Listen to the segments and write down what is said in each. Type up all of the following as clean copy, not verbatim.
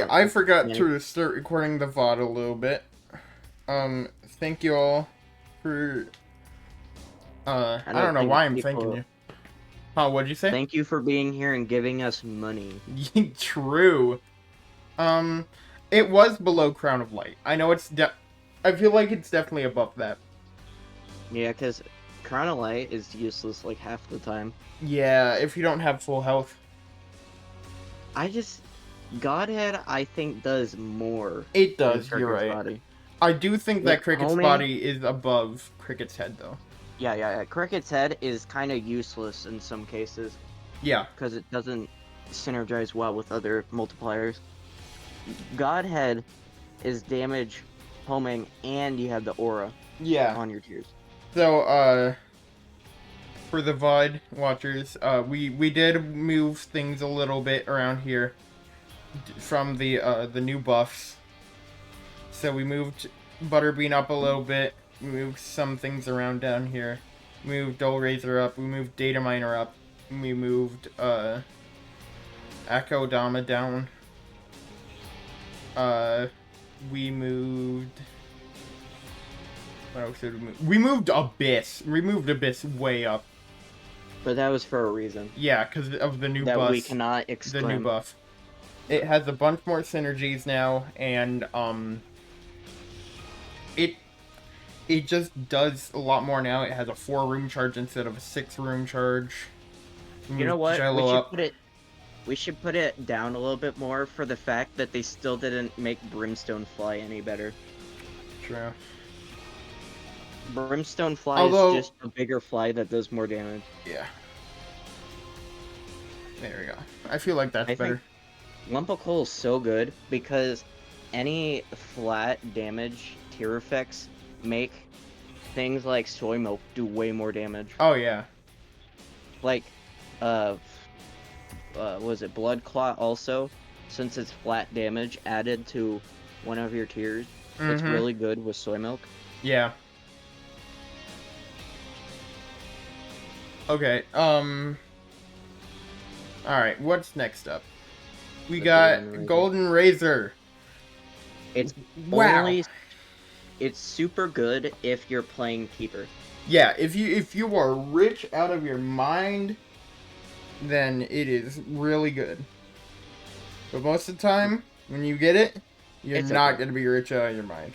I forgot Yeah, to start recording the VOD a little bit. Thank you all for, I I don't don't know think why I'm thanking people you. Oh, what'd you say? thank you for being here and giving us money. True. Um, it was below Crown of Light. I know I feel like it's definitely above that. Yeah, because Crown of Light is useless like half the time. Yeah, if you don't have full health. I just Godhead I think does more It than does, you're Cricket's right. body. I do think Like that Cricket's homing, body is above Cricket's head, though. yeah. Cricket's head is kind of useless in some cases Yeah. because it doesn't synergize well with other multipliers. Godhead is damage, homing, and you have the aura Yeah. on your tiers. So, for the VOD watchers, we did move things a little bit around here from the new buffs. So we moved Butterbean up a little bit. We moved some things around down here. We moved Dull Razor up. We moved Data Miner up. We moved Echo Dama down. We moved. What else did we move? We moved Abyss. We moved Abyss way up. But that was for a reason Yeah, because of the new that we buff. cannot The new exclaim. buff. It has a bunch more synergies now, and it it just does a lot more now. It has a 4-room charge instead of a 6-room charge. You know Move what? Jello up. We should put it down a little bit more for the fact that they still didn't make Brimstone fly any better. True. Brimstone fly Although, is just a bigger fly that does more damage. yeah. There we go. I feel like that's I better. think Lump of Coal is so good because any flat damage tier effects make things like Soy Milk do way more damage. Oh yeah. Like, was it Blood Clot also? Since it's flat damage added to one of your tiers, it's really good with Soy Milk. Yeah. Okay. Alright, what's next up? We got Golden Razor. It's Wow. It's super good if you're playing Keeper. Yeah, if you are rich out of your mind, then it is really good. But most of the time, when you get it, you're It's not okay. going to be rich out of your mind.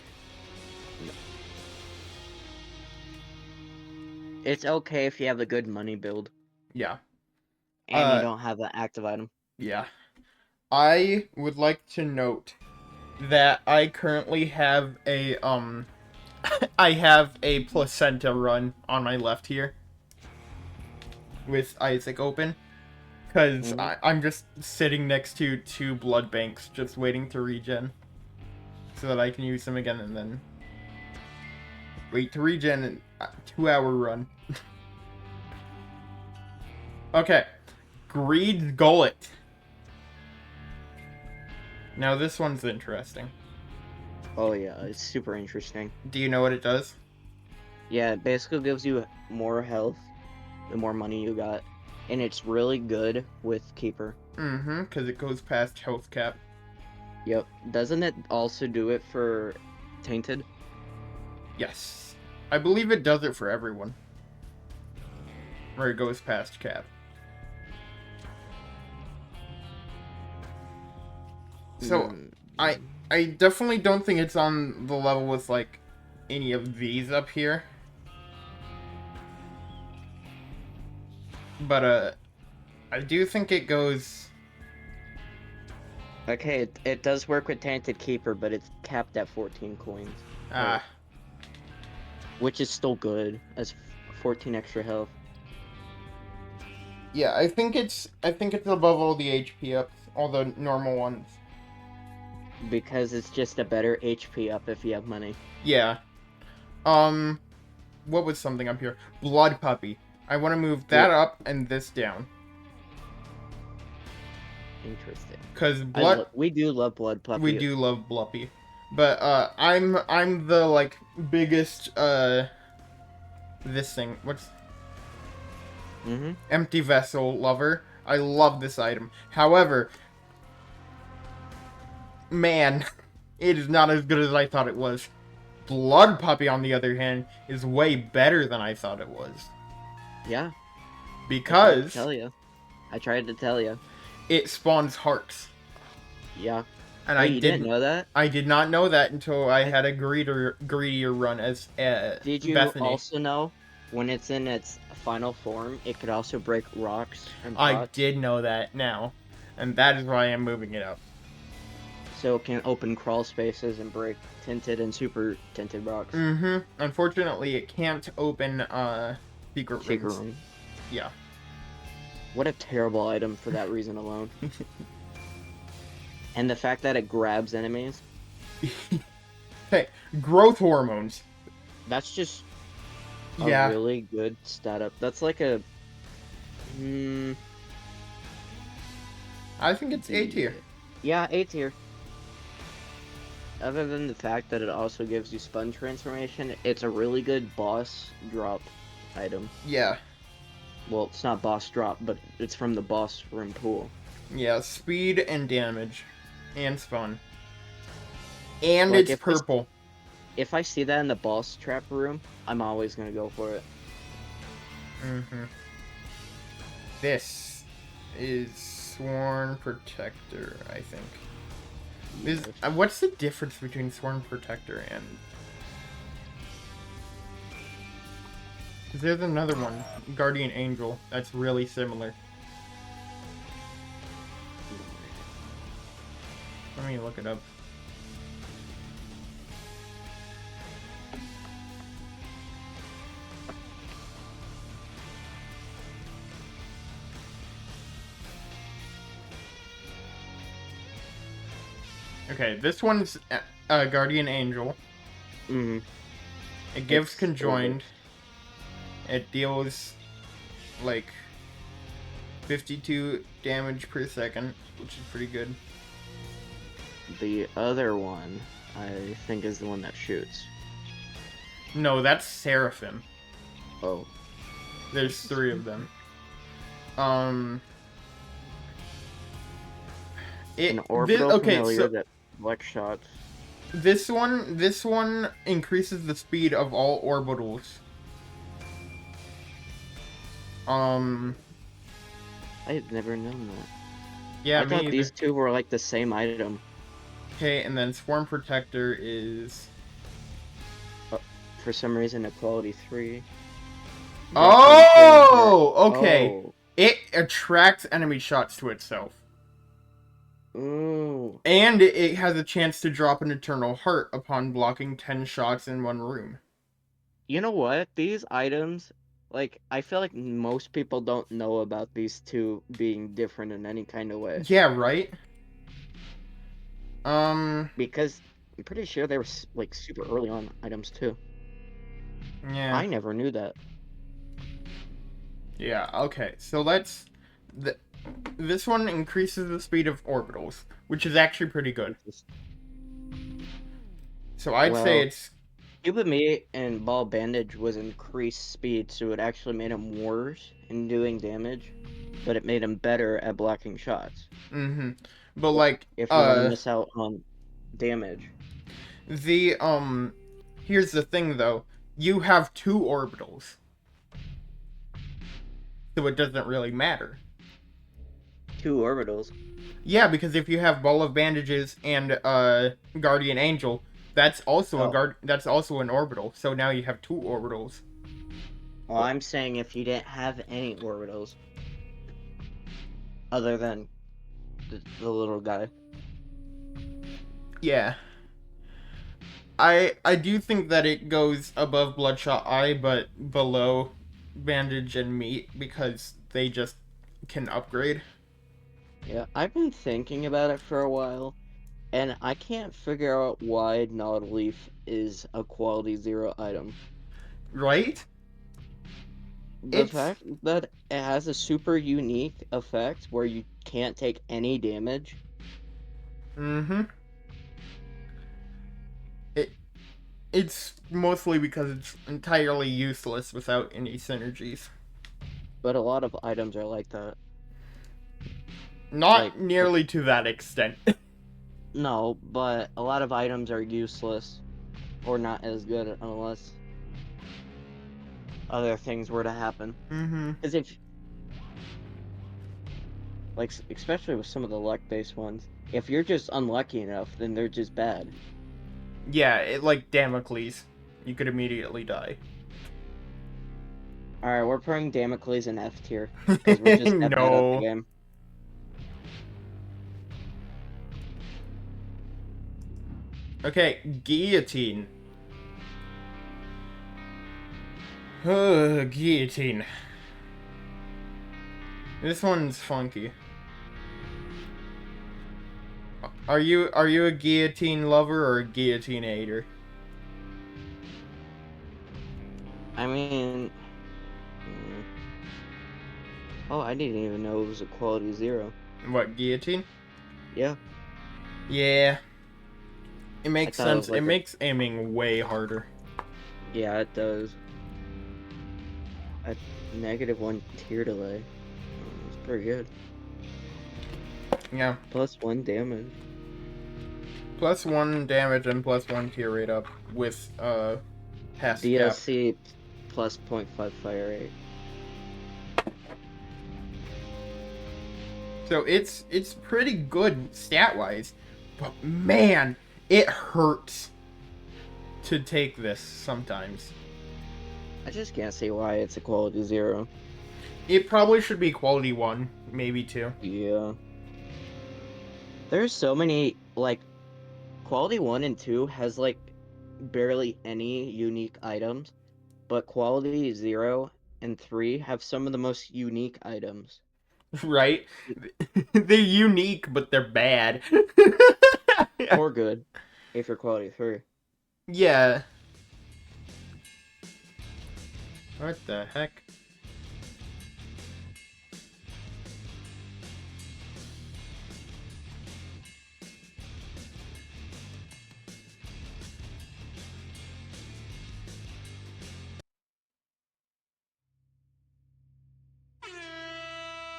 It's okay if you have a good money build. Yeah. And you don't have an active item. Yeah. I would like to note that I currently have a I have a placenta run on my left here with Isaac open because I'm just sitting next to 2 blood banks just waiting to regen so that I can use them again and then wait to regen in a 2-hour run. Okay, Greed's Gullet. Now this one's interesting. Oh yeah, it's super interesting. Do you know what it does? Yeah, it basically gives you more health the more money you got. And it's really good with Keeper. Because it goes past health cap. Yep. Doesn't it also do it for Tainted? Yes. I believe it does it for everyone. Where it goes past cap. So, I definitely don't think it's on the level with, like, any of these up here. But, I do think it goes... Okay, it does work with Tainted Keeper, but it's capped at 14 coins. Ah. Which is still good, as 14 extra health. Yeah, I think it's above all the HP ups, all the normal ones. Because it's just a better HP up if you have money. Yeah. What was something up here? Blood Puppy. I want to move that up and this down. Interesting. Because we do love Blood Puppy. We do love Bluppy. But, I'm the, like, biggest, this thing. What's... Empty Vessel lover. I love this item. However, man, it is not as good as I thought it was. Blood Puppy, on the other hand, is way better than I thought it was. Yeah. Because I tried to tell you. it spawns hearts. Yeah. And Oh, you didn't know that? I did not know that until I had a greedier run as Did you Bethany. also know when it's in its final form, it could also break rocks and I pots? did know that now. And that is why I'm moving it up. So it can open crawl spaces and break tinted and super tinted rocks. Mm-hmm. Unfortunately, it can't open secret rooms. Room. Yeah. What a terrible item for that reason alone. And the fact that it grabs enemies. Hey, growth hormones. That's just Yeah. a really good stat up. That's like a... I think it's A tier. Yeah, A tier. Other than the fact that it also gives you sponge transformation, it's a really good boss drop item. Yeah. Well, it's not boss drop, but it's from the boss room pool. Yeah, speed and damage. And spawn. And Like, it's purple. If I see that in the boss trap room, I'm always gonna go for it. Mm-hmm. This is Sworn Protector, I think. What's the difference between Sworn Protector and... There's another one, Guardian Angel, that's really similar. Let me look it up. Okay, this one's Guardian Angel. Mm-hmm. It gives conjoined. It deals like 52 damage per second, which is pretty good. The other one, I think, is the one that shoots. No, that's Seraphim. Oh. There's 3 of them. An orbital familiar that flex shots. This one increases the speed of all orbitals. I had never known that. Yeah, I thought these two were like the same item. Okay, and then Swarm Protector is... for some reason, Equality 3. Oh! Okay. Oh. It attracts enemy shots to itself. Ooh. And it has a chance to drop an Eternal Heart upon blocking 10 shots in one room. You know what? These items, like, I feel like most people don't know about these two being different in any kind of way. Yeah, right? Because I'm pretty sure they were, like, super early on items, too. Yeah. I never knew that. Yeah, okay. So let's... This one increases the speed of orbitals, which is actually pretty good. So I'd say it's... Cupid Meat and Ball Bandage was increased speed, so it actually made him worse in doing damage, but it made him better at blocking shots. Mm-hmm. But like... If you want to miss out on damage. Here's the thing, though. You have 2 orbitals. So it doesn't really matter. 2 orbitals? Yeah, because if you have Ball of Bandages and Guardian Angel, that's also that's also an orbital. So now you have 2 orbitals. Well, I'm saying if you didn't have any orbitals, other than the little guy. Yeah. I do think that it goes above Bloodshot Eye, but below Bandage and Meat, because they just can upgrade. Yeah, I've been thinking about it for a while, and I can't figure out why Gnawed Leaf is a quality 0 item. Right? The fact that it has a super unique effect where you can't take any damage. Mm-hmm. It's mostly because it's entirely useless without any synergies. But a lot of items are like that. Not nearly to that extent. No, but a lot of items are useless or not as good unless other things were to happen. Mm-hmm. Because if, like, especially with some of the luck-based ones, if you're just unlucky enough, then they're just bad. Yeah, like Damocles. You could immediately die. Alright, we're putting Damocles in F tier, because we're just that bad at the No. game. Okay, guillotine. Guillotine. This one's funky. Are you a guillotine lover or a guillotine hater? I mean... Oh, I didn't even know it was a quality 0. What, guillotine? Yeah. Yeah. It I makes thought it sense. was It like makes aiming way harder. Yeah, it does. A -1 tier delay. It's pretty good. Yeah. +1 damage. +1 damage and +1 tier rate up with past cap. DLC plus 0.5 fire rate. So it's pretty good stat wise, but man, it hurts to take this sometimes. I just can't see why it's a quality 0. It probably should be quality 1, maybe 2. Yeah. There's so many, like, quality 1 and 2 has, like, barely any unique items, but quality 0 and 3 have some of the most unique items. Right? They're unique, but they're bad. Or good, if you're quality 3. Yeah. What the heck?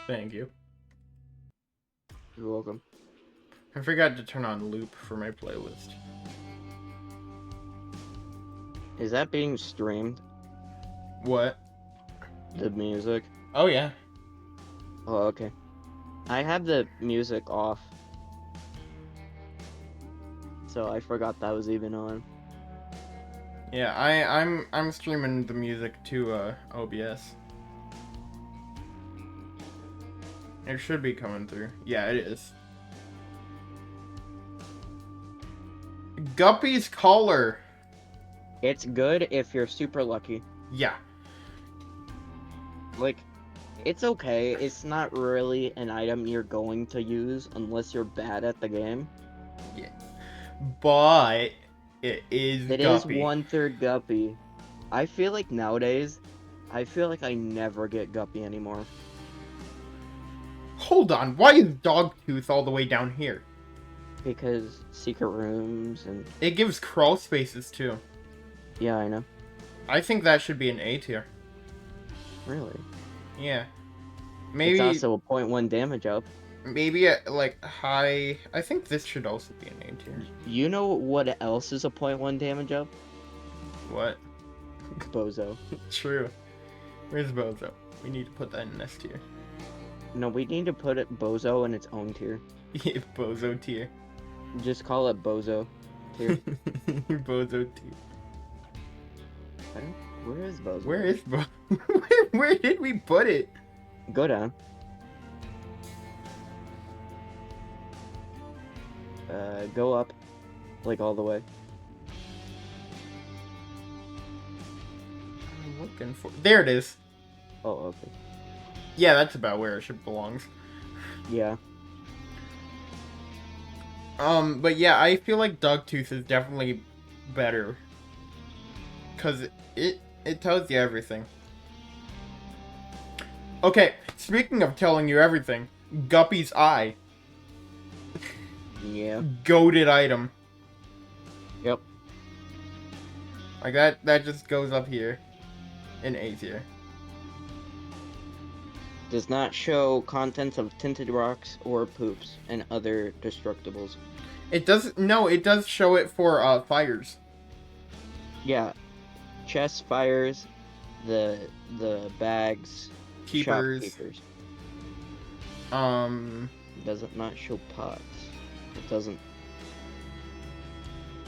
Thank you. You're welcome. I forgot to turn on loop for my playlist. Is that being streamed? What? The music? Oh yeah. Oh, okay. I have the music off. So I forgot that was even on. Yeah, I'm streaming the music to OBS. It should be coming through. Yeah, it is. Guppy's collar. It's good if you're super lucky. Yeah. Like, it's okay. It's not really an item you're going to use unless you're bad at the game. Yeah. But it is It is Guppy. 1/3 Guppy. I feel like nowadays, I feel like I never get Guppy anymore. Hold on, why is Dogtooth all the way down here? Because secret rooms and... It gives crawl spaces too. Yeah, I know. I think that should be an A tier. Really? Yeah. Maybe It's also a 0.1 damage up. maybe at like high. I think this should also be an A tier. You know what else is a 0.1 damage up? What? Bozo. True. Where's Bozo? We need to put that in S tier. No, we need to put it Bozo in its own tier. Bozo tier. Just call it Bozo tier. Bozo tier. Where is Bozo? Where is Bozo? Where did we put it? Go down. Go up. Like all the way. I'm looking for. There it is. Oh, okay. Yeah, that's about where it should belongs. Yeah. But yeah, I feel like Dogtooth is definitely better. Cause it tells you everything. Okay, speaking of telling you everything, Guppy's Eye. Yeah. Goated item. Yep. Like that just goes up here. In A tier. Does not show contents of tinted rocks or poops and other destructibles. It does, no, it does show it for, fires. Yeah, chest fires, the bags, Keepers. shopkeepers. Does it not show pots? It doesn't.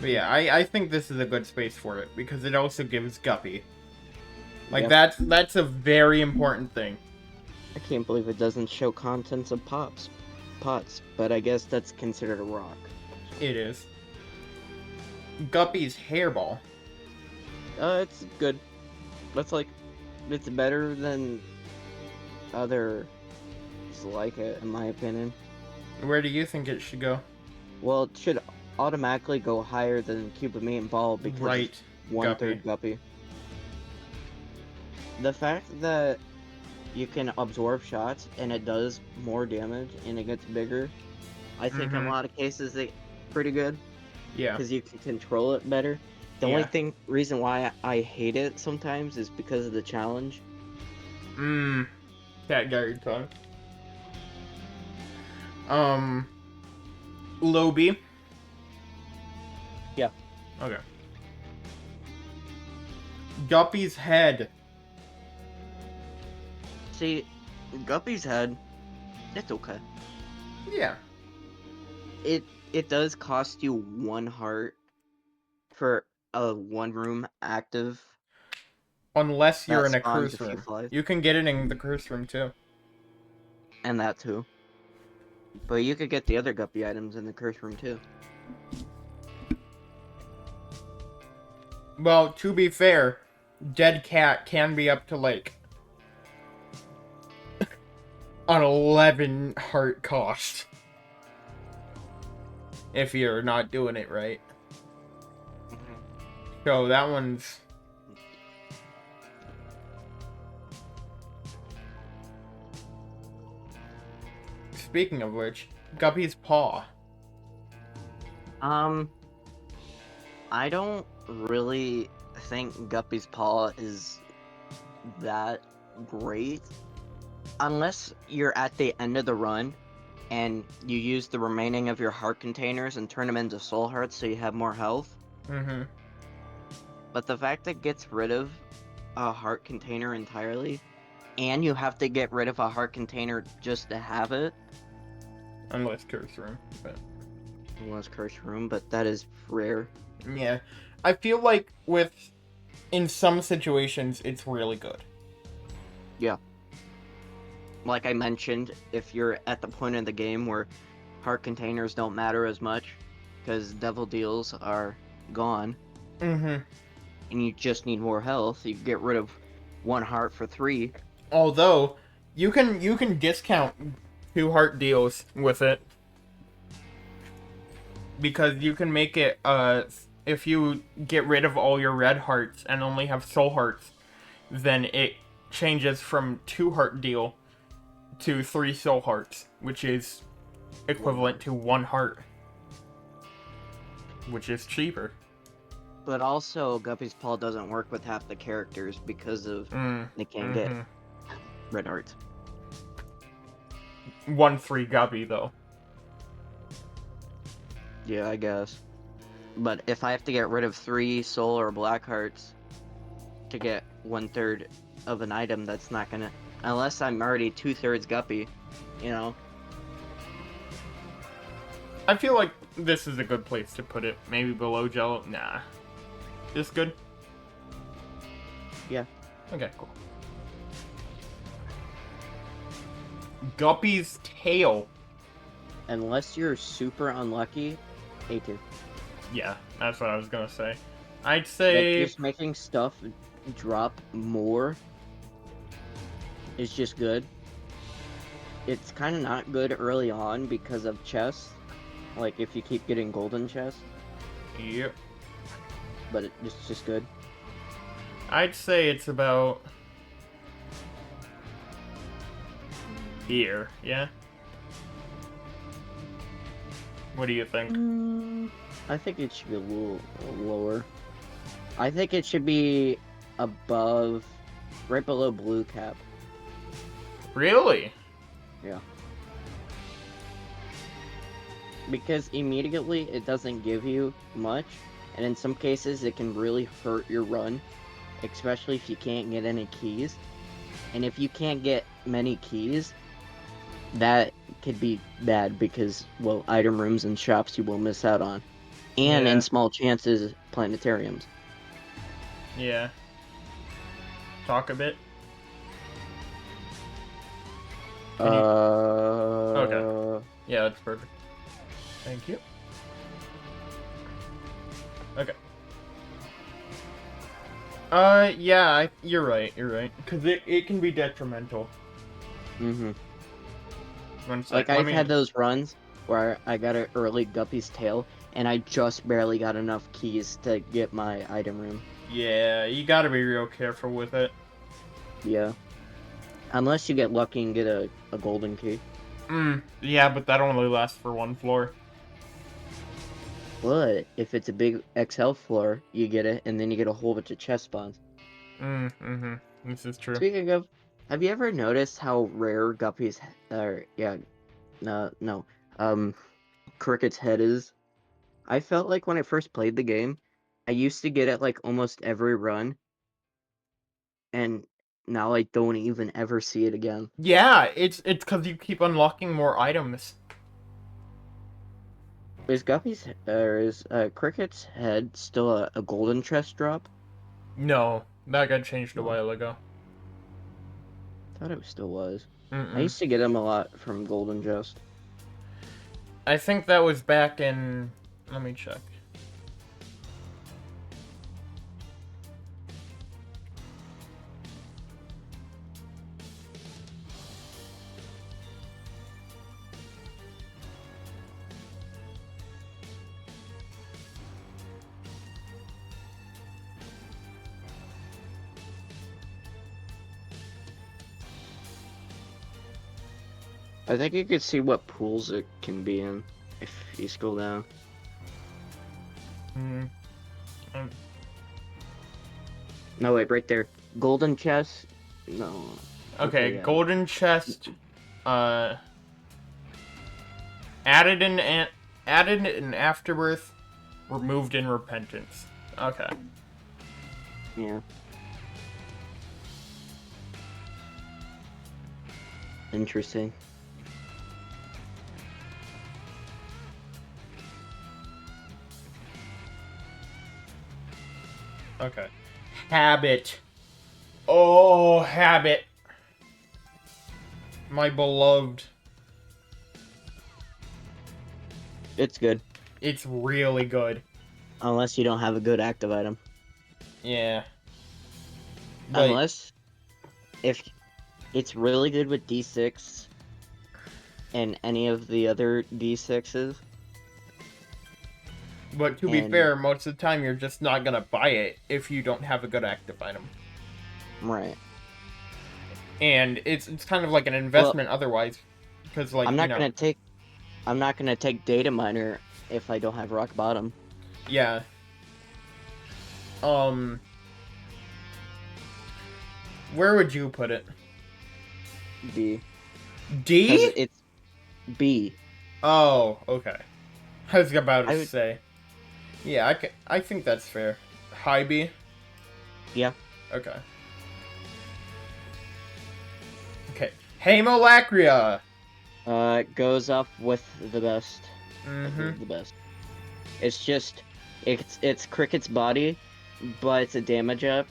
But yeah, I think this is a good space for it, because it also gives Guppy. Like, Yep. that's a very important thing. I can't believe it doesn't show contents of pots, but I guess that's considered a rock. It is. Guppy's hairball. It's good. That's like, it's better than other like it, in my opinion. Where do you think it should go? Well, it should automatically go higher than Cupid Meat and Ball because Right, it's one-third Guppy. The fact that you can absorb shots and it does more damage and it gets bigger, I think in a lot of cases it's pretty good. Yeah. Because you can control it better. The only reason why I hate it sometimes is because of the challenge. Cat got your tongue. Lobby. Yeah. Okay. Guppy's head. See, Guppy's head, it's okay. Yeah. It does cost you 1 heart for a 1-room active. Unless you're in a spawns curse if you room. fly. You can get it in the curse room too. And that too. But you could get the other Guppy items in the curse room too. Well, to be fair, dead cat can be up to like an 11 heart cost. If you're not doing it right. So that one's... Speaking of which, Guppy's paw. I don't really think Guppy's paw is that great. Unless you're at the end of the run and you use the remaining of your heart containers and turn them into soul hearts so you have more health. But the fact that it gets rid of a heart container entirely, and you have to get rid of a heart container just to have it. Unless curse room, but... Unless curse room, but that is rare. Yeah. I feel like in some situations, it's really good. Yeah. Like I mentioned, if you're at the point in the game where heart containers don't matter as much, because devil deals are gone, and you just need more health, you get rid of 1 heart for 3. Although, you can discount 2 heart deals with it. Because you can make it, if you get rid of all your red hearts and only have soul hearts, then it changes from 2 heart deal to 3 soul hearts, which is equivalent to 1 heart. Which is cheaper. But also, Guppy's Paw doesn't work with half the characters because of they can't get red hearts. 1-3 Guppy, though. Yeah, I guess. But if I have to get rid of 3 soul or black hearts to get 1/3 of an item, that's not gonna... Unless I'm already 2/3 Guppy, you know? I feel like this is a good place to put it. Maybe below Jello? Nah. This good? Yeah. Okay, cool. Guppy's tail. Unless you're super unlucky, A2. Yeah, that's what I was gonna say. I'd say... Like, just making stuff drop more is just good. It's kind of not good early on because of chests. Like, if you keep getting golden chests. Yep. But it's just good. I'd say it's about... here, yeah? What do you think? I think it should be a little lower. I think it should be above, right below blue cap. Really? Yeah. because immediately it doesn't give you much, and in some cases it can really hurt your run, especially if you can't get any keys. And if you can't get many keys, that could be bad because, well, item rooms and shops you will miss out on. And in Yeah. small chances, planetariums. Yeah. Talk a bit. Can you? Okay. Yeah, that's perfect. Thank you. Okay. Yeah, you're right. You're right. Because it can be detrimental. Mm-hmm. One sec. Like, Let I've me. had those runs where I got an early Guppy's tail, and I just barely got enough keys to get my item room. Yeah, you gotta be real careful with it. Yeah. Unless you get lucky and get a golden key. Yeah, but that only lasts for one floor. But if it's a big XL floor, you get it, and then you get a whole bunch of chest spawns. Mm-hmm. This is true. Speaking of, have you ever noticed how rare Guppy's, no, um, Cricket's head is? I felt like when I first played the game, I used to get it like almost every run, and now I don't even ever see it again. Yeah, it's because you keep unlocking more items. Is Cricket's head still a golden chest drop? No, that got changed a Oh, while ago. thought it still was. I Mm-mm. used to get them a lot from Golden Chest. I think that was back in. Let me check. I think you could see what pools it can be in if you scroll down. Mm, um, No, wait, right there. Golden chest? No. okay, Okay, yeah. golden chest. Uh, added in added in afterbirth, removed in repentance. Okay. Yeah. Interesting. Okay. Habit. Oh, habit. My beloved. It's good. It's really good. Unless you don't have a good active item. Yeah. But Unless if it's really good with D6 and any of the other D6s. But to be And fair, most of the time you're just not gonna buy it if you don't have a good active item. right. And it's kind of like an Well, investment otherwise. Because like, I'm not gonna take data miner if I don't have rock bottom. yeah. Um where would you put it? B. Because D? it's B. Oh, okay. I was about to I would say. Yeah, I think that's fair. High B? yeah. Okay. Okay. Hemolacria! It goes up with the best. Mm-hmm. The best. It's just it's Cricket's body, but it's a damage up,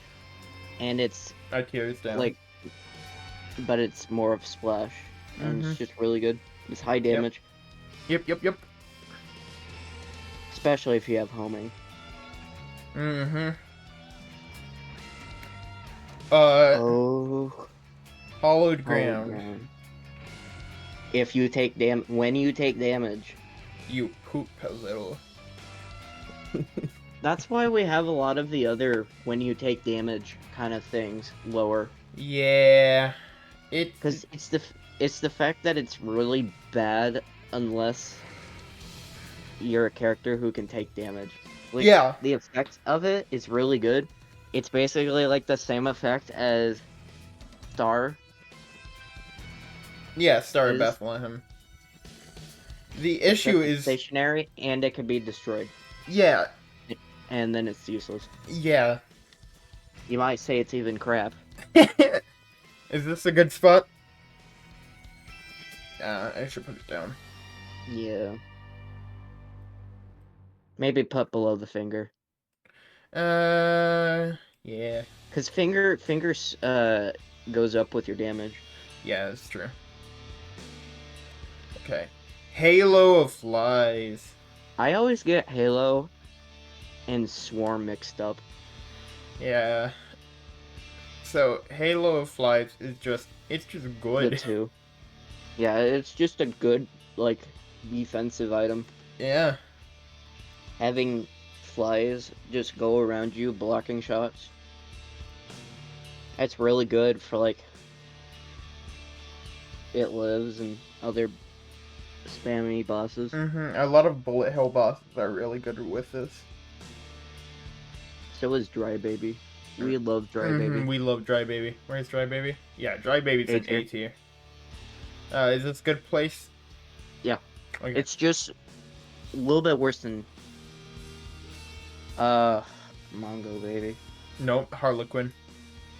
and it's That tears down. like, but it's more of splash, and Mm-hmm. it's just really good. It's high damage, Yep. especially if you have homing. Mm-hmm. Oh, Hollowed oh ground. man. If you take when you take damage. You poop a little. That's why we have a lot of the other when you take damage kind of things lower. Yeah. It. Because it's the fact that it's really bad unless you're a character who can take damage. Like, Yeah. the effect of it is really good. It's basically like the same effect as Star Yeah, Star of is. Bethlehem. The issue Except it's is, stationary and it can be destroyed, yeah, and then it's useless. yeah. You might say it's even crap. Is this a good spot? I should put it down. Yeah. Maybe put below the finger. Yeah. Cause fingers goes up with your damage. Yeah, that's true. Okay. Halo of Flies. I always get Halo and Swarm mixed up. Yeah. So, Halo of Flies is just, it's just The good. two. Yeah, it's just a good like defensive item. Yeah. Having flies just go around you blocking shots. That's really good for like It Lives and other spammy bosses. A lot of bullet hell bosses are really good with this. So is Dry Baby. We love Dry Baby. We love Dry Baby. Where's Dry Baby? Yeah, Dry Baby's A an tier. A tier. Is this a good place? Yeah. Okay. It's just a little bit worse than Mongo Baby. Nope, Harlequin.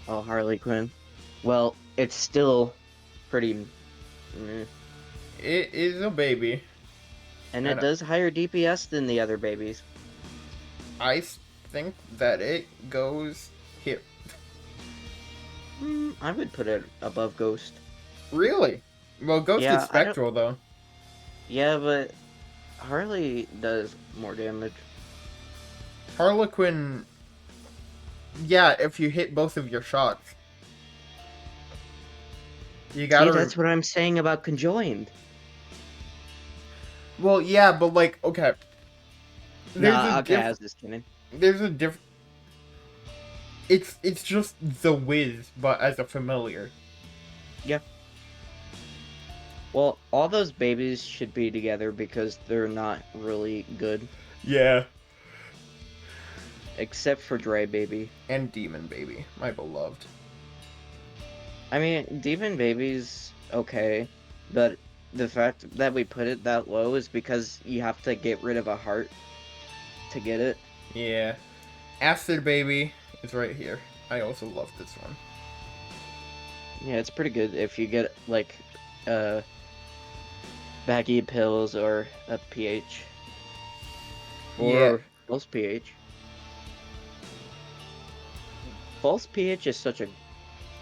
Oh, Harley Quinn. Well, it's still pretty meh. It is a baby. And I it know. does higher DPS than the other babies. I think that it goes here. I would put it above Ghost. Really? Well, Ghost Yeah, is Spectral, though. Yeah, but Harley does more damage. Harlequin... Yeah, if you hit both of your shots. You gotta... See, that's what I'm saying about conjoined. Well, yeah, but like, okay. Nah, okay, I was just kidding. There's a diff... It's just the Wiz, but as a familiar. Yeah. Well, all those babies should be together because they're not really good. Yeah. Except for Dry Baby. And Demon Baby, my beloved. I mean, Demon Baby's okay, but the fact that we put it that low is because you have to get rid of a heart to get it. Yeah. Acid Baby is right here. I also love this one. Yeah, it's pretty good if you get, like, baggy pills or a pH. Or Yeah. false pH. False pH is such a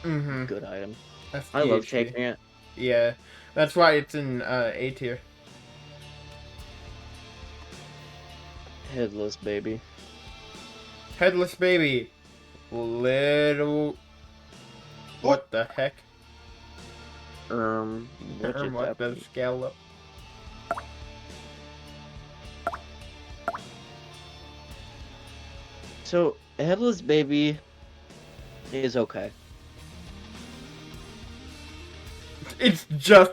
good item. I love FPHD. taking it. Yeah. That's why it's in A tier. Headless Baby. Headless Baby. Little... What the heck? What just What the happened? scallop? So, Headless Baby is okay. It's just...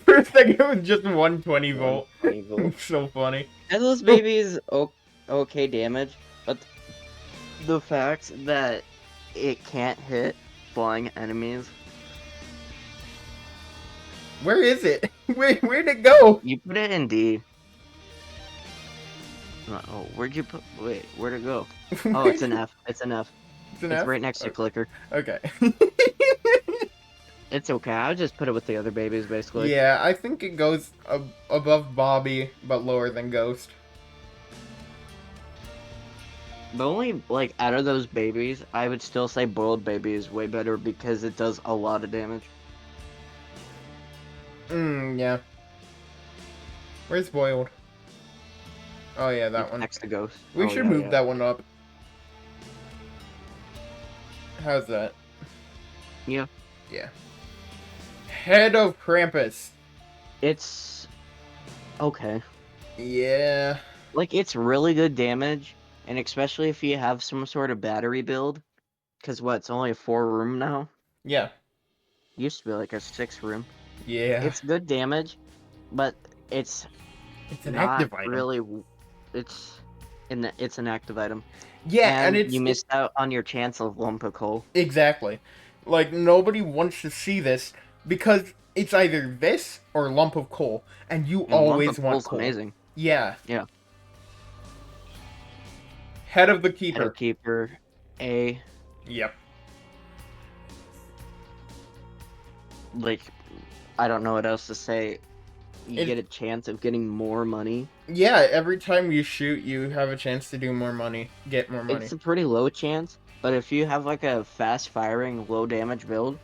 For a second, it was just 120 volt. 120 volt. It's so funny. Headless Baby is okay damage, but the fact that it can't hit flying enemies. Where is it? Where'd it go? You put it in D. Oh, where'd you put? Wait, where'd it go? Oh, it's an F. It's an F. It's an It's F? right next to Clicker. Okay. It's okay. I would just put it with the other babies, basically. Yeah, I think it goes above Bobby, but lower than Ghost. The only, like, out of those babies, I would still say Boiled Baby is way better because it does a lot of damage. Yeah. Where's Boiled? Oh yeah, that It's one. next to Ghost. We Oh, should yeah, move yeah. that one up. How's that? Yeah. Yeah. Head of Krampus. It's okay. Yeah. Like, it's really good damage, and especially if you have some sort of battery build. Because what, it's only a 4-room now? Yeah. Used to be like a 6-room. Yeah. It's good damage, but it's an not active item. really. It's an active item. Yeah, and it's you missed out on your chance of Lumpical. exactly. Like nobody wants to see this because It's either this or lump of coal, and you And lump always of want coal's coal. amazing. Yeah. Yeah. Head of the Head keeper. of keeper, A. Yep. Like, I don't know what else to say. You It- get a chance of getting more money. Yeah, every time you shoot, you have a chance to do more money, get more money. It's a pretty low chance, but if you have like a fast firing, low damage build,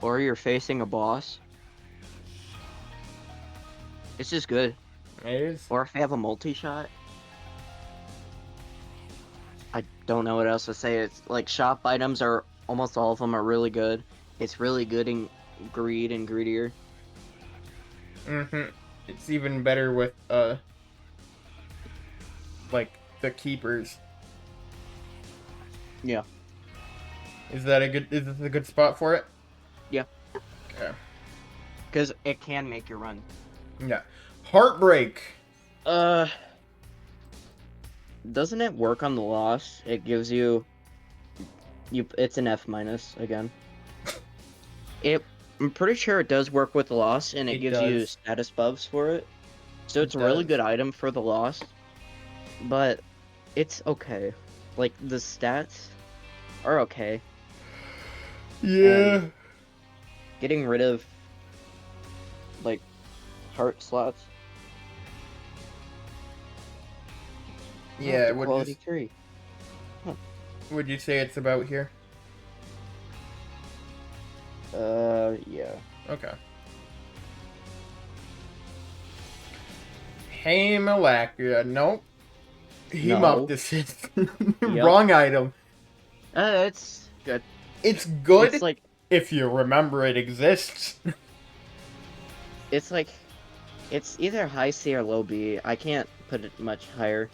or you're facing a boss, it's just good. It is. Or if you have a multi-shot, I don't know what else to say. It's like shop items are almost all of them are really good. It's really good in greed and greedier. It's even better with like the keepers. Yeah. Is this a good spot for it? Yeah. Okay. Because it can make you run. Yeah. Heartbreak. Doesn't it work on the loss? It gives you it's an F minus again. I'm pretty sure it does work with the loss, and it gives you does. status buffs for it. So it's It a really does. good item for the loss, but it's okay. Like the stats are okay. Yeah. Getting rid of like heart slots. Yeah. Quality 3. Would you say it's about here? Yeah. Okay. Hey, Malacria. Nope. No. Hemoptysis. Yep. Wrong item. It's good. It's good It's like if you remember it exists. it's like it's either high C or low B. I can't put it much higher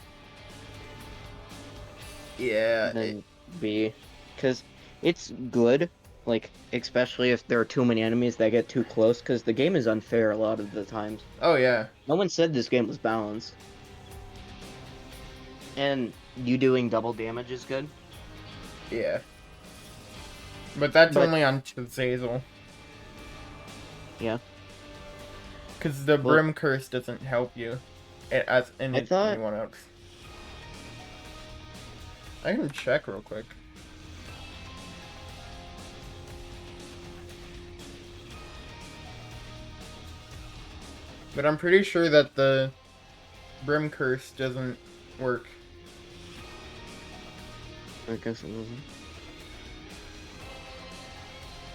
Yeah. than B, because it's good. Like especially if there are too many enemies that get too close, because the game is unfair a lot of the times. Oh, yeah. No one said this game was balanced. And you doing double damage is good. Yeah. But that's But- only on Chazazel. Yeah. Because the Well- Brim Curse doesn't help you as I thought- anyone else. I can check real quick. But I'm pretty sure that the Brim Curse doesn't work. I guess it doesn't.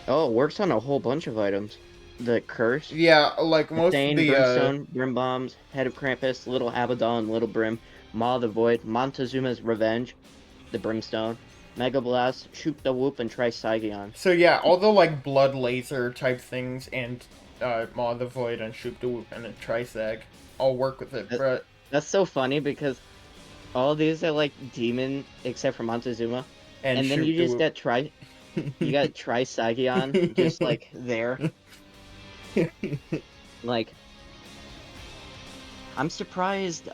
Oh, it works on a whole bunch of items. The curse. Yeah, like most Stain, of the Brimstone, Brim Bombs, Head of Krampus, Little Abaddon, Little Brim, Maw of the Void, Montezuma's Revenge, the Brimstone, Mega Blast, Shoot the Whoop, and Tricygion. So yeah, all the like blood laser type things and Maw of the Void and Shoop the Whoop and a Trisag all work with it, but That's so funny because all these are like demon except for Montezuma, and then Shoop you the just Whoop. got you got Tricygion just like there. Like, I'm surprised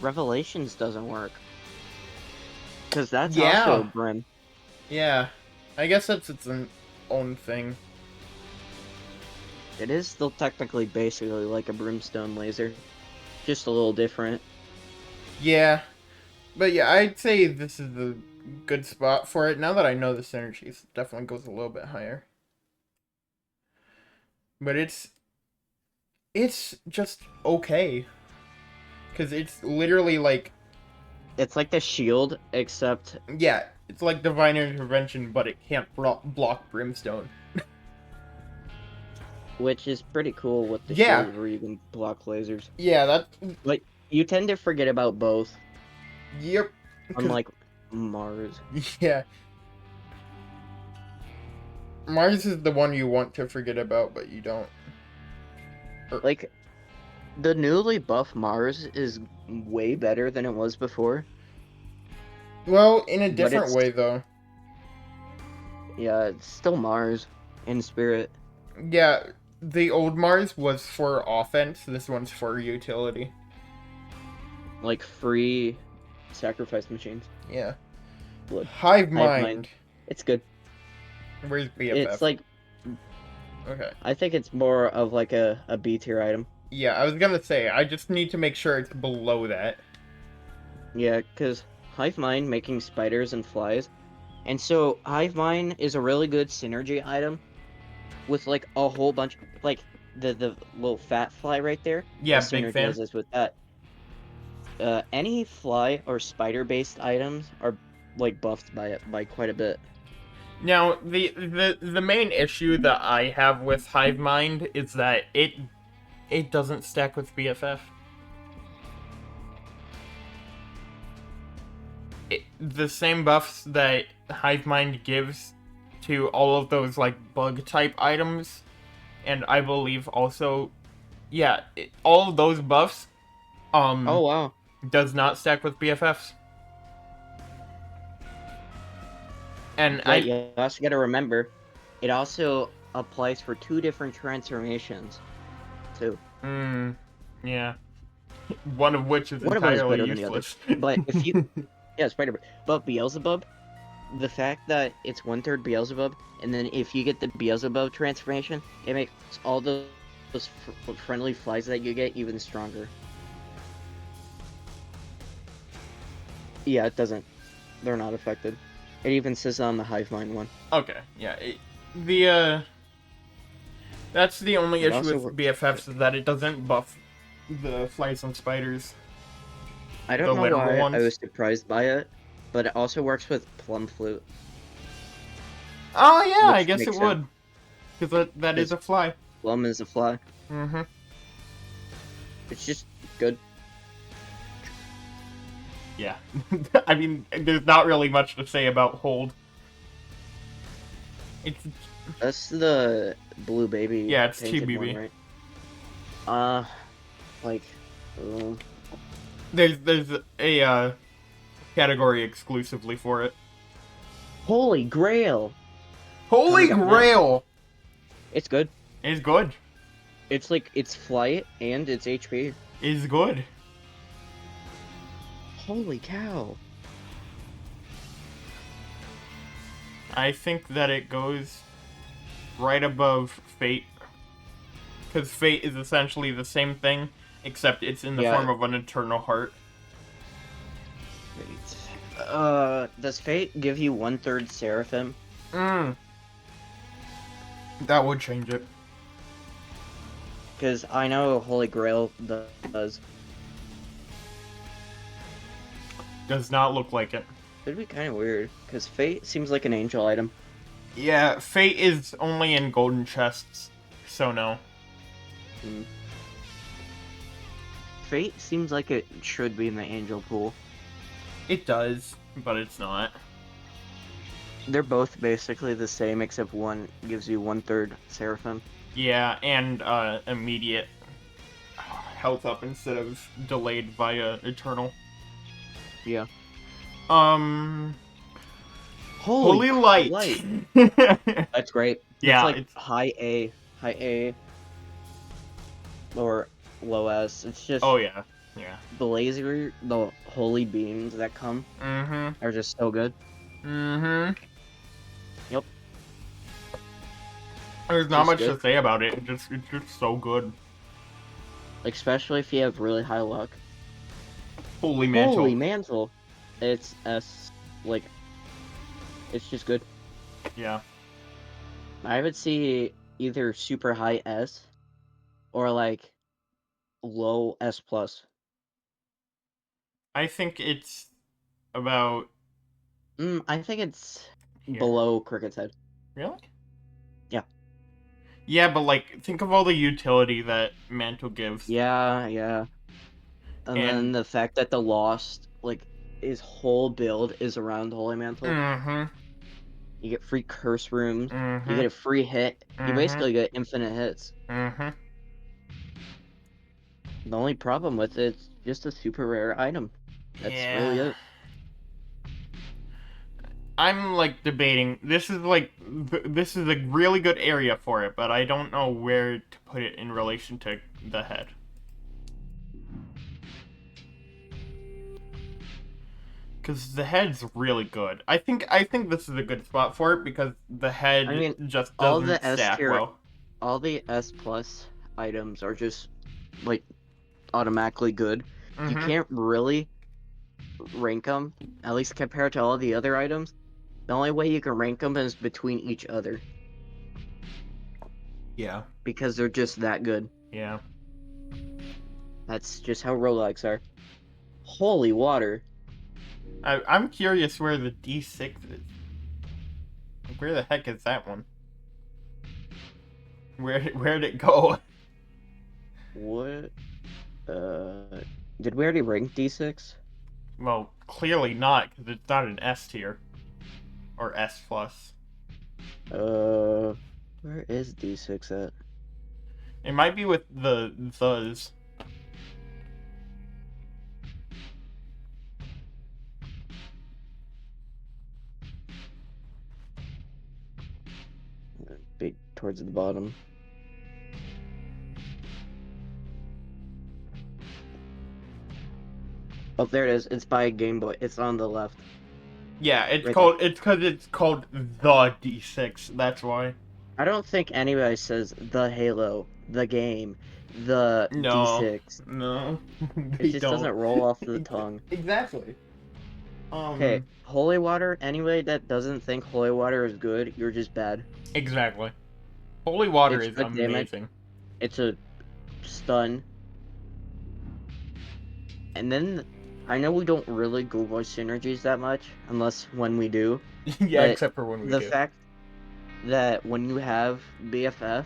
Revelations doesn't work. Because that's Yeah. also Brim. Yeah, I guess that's its own thing. It is still technically basically like a Brimstone laser. Just a little different. Yeah, but yeah, I'd say this is the good spot for it. Now that I know the synergies, it definitely goes a little bit higher. But it's just okay. Because it's literally like, It's like the shield, except yeah, it's like Divine Intervention, but it can't block Brimstone. which is pretty cool with the Yeah. shield where you can block lasers. Yeah, You tend to forget about both, yep. 'Cause- unlike Mars. Yeah. Mars is the one you want to forget about, but you don't. Like, the newly buff Mars is way better than it was before. Well, in a But different it's- way, though. Yeah, it's still Mars in spirit. Yeah, the old Mars was for offense, this one's for utility. Like, free sacrifice machines. Yeah. Blood. Hive Hive Mind. It's good. Where's BFF? It's like, Okay. I think it's more of like a B tier item. Yeah, I was gonna say, I just need to make sure it's below that. Yeah, because Hive Mind making spiders and flies. And so Hive Mind is a really good synergy item with like a whole bunch, like the little fat fly right there. Yeah, It big fan. synergizes with that. Any fly or spider based items are like buffed by it by quite a bit. Now, the main issue that I have with Hive Mind is that it doesn't stack with BFF. The same buffs that Hive Mind gives to all of those like bug type items, and I believe also, yeah, all of those buffs, Oh wow. does not stack with BFFs. And But you also got to remember, it also applies for 2 different transformations, too. Yeah, one of which is One of them is entirely better than the other. useless. But if you, yeah, Spider, but Beelzebub, the fact that it's 1/3 Beelzebub, and then if you get the Beelzebub transformation, it makes all those friendly flies that you get even stronger. Yeah, it doesn't. They're not affected. It even says on the Hive Mind one. Okay, yeah, that's the only It issue also with works. BFFs is that it doesn't buff the flies and spiders, I the don't know literal why I ones. was surprised by it, but it also works with Plum Flute. Oh yeah, I Which guess it makes would, because that is a fly. Plum is a fly. Mm-hmm. It's just good. Yeah, I mean, there's not really much to say about hold. It's That's the blue baby. Yeah, it's painted TBB. one, right? Uh, like, there's a category exclusively for it. Holy Grail. Holy Coming up Grail It's good. is good. It's like it's flight and it's HP. Is good. Holy cow. I think that it goes right above Fate, because Fate is essentially the same thing, except it's in the Yeah. form of an eternal heart. Does Fate give you 1/3 Seraphim? That would change it. Because I know Holy Grail does. Does not look like it. It'd be kind of weird, because Fate seems like an angel item. Yeah, Fate is only in golden chests, so no. Fate seems like it should be in the angel pool. It does, but it's not. They're both basically the same, except one gives you 1/3 Seraphim. Yeah, and immediate health up instead of delayed via eternal. Yeah. Holy light. That's great. Yeah, it's like high A, or low S. It's just oh yeah, the holy beams that come are just so good. Yep. There's not much good. to say about it. It's just so good. Like, especially if you have really high luck. Holy mantle. Holy mantle. It's S, like, it's just good. Yeah. I would see either super high S or like low S plus. I think it's about I think it's here. below Cricket's Head. Really? Yeah. Yeah, but like, think of all the utility that Mantle gives. Yeah. And then the fact that the Lost, like, his whole build is around Holy Mantle. You get free curse rooms. You get a free hit. You basically get infinite hits. The only problem with it's just a super rare item. That's really it. I'm like debating. This is a really good area for it, but I don't know where to put it in relation to the head. because the head's really good. I think this is a good spot for it because the head I mean, just all doesn't the S stack tier, well. all the S plus items are just like automatically good. You Mm-hmm. can't really rank them, at least compared to all the other items. The only way you can rank them is between each other Yeah. because they're just that good. Yeah. That's just how Rolex are. Holy water. I'm curious where the D6 is. Where the heck is that one? Where'd it go? What? Did we already rank D6? Well, clearly not, because it's not an S tier. Or S plus. Where is D6 at? It might be with the thes. Be towards the bottom. Oh, there it is. It's by Game Boy. It's on the left. Yeah, it's Right called. It's because it's called the D6. That's why. I don't think anybody says the Halo, the game, the No, D6. no, It they just doesn't don't. roll off the tongue. Exactly. Okay, holy water. Anybody that doesn't think holy water is good, you're just bad. Exactly. Holy water It's is good damage. amazing. It's a stun. And then I know we don't really Google synergies that much, unless when we do. Yeah, But except for when we the do. fact that when you have BFF,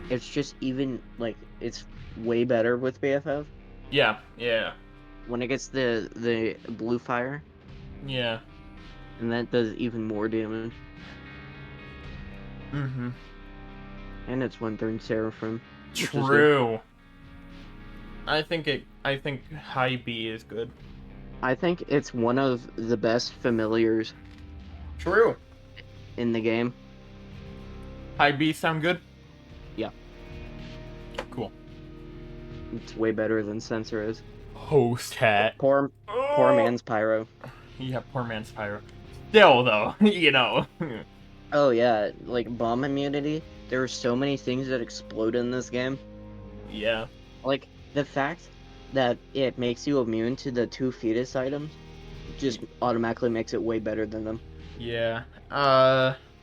it's just even like it's way better with BFF. Yeah, yeah, When it gets the blue fire, yeah. and that does even more damage. Mm-hmm. And it's 1/3 Seraphim. Which is good. True. I think high B is good. I think it's one of the best familiars True. in the game. High B sound good? Yeah. Cool. It's way better than Sensor is. Host hat. Poor man's Pyro. Yeah, poor man's pyro. Still though, you know. Oh yeah, like bomb immunity. There are so many things that explode in this game. Yeah. Like the fact that it makes you immune to the 2 fetus items just automatically makes it way better than them. Yeah.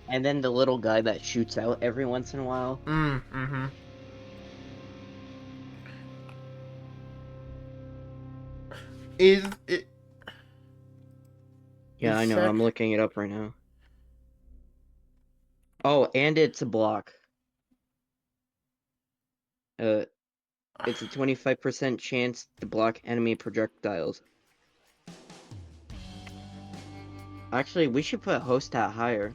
And then the little guy that shoots out every once in a while. Mm-hmm. Is it Yeah, is I know. sec- I'm looking it up right now. Oh, and it's a block. It's a 25% chance to block enemy projectiles. Actually, we should put host stat higher.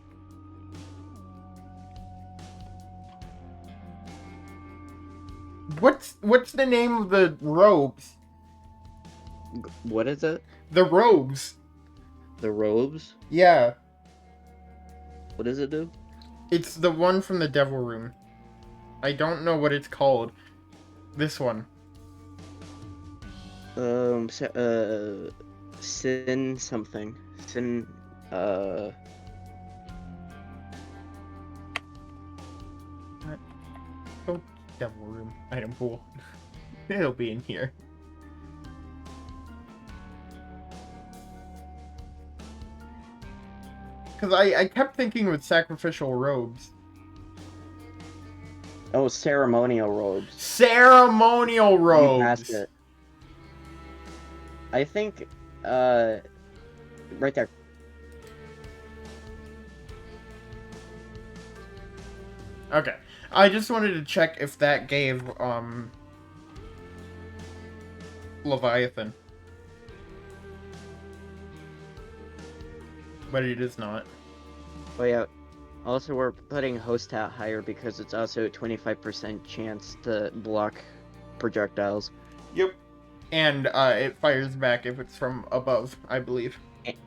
what's the name of the robes? What is it? The robes. The robes? Yeah. What does it do? It's the one from the Devil Room. I don't know what it's called. This one. Sin something. Sin, Oh, Devil Room. Item pool. It'll be in here. Because I kept thinking with sacrificial robes. Oh, ceremonial robes. Ceremonial You passed robes! it. I think, right there. Okay. I just wanted to check if that gave, Leviathan. But it is not. Oh yeah. Also, we're putting host stat higher because it's also a 25% chance to block projectiles. Yep. And, it fires back if it's from above, I believe.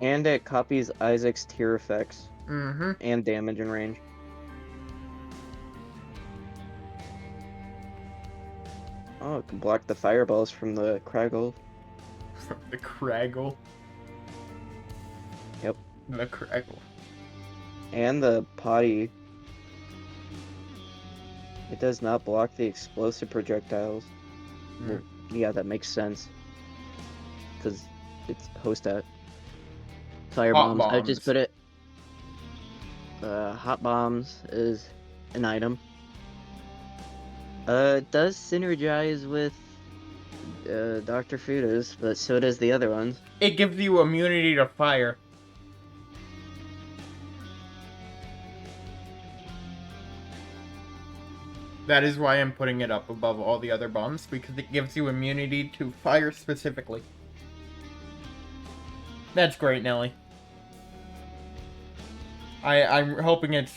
And it copies Isaac's tier effects. Mm-hmm. And damage and range. Oh, it can block the fireballs from the Craggle. The Craggle. Yep. The crackle. And the potty, it does not block the explosive projectiles. Well, yeah, that makes sense. Because it's Hostat. Fire Hot bombs. I would just bombs. put it. Hot bombs is an item. It does synergize with Dr. Fudas, but so does the other ones. It gives you immunity to fire. That is why I'm putting it up above all the other bombs, because it gives you immunity to fire specifically. That's great, Nelly. I'm hoping it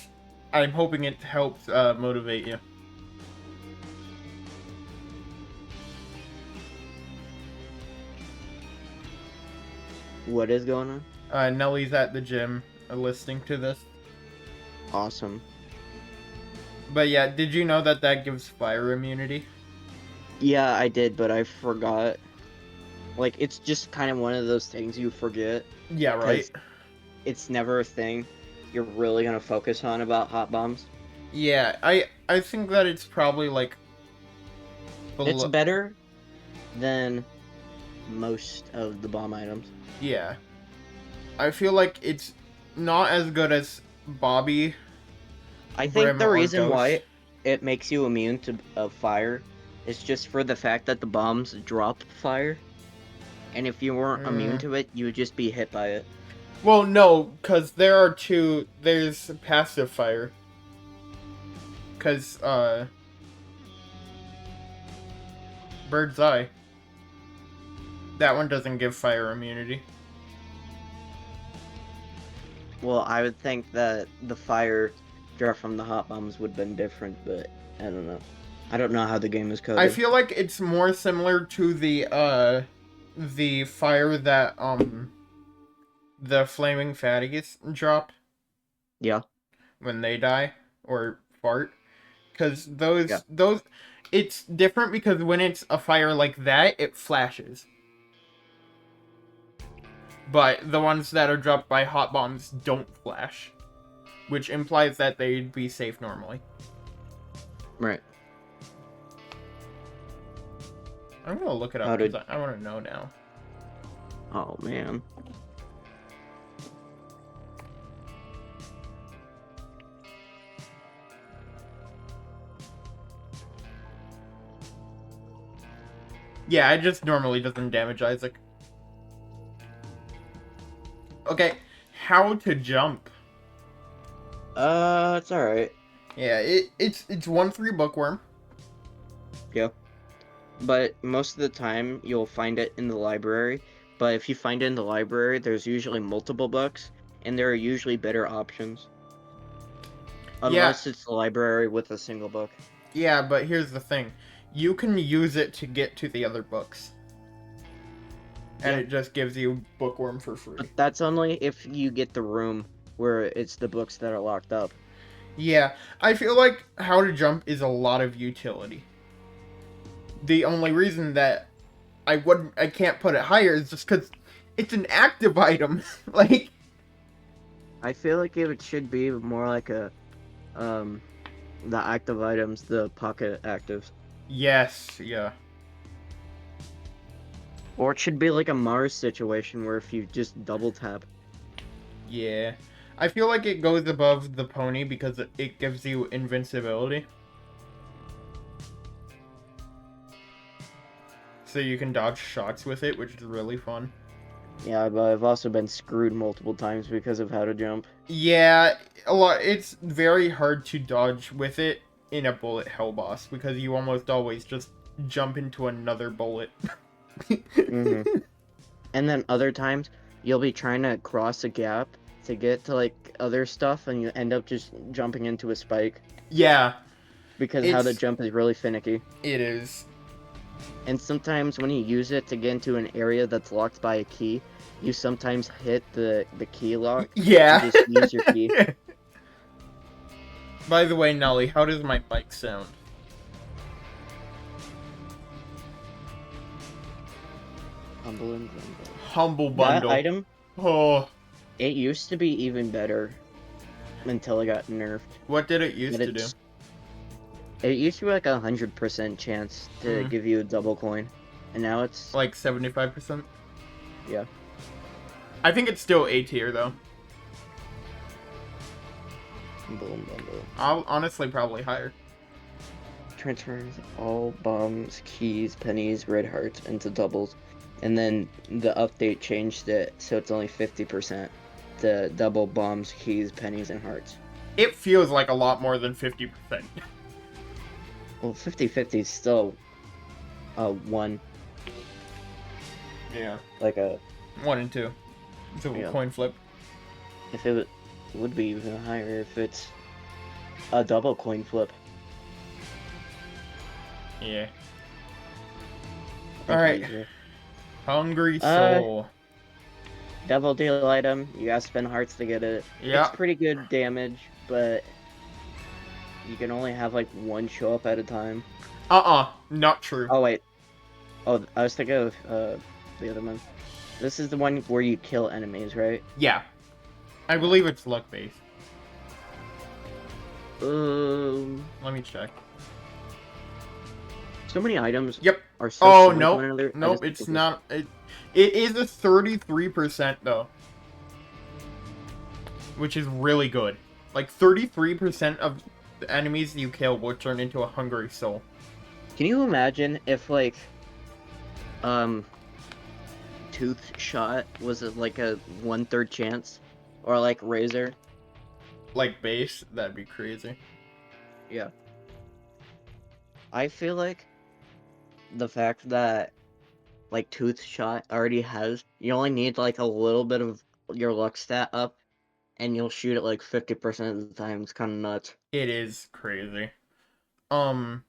helps motivate you. What is going on? Nelly's at the gym listening to this. Awesome. But yeah, did you know that that gives fire immunity? Yeah, I did, but I forgot. Like, it's just kind of one of those things you forget. Yeah, right. It's never a thing you're really gonna focus on about hot bombs. Yeah, I think that it's probably like It's better than most of the bomb items. Yeah. I feel like it's not as good as Bobby. I think Brim, the or reason why Ghost. it makes you immune to fire is just for the fact that the bombs drop fire. And if you weren't immune to it, you would just be hit by it. Well, no, because there's passive fire. Because, Bird's Eye. That one doesn't give fire immunity. Well, I would think that the fire drop from the hot bombs would have been different, but I don't know. I don't know how the game is coded. I feel like it's more similar to the fire that, the flaming fatties drop. Yeah. When they die, or fart. Because those, it's different because when it's a fire like that, it flashes. But the ones that are dropped by hot bombs don't flash. Which implies that they'd be safe normally. Right. I'm gonna look it up because I want to know now. Oh, man. Yeah, it just normally doesn't damage Isaac. Okay, how to jump. It's alright. Yeah, it's 1-3 bookworm. Yeah. But most of the time, you'll find it in the library. But if you find it in the library, there's usually multiple books, and there are usually better options. Unless it's the library with a single book. Yeah, but here's the thing. You can use it to get to the other books. And it just gives you bookworm for free. But that's only if you get the room where it's the books that are locked up. Yeah, I feel like how to jump is a lot of utility. The only reason that I can't put it higher is just because it's an active item. Like, I feel like it should be more like a, the active items, the pocket actives. Yes, yeah. Or it should be like a Mars situation where if you just double tap. Yeah. I feel like it goes above the pony because it gives you invincibility. So you can dodge shots with it, which is really fun. Yeah, but I've also been screwed multiple times because of how to jump. Yeah, it's very hard to dodge with it in a bullet hell boss because you almost always just jump into another bullet. Mm-hmm. And then other times, you'll be trying to cross a gap to get to, like, other stuff, and you end up just jumping into a spike. Yeah. Because how to jump is really finicky. It is. And sometimes when you use it to get into an area that's locked by a key, you sometimes hit the key lock. Yeah. And just use your key. By the way, Nelly, how does my mic sound? Humble and Humble bundle. That item? Oh. It used to be even better until it got nerfed. What did it used But to do? it used to be like 100% chance to Mm. give you a double coin, and now it's Like 75%? yeah. I think it's still A tier, though. Boom, boom, boom. I'll honestly probably higher. Transfers all bombs, keys, pennies, red hearts into doubles, and then the update changed it so it's only 50% to double bombs, keys, pennies, and hearts. It feels like a lot more than 50%. Well, 50-50 is still one, Yeah. like a 1 and 2. It's a Yeah. coin flip. if it would be even higher if it's a double coin flip. Yeah. Think Alright. easier. Hungry Soul. Double deal item. You gotta spend hearts to get it. Yeah. It's pretty good damage, but you can only have like one show up at a time. Not true. Oh wait. Oh, I was thinking of the other one. This is the one where you kill enemies, right? Yeah. I believe it's luck based. Let me check. So many items Yep. are so Oh, similar to one another. nope, it's not. It is a 33% though. Which is really good. Like 33% of the enemies you kill will turn into a Hungry Soul. Can you imagine if like Tooth Shot was like a 1/3 chance, or like Razor? Like base, that'd be crazy. Yeah. I feel like the fact that like Tooth Shot already has, you only need like a little bit of your luck stat up, and you'll shoot it like 50% of the time. It's kind of nuts. It is crazy. Um,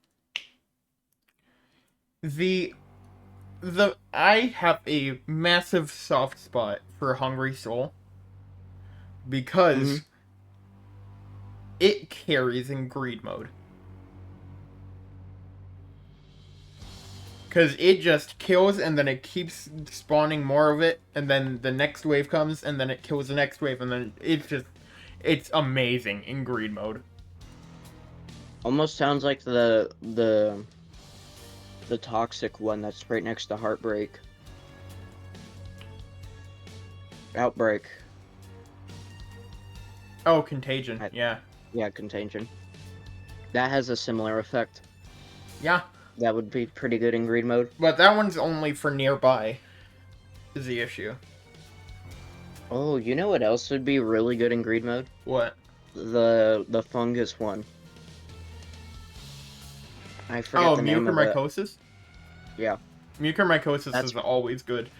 the I have a massive soft spot for Hungry Soul because it carries in greed mode. Because it just kills and then it keeps spawning more of it, and then the next wave comes and then it kills the next wave, and then it's amazing in greed mode. Almost sounds like the toxic one that's right next to Heartbreak. Outbreak. Oh, Contagion. Yeah. Yeah, Contagion. That has a similar effect. Yeah. That would be pretty good in greed mode. But that one's only for nearby, is the issue. Oh, you know what else would be really good in greed mode? What? The fungus one. I forget the name of it. Mucormycosis? Yeah. Mucormycosis That's- is always good.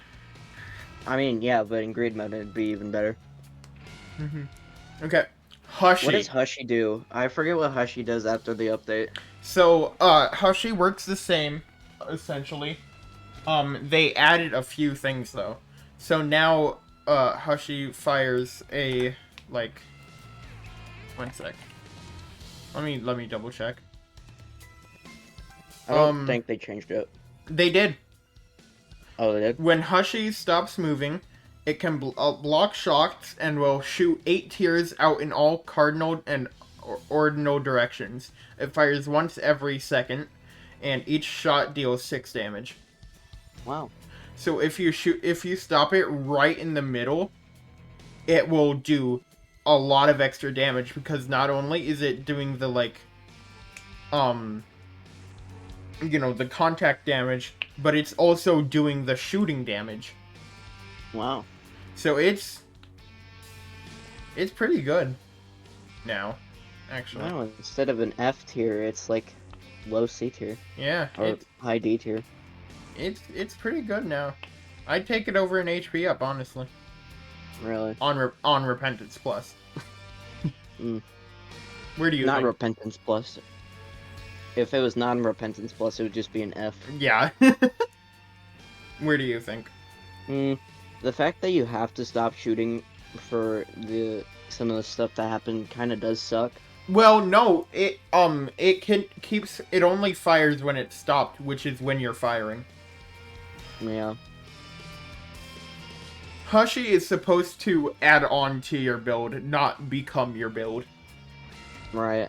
I mean, yeah, but in greed mode it'd be even better. Okay. Hushy. What does Hushy do? I forget what Hushy does after the update. So, Hushy works the same, essentially. They added a few things, though. So now, Hushy fires a, like... One sec. Let me double check. I don't think they changed it. They did. Oh, they did? When Hushy stops moving, it can block shots and will shoot 8 tiers out in all cardinal and ordinal directions. It fires once every second, and each shot deals 6 damage. Wow. So if you stop it right in the middle, it will do a lot of extra damage, because not only is it doing the the contact damage, but it's also doing the shooting damage. Wow. So it's pretty good now, actually. Wow, instead of an F tier, it's like low C tier. Yeah, Or high D tier. it's pretty good now. I'd take it over an HP up, honestly. Really? On Repentance Plus. Where do you Not think? Repentance Plus. If it was non-Repentance Plus, it would just be an F. Yeah. Where do you think? The fact that you have to stop shooting for some of the stuff that happened kind of does suck. Well, no, it only fires when it's stopped, which is when you're firing. Yeah. Hushi is supposed to add on to your build, not become your build. Right.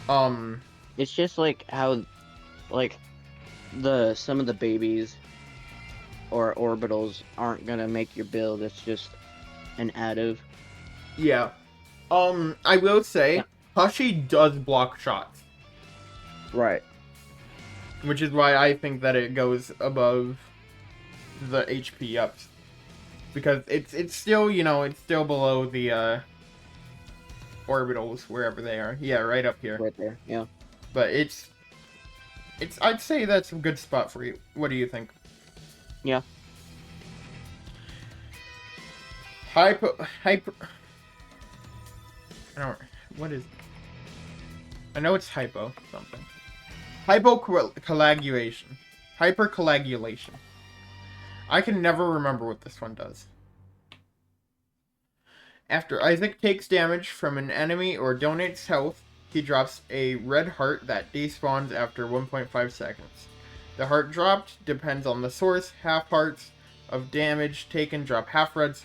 Um, It's just like how, like, some of the babies or orbitals aren't gonna make your build. It's just an additive. yeah. I will say, Yeah. Hushi does block shots, Right. which is why I think that it goes above the HP ups. Because it's still, you know, it's still below the, orbitals, wherever they are. Yeah, right up here. Right there. Yeah. But it's, I'd say that's a good spot for you. What do you think? Yeah. Hyper... I don't... What is... I know it's hypo something. Hypocoagulation. Hypercoagulation. I can never remember what this one does. After Isaac takes damage from an enemy or donates health, he drops a red heart that despawns after 1.5 seconds. The heart dropped depends on the source. Half hearts of damage taken drop half reds,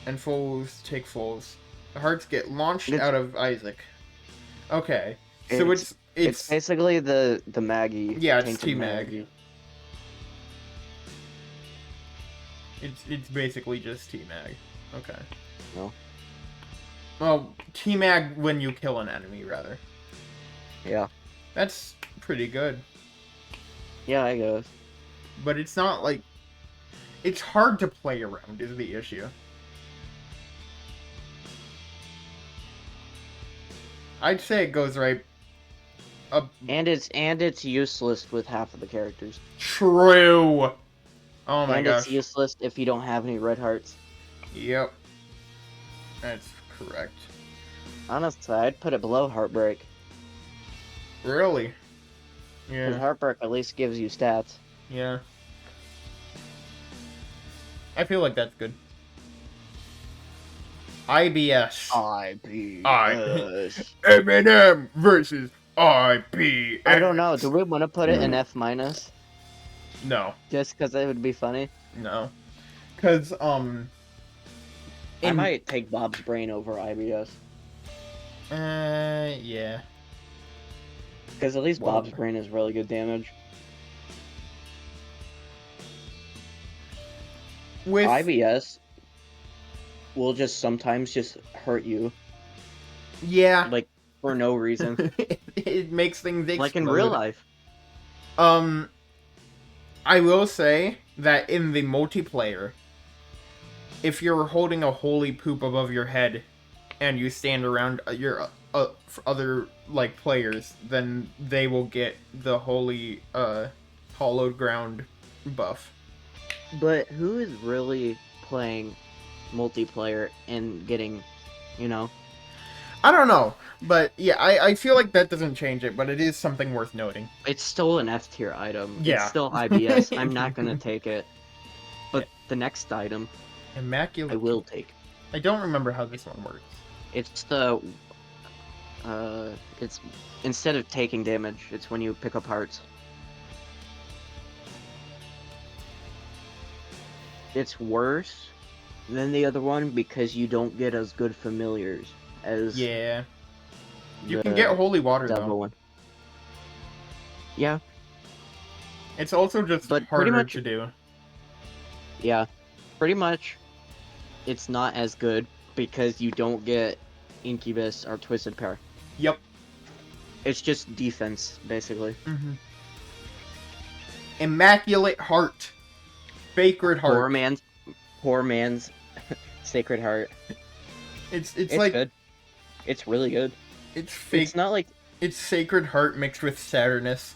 and fulls take fulls. The hearts get launched out of Isaac. Okay, so it's basically the Maggie. Yeah, it's tainted T-Mag. It's basically just T-Mag. Okay. No. Well, T-Mag when you kill an enemy, rather. Yeah. That's pretty good. Yeah, I guess. But it's not like... It's hard to play around, is the issue. I'd say it goes right up... And it's useless with half of the characters. True! Oh my and gosh. it's useless if you don't have any red hearts. Yep. That's correct. Honestly, I'd put it below Heartbreak. Really? Because Yeah. Heartbreak at least gives you stats. Yeah. I feel like that's good. IBS. IBS. Eminem versus IBS. I don't know. Do we want to put it in F minus? No. Just because it would be funny? No. Because, I might take Bob's Brain over IBS. yeah. Because at least Well- Bob's Brain is really good damage. With... IBS will just sometimes just hurt you, Yeah. like, for no reason. It makes things explode. Like in real life. I will say that in the multiplayer, if you're holding a holy poop above your head and you stand around your other like players, then they will get the holy hollowed ground buff. But who is really playing multiplayer and getting, you know? I don't know, but yeah, I feel like that doesn't change it, but it is something worth noting. It's still an F tier item. Yeah. It's still IBS. I'm not gonna take it. But the next item, Immaculate. I will take. I don't remember how this one works. It's the... it's... Instead of taking damage, it's when you pick up hearts. It's worse than the other one because you don't get as good familiars as Yeah. You the can get holy water Devil though. one. Yeah, It's also just But pretty harder much- to do. yeah. Pretty much, it's not as good because you don't get Incubus or Twisted Pair. Yep. It's just defense, basically. Mm-hmm. Immaculate Heart. Sacred Heart. Poor man's Sacred Heart. It's It's like good. It's really good. it's fake. It's not like It's Sacred Heart mixed with Saturnus.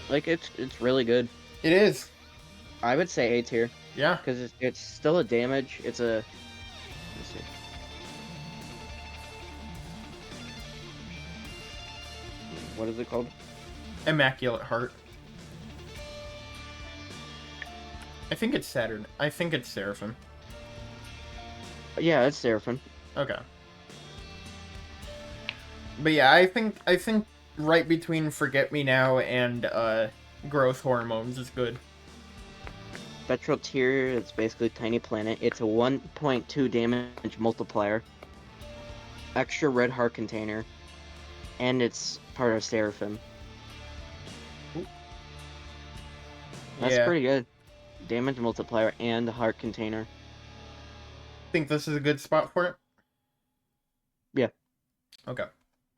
it's really good. It is. I would say A tier Yeah. because it's still a damage. It's a. Let's see. What is it called? Immaculate Heart. I think it's Saturn. I think it's Seraphim. Yeah, it's Seraphim. Okay. But yeah, I think right between Forget Me Now and growth hormones is good. Spectral Tier, it's basically Tiny Planet. It's a 1.2 damage multiplier. Extra red heart container. And it's part of Seraphim. That's Yeah. pretty good. Damage multiplier and a heart container. Think this is a good spot for it? Yeah. Okay.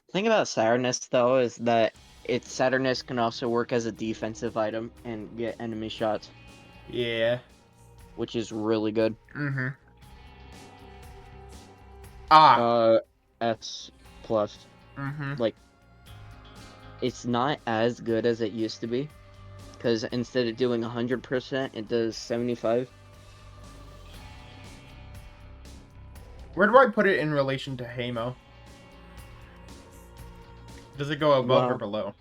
The thing about Saturnus, though, is that Saturnus can also work as a defensive item and get enemy shots, Yeah. which is really good. Mm-hmm. Ah. S plus. Mm-hmm. Like, it's not as good as it used to be, because instead of doing 100%, it does 75. Where do I put it in relation to Hamo? Does it go above or Well, below?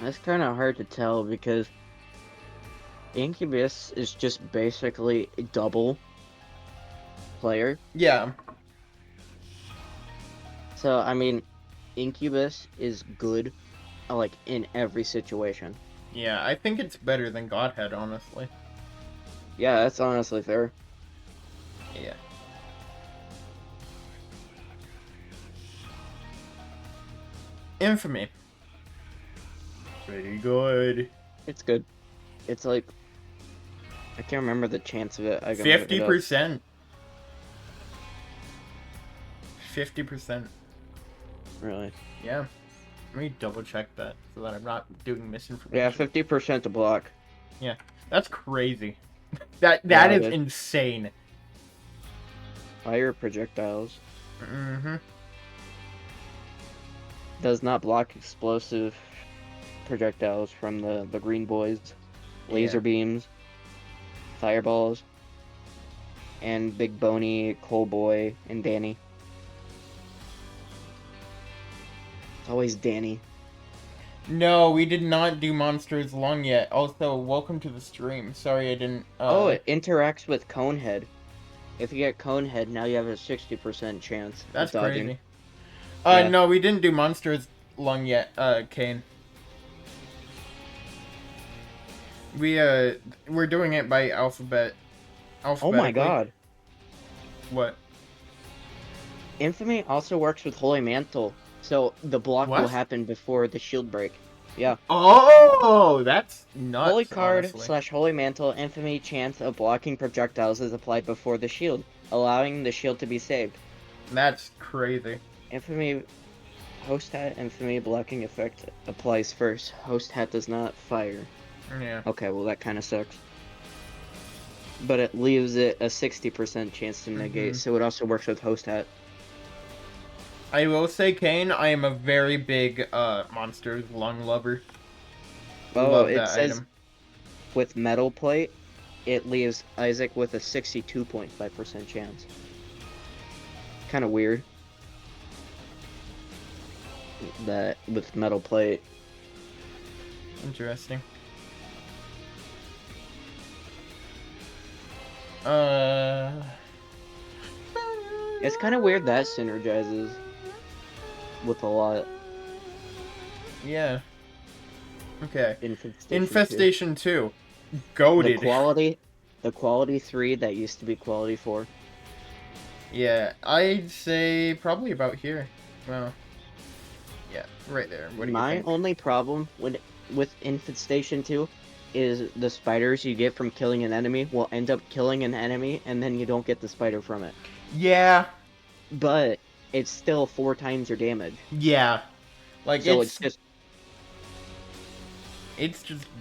that's kind of hard to tell because Incubus is just basically a double player. Yeah. So, I mean, Incubus is good, like, in every situation. Yeah, I think it's better than Godhead, honestly. Yeah, that's honestly fair. Yeah. Infamy. Pretty good. It's good. It's like, I can't remember the chance of it. I can look it up. 50%. 50%. Really. Yeah. Let me double check that so that I'm not doing misinformation. Yeah, 50% to block. Yeah. That's crazy. That Yeah, it is is. insane. Fire projectiles. Mm-hmm. Does not block explosive projectiles from the green boys. Laser Yeah. beams. Fireballs. And Big Boney, Coal Boy, and Danny. It's always Danny. No, we did not do Monsters Long yet. Also, welcome to the stream. Sorry I didn't... Oh, it interacts with Conehead. If you get Conehead, now you have a 60% chance of That's dodging. crazy. Yeah. No, we didn't do Monsters Long yet, Kane. We're doing it by alphabet. Oh my god. What? Infamy also works with Holy Mantle, so the block will What? happen before the shield break. Yeah. Oh, that's nuts, Holy Card honestly. / Holy Mantle Infamy chance of blocking projectiles is applied before the shield, allowing the shield to be saved. That's crazy. Infamy Host Hat Infamy blocking effect applies first. Host Hat does not fire. Yeah. Okay, well that kind of sucks. But it leaves it a 60% chance to negate, so it also works with Host Hat. I will say, Kane, I am a very big Monsters Long lover. Oh, Love it that says item. with Metal Plate, it leaves Isaac with a 62.5% chance. Kind of weird. That with Metal Plate. Interesting. It's kind of weird that synergizes with a lot. Yeah. Okay. Infestation. Infestation 2. The Goated. quality 3 that used to be quality 4. Yeah, I'd say probably about here. Well, yeah, right there. What do you My think? only problem with Infestation 2 is the spiders you get from killing an enemy will end up killing an enemy and then you don't get the spider from it. Yeah. But it's still 4 times your damage. Yeah. Like, So it's just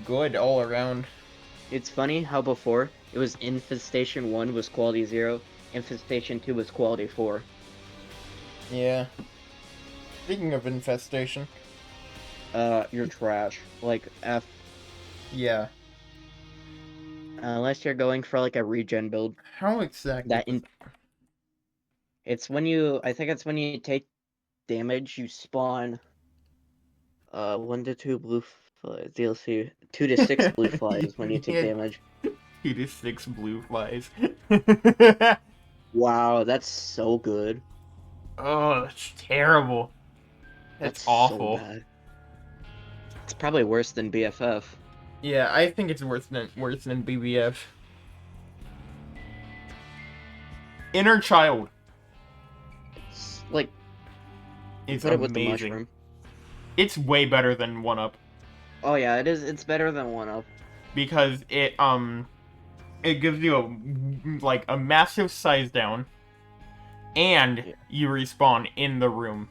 good all around. it's funny how before it was Infestation 1 was quality 0, Infestation 2 was quality 4. Yeah. Speaking of infestation. You're trash. Like, F. Yeah. Unless you're going for, like, a regen build. How exactly? It's when I think it's when you take damage, you spawn, 1 to 2 blue flies, DLC, 2 to 6 blue flies when you take Yeah. damage. 2 to 6 blue flies. Wow, that's so good. Oh, that's terrible. That's That's so awful. bad. It's probably worse than BFF. Yeah, I think it's worse than BBF. Inner Child It's like is put it with the amazing. mushroom. It's way better than One Up Oh yeah, it is. It's better than One Up. because it gives you a massive size down and Yeah, you respawn in the room.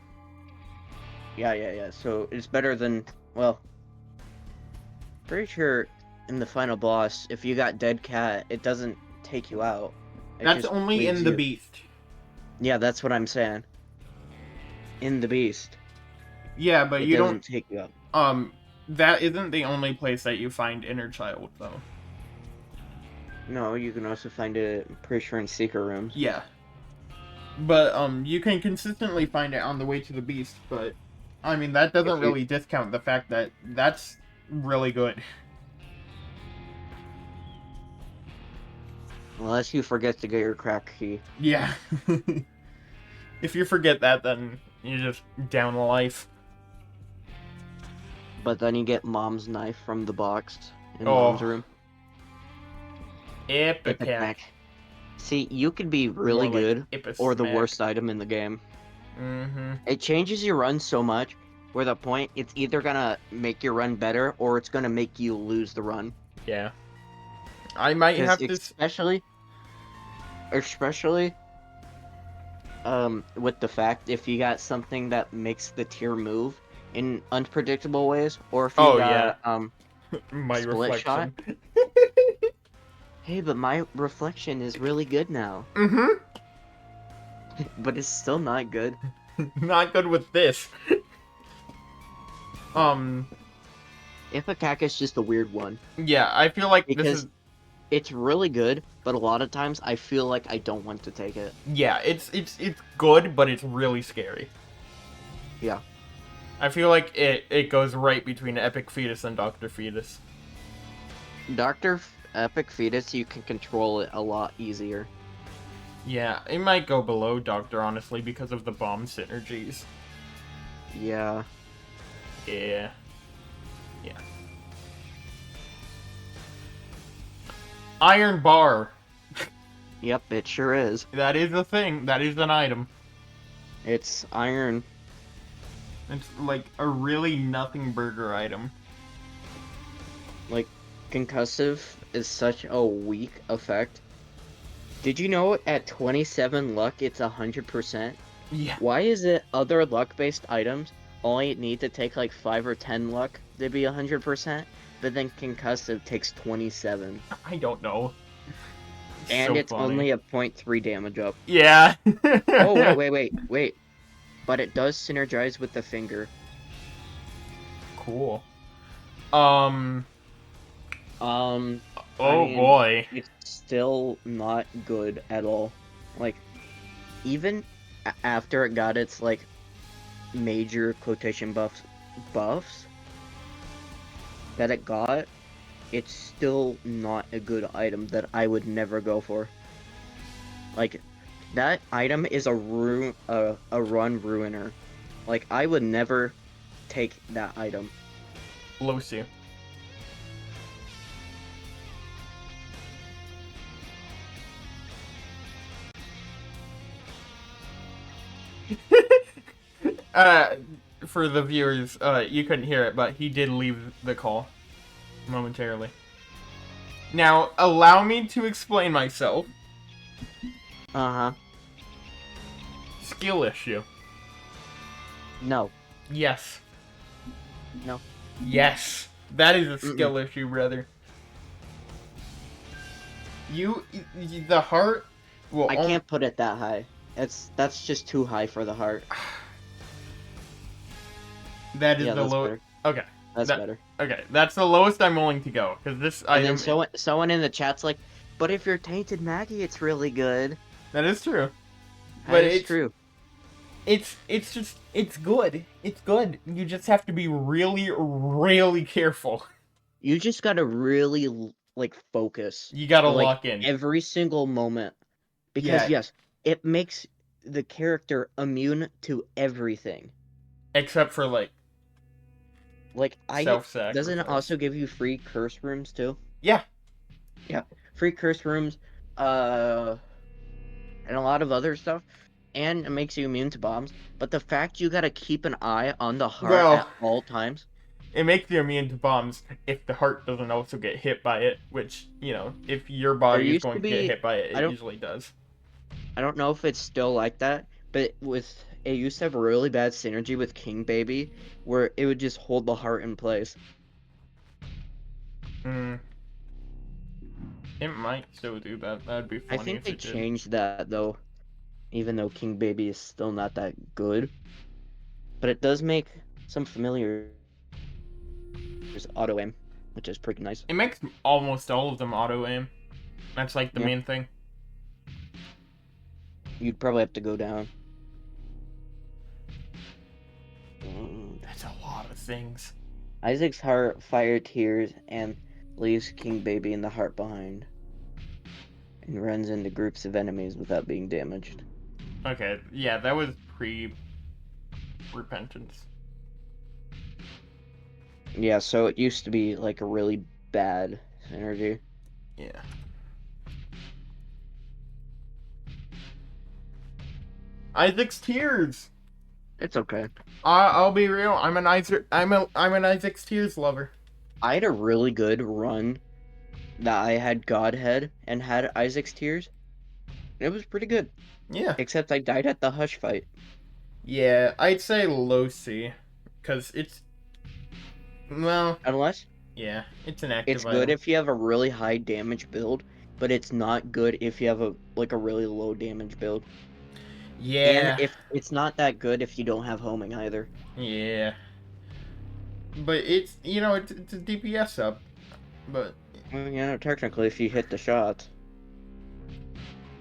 yeah. So it's better than, well, pretty sure in the final boss, if you got dead cat, it doesn't take you out. It That's just only leaves in the you. Beast. Yeah, that's what I'm saying. In the beast, Yeah, but it you don't doesn't take you out. that isn't the only place that you find Inner Child though. No, you can also find it, I'm pretty sure, in secret rooms. Yeah. But you can consistently find it on the way to the Beast, but I mean that doesn't If you, really discount the fact that that's really good. unless you forget to get your crack key. Yeah. If you forget that, then you're just down life. But then you get mom's knife from the box in mom's Oh, room. Ipecac. Ipecac. See, you could be More really like good or the Ipasmack. worst item in the game. Mm-hmm. It changes your run so much where the point it's either gonna make your run better or it's gonna make you lose the run. Yeah. I might Because have to. especially with the fact if you got something that makes the tier move in unpredictable ways, or if you Oh yeah, got my split shot. reflection. Hey, but my reflection is really good now. Mm-hmm. But it's still not good. Not good with this. Um. Ipecac is just a weird one. Yeah, I feel like this is. Because it's really good, but a lot of times I feel like I don't want to take it. Yeah, it's good, but it's really scary. Yeah. I feel like it goes right between Epic Fetus and Doctor Fetus. Epic Fetus, you can control it a lot easier. Yeah, it might go below Doctor honestly because of the bomb synergies. Yeah. Yeah. Yeah. Iron Bar. Yep, it sure is. That is a thing. That is an item. It's iron. It's like a really nothing burger item. Like, concussive is such a weak effect. Did you know at 27 luck it's 100%? Yeah, Why is it other luck-based items only need to take like 5 or 10 luck to be 100%, but then concussive takes 27? I don't know. And So it's funny. only a 0.3 damage up. Yeah. Oh, wait. But it does synergize with the finger. Cool. I Oh mean, boy. it's still not good at all. Like, even after it got its, like, major quotation buffs that it got, it's still not a good item that I would never go for. Like, that item is a run ruiner. Like, I would never take that item. Lucy. uh, for the viewers, you couldn't hear it, but he did leave the call momentarily. Now, allow me to explain myself. Uh-huh. Skill issue. No. Yes. No. Yes. That is a Mm-mm. skill issue, brother. The heart will I can't put it that high. That's just too high for the heart. That is Yeah, the that's low. better. Okay. That's That- better. Okay, that's the lowest I'm willing to go because this And item. then someone in the chat's like, but if you're Tainted Maggie, it's really good. That is true. That But is true. It's just it's good. It's good. You just have to be really careful. You just gotta really like focus. You gotta Like lock in. every single moment. Because Yeah. yes, it makes the character immune to everything. except for like Like doesn't it self-sacrifice. also give you free curse rooms too? Yeah. Yeah, free curse rooms, and a lot of other stuff, and it makes you immune to bombs. But the fact you gotta keep an eye on the heart Well, at all times. it makes you immune to bombs if the heart doesn't also get hit by it, which, you know, if your There body is used to going to get be, hit by it, I it don't, usually does. I don't know if it's still like that, but it used to have really bad synergy with King Baby, where it would just hold the heart in place. Hmm. It might still do that. That'd be I funny think if they it did. changed that though, even though King Baby is still not that good, but it does make some familiars auto aim, which is pretty nice. It makes almost all of them auto aim. That's like the Yeah, main thing. you'd probably have to go down. Mm. That's a lot of things. Isaac's heart fire tears and leaves King Baby in the heart behind, and runs into groups of enemies without being damaged. Okay, yeah, that was pre-repentance. Yeah, so it used to be like a really bad synergy. Yeah. Isaac's Tears. It's okay. I'll be real. I'm an Isaac's Tears lover. I had a really good run that I had Godhead and had Isaac's Tears. It was pretty good. Yeah. Except I died at the Hush fight. Yeah, I'd say low C, cause it's well, Unless yeah, it's an it's active good item. if you have a really high damage build, but it's not good if you have a really low damage build. And Yeah, if it's not that good if you don't have homing either. yeah, but it's it's a DPS up, but Well, yeah, technically if you hit the shots.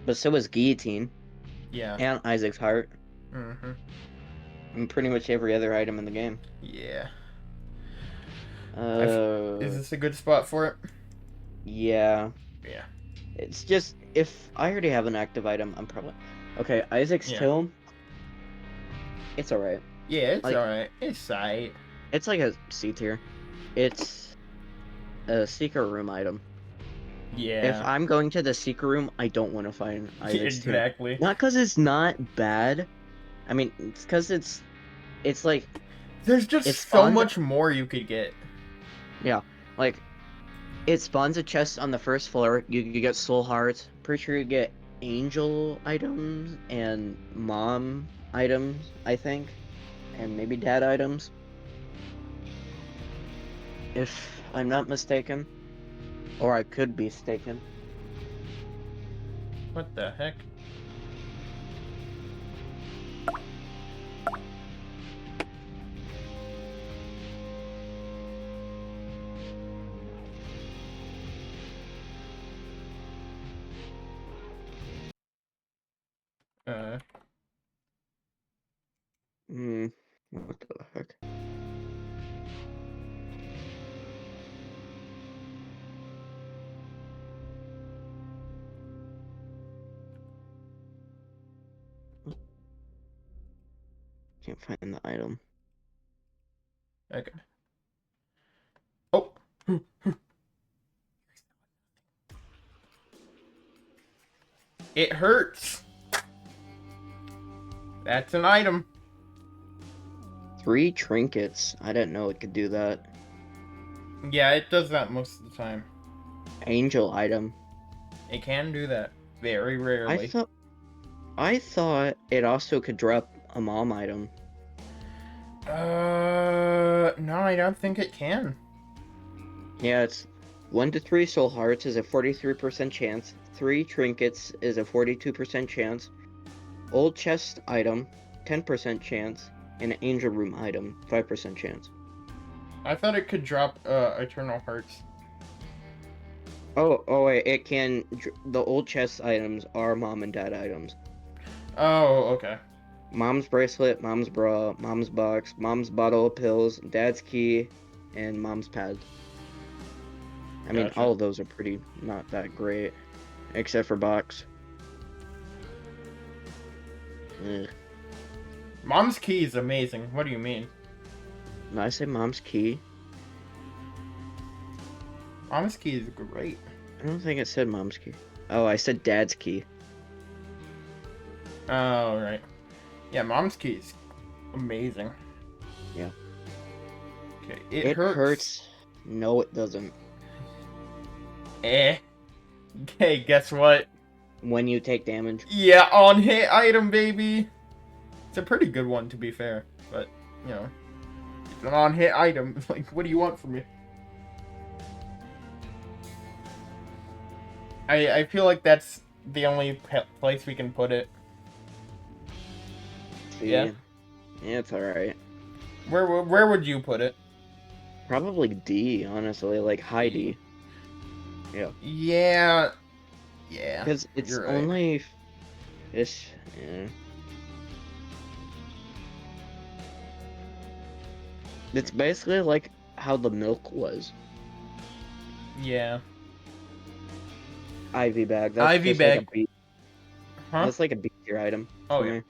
But so is Guillotine yeah, and Isaac's Heart mhm, and pretty much every other item in the game. yeah. Is Uh, this a good spot for it? yeah. Yeah, It's just if I already have an active item, I'm probably okay. Isaac's yeah, Tomb, it's alright. yeah. It's Like alright. It's tight. it's like a C tier. It's a secret room item. If Yeah, I'm going to the secret room, I don't want to find Isaac's Tomb. exactly. Not because it's not bad. I mean, it's because it's like There's just it so spawns. much more you could get. Yeah, like it spawns a chest on the first floor. You get soul hearts. Pretty sure you get angel items and mom items, I think, and maybe dad items, if I'm not mistaken, or I could be mistaken. What the heck? Uh, Hmm. What the heck? Can't find the item. okay. Oh. It hurts. That's an item. 3 trinkets. I didn't know it could do that. Yeah, it does that most of the time. Angel item. It can do that. Very I rarely. thought I thought it also could drop a mom item. No, I don't think it can. Yeah, it's 1 to 3 soul hearts is a 43% chance. 3 trinkets is a 42% chance. Old chest item, 10% chance. And an angel room item, 5% chance. I thought it could drop, Eternal Hearts. Oh wait, it can. The old chest items are mom and dad items. Oh, okay. Mom's bracelet, mom's bra, mom's box, mom's bottle of pills, dad's key, and mom's pad. I mean, Gotcha. all of those are pretty not that great, except for box. Ugh. Mom's key is amazing. What do you mean? Did I say mom's key? Mom's key is great. I don't think it said mom's key. Oh, I said dad's key. Oh, right. Yeah, mom's key is amazing. Yeah. Okay, It hurts. No, it doesn't. Eh. Okay, guess what? When you take damage. Yeah, on hit item, baby. It's a pretty good one, to be fair. But, you know, it's an on hit item. Like, what do you want from me? I feel like that's the only place we can put it. Yeah. Yeah, it's alright. Where would you put it? Probably D, honestly, like high D. Yeah. Yeah. Yeah. Because it's you're right. only. It's. Yeah. It's basically like how the milk was. Yeah. IV bag. That's IV just bag. Like a B. Huh? That's like a B tier item. Oh, for yeah. me.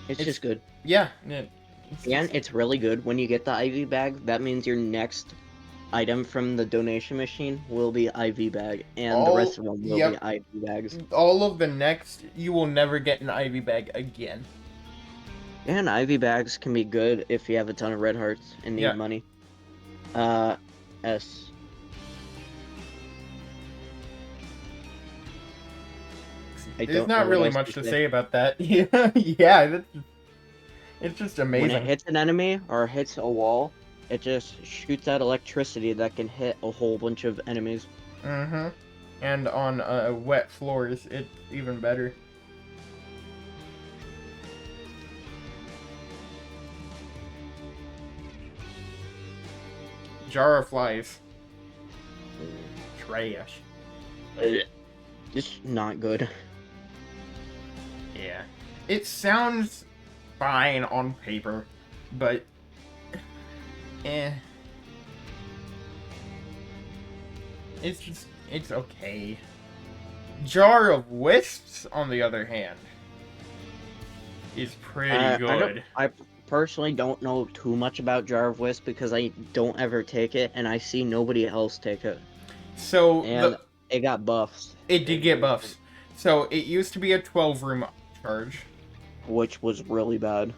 It's just good. Yeah. And it's really good when you get the IV bag. That means your next item from the donation machine will be IV bag, and the rest of them will be IV bags. All of the next, you will never get an IV bag again. And IV bags can be good if you have a ton of red hearts and need money. S. There's not really much to say about that. Yeah, it's just amazing. When it hits an enemy or hits a wall, it just shoots out electricity that can hit a whole bunch of enemies. Mm-hmm. And on wet floors, it's even better. Jar of flies. Trash. Just not good. Yeah. It sounds fine on paper, but it's okay. Jar of Wisps, on the other hand, is pretty good. I personally don't know too much about Jar of Wisp because I don't ever take it, and I see nobody else take it. So and it got buffs. It did get buffs. So it used to be a 12-room charge, which was really bad.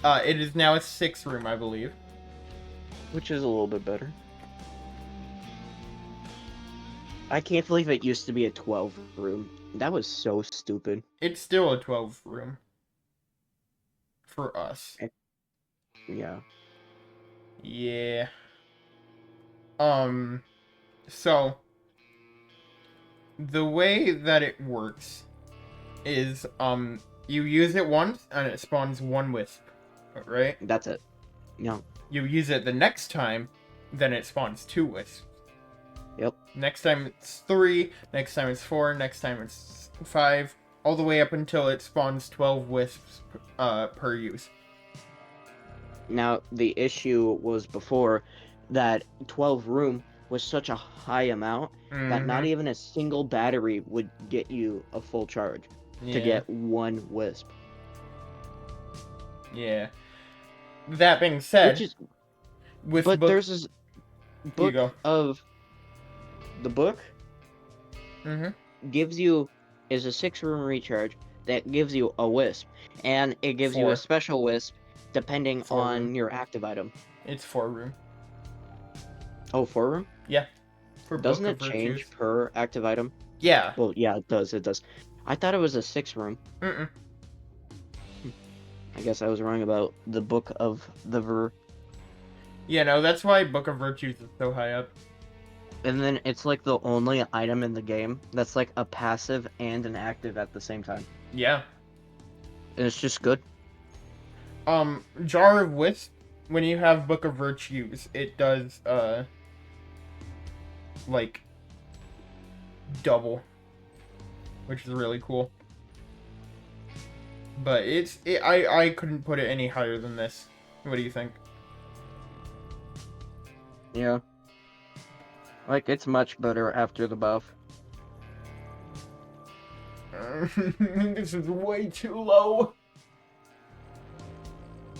It is now a 6-room, I believe. Which is a little bit better. I can't believe it used to be a 12-room. That was so stupid. It's still a 12-room. For us. Yeah. Yeah. So the way that it works is, you use it once and it spawns 1 wisp, right? That's it. Yeah. You use it the next time, then it spawns 2 wisps. Yep. Next time it's 3, next time it's 4, next time it's 5, all the way up until it spawns 12 wisps per use. Now, the issue was before that 12 room was such a high amount that not even a single battery would get you a full charge to get 1 wisp. Yeah. That being said, there's this book of the book gives you is a 6-room recharge that gives you a wisp, and it gives you a special wisp depending on your active item. It's 4-room. Oh, 4-room? Yeah. Doesn't it change per active item? Yeah. Well, yeah, it does. It does. I thought it was a 6-room. I guess I was wrong about the Book of the Ver. Yeah, no, that's why Book of Virtues is so high up. And then it's like the only item in the game that's like a passive and an active at the same time. Yeah. And it's just good. Jar of Wisp, when you have Book of Virtues, it does, like, double. Which is really cool. But I couldn't put it any higher than this. What do you think? Yeah. Like, it's much better after the buff. This is way too low.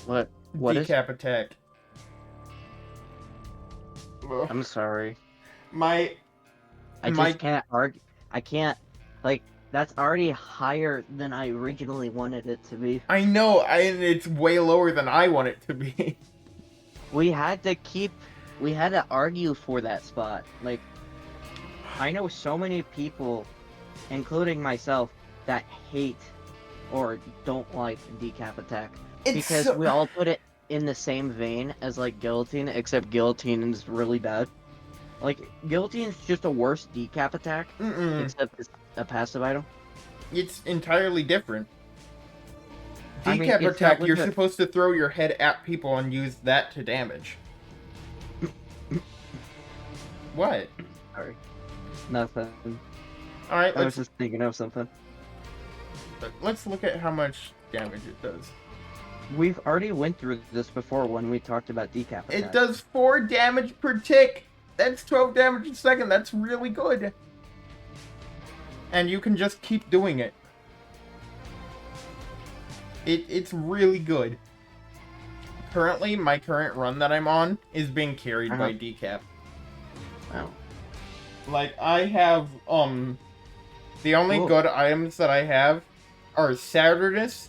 What? What is? Decap attack. Ugh. I'm sorry. My I My- just can't argue. I can't. Like, that's already higher than I originally wanted it to be. I know, and it's way lower than I want it to be. We had to argue for that spot. Like, I know so many people, including myself, that hate or don't like decap attack. Because we all put it in the same vein as, like, guillotine, except guillotine is really bad. Like, guillotine's just a worse decap attack, except it's a passive item. It's entirely different. I mean, Decap it's attack, not you're legit. supposed to throw your head at people and use that to damage. What? Sorry. Nothing. Alright, I was just thinking of something. let's look at how much damage it does. We've already went through this before when we talked about decap attack. It does 4 damage per tick. That's 12 damage a second. That's really good. And you can just keep doing it. It's really good. Currently, my current run that I'm on is being carried by decap. Wow. Like, I have, the only Cool. good items that I have are Saturnus,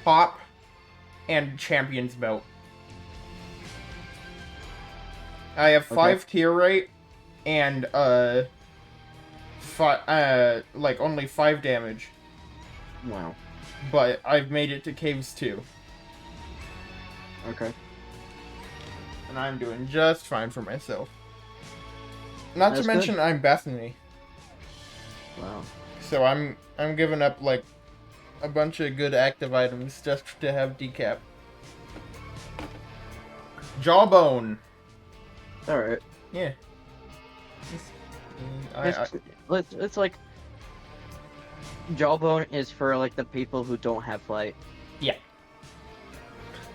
Pop, and Champion's Belt. I have 5 tier rate, and, like, only 5 damage. Wow. But I've made it to Caves 2. Okay. And I'm doing just fine for myself. Not That's to mention I'm Bethany. Wow. So I'm giving up like a bunch of good active items just to have decap. Jawbone. Alright. Yeah. It's like Jawbone is for like the people who don't have flight. Yeah.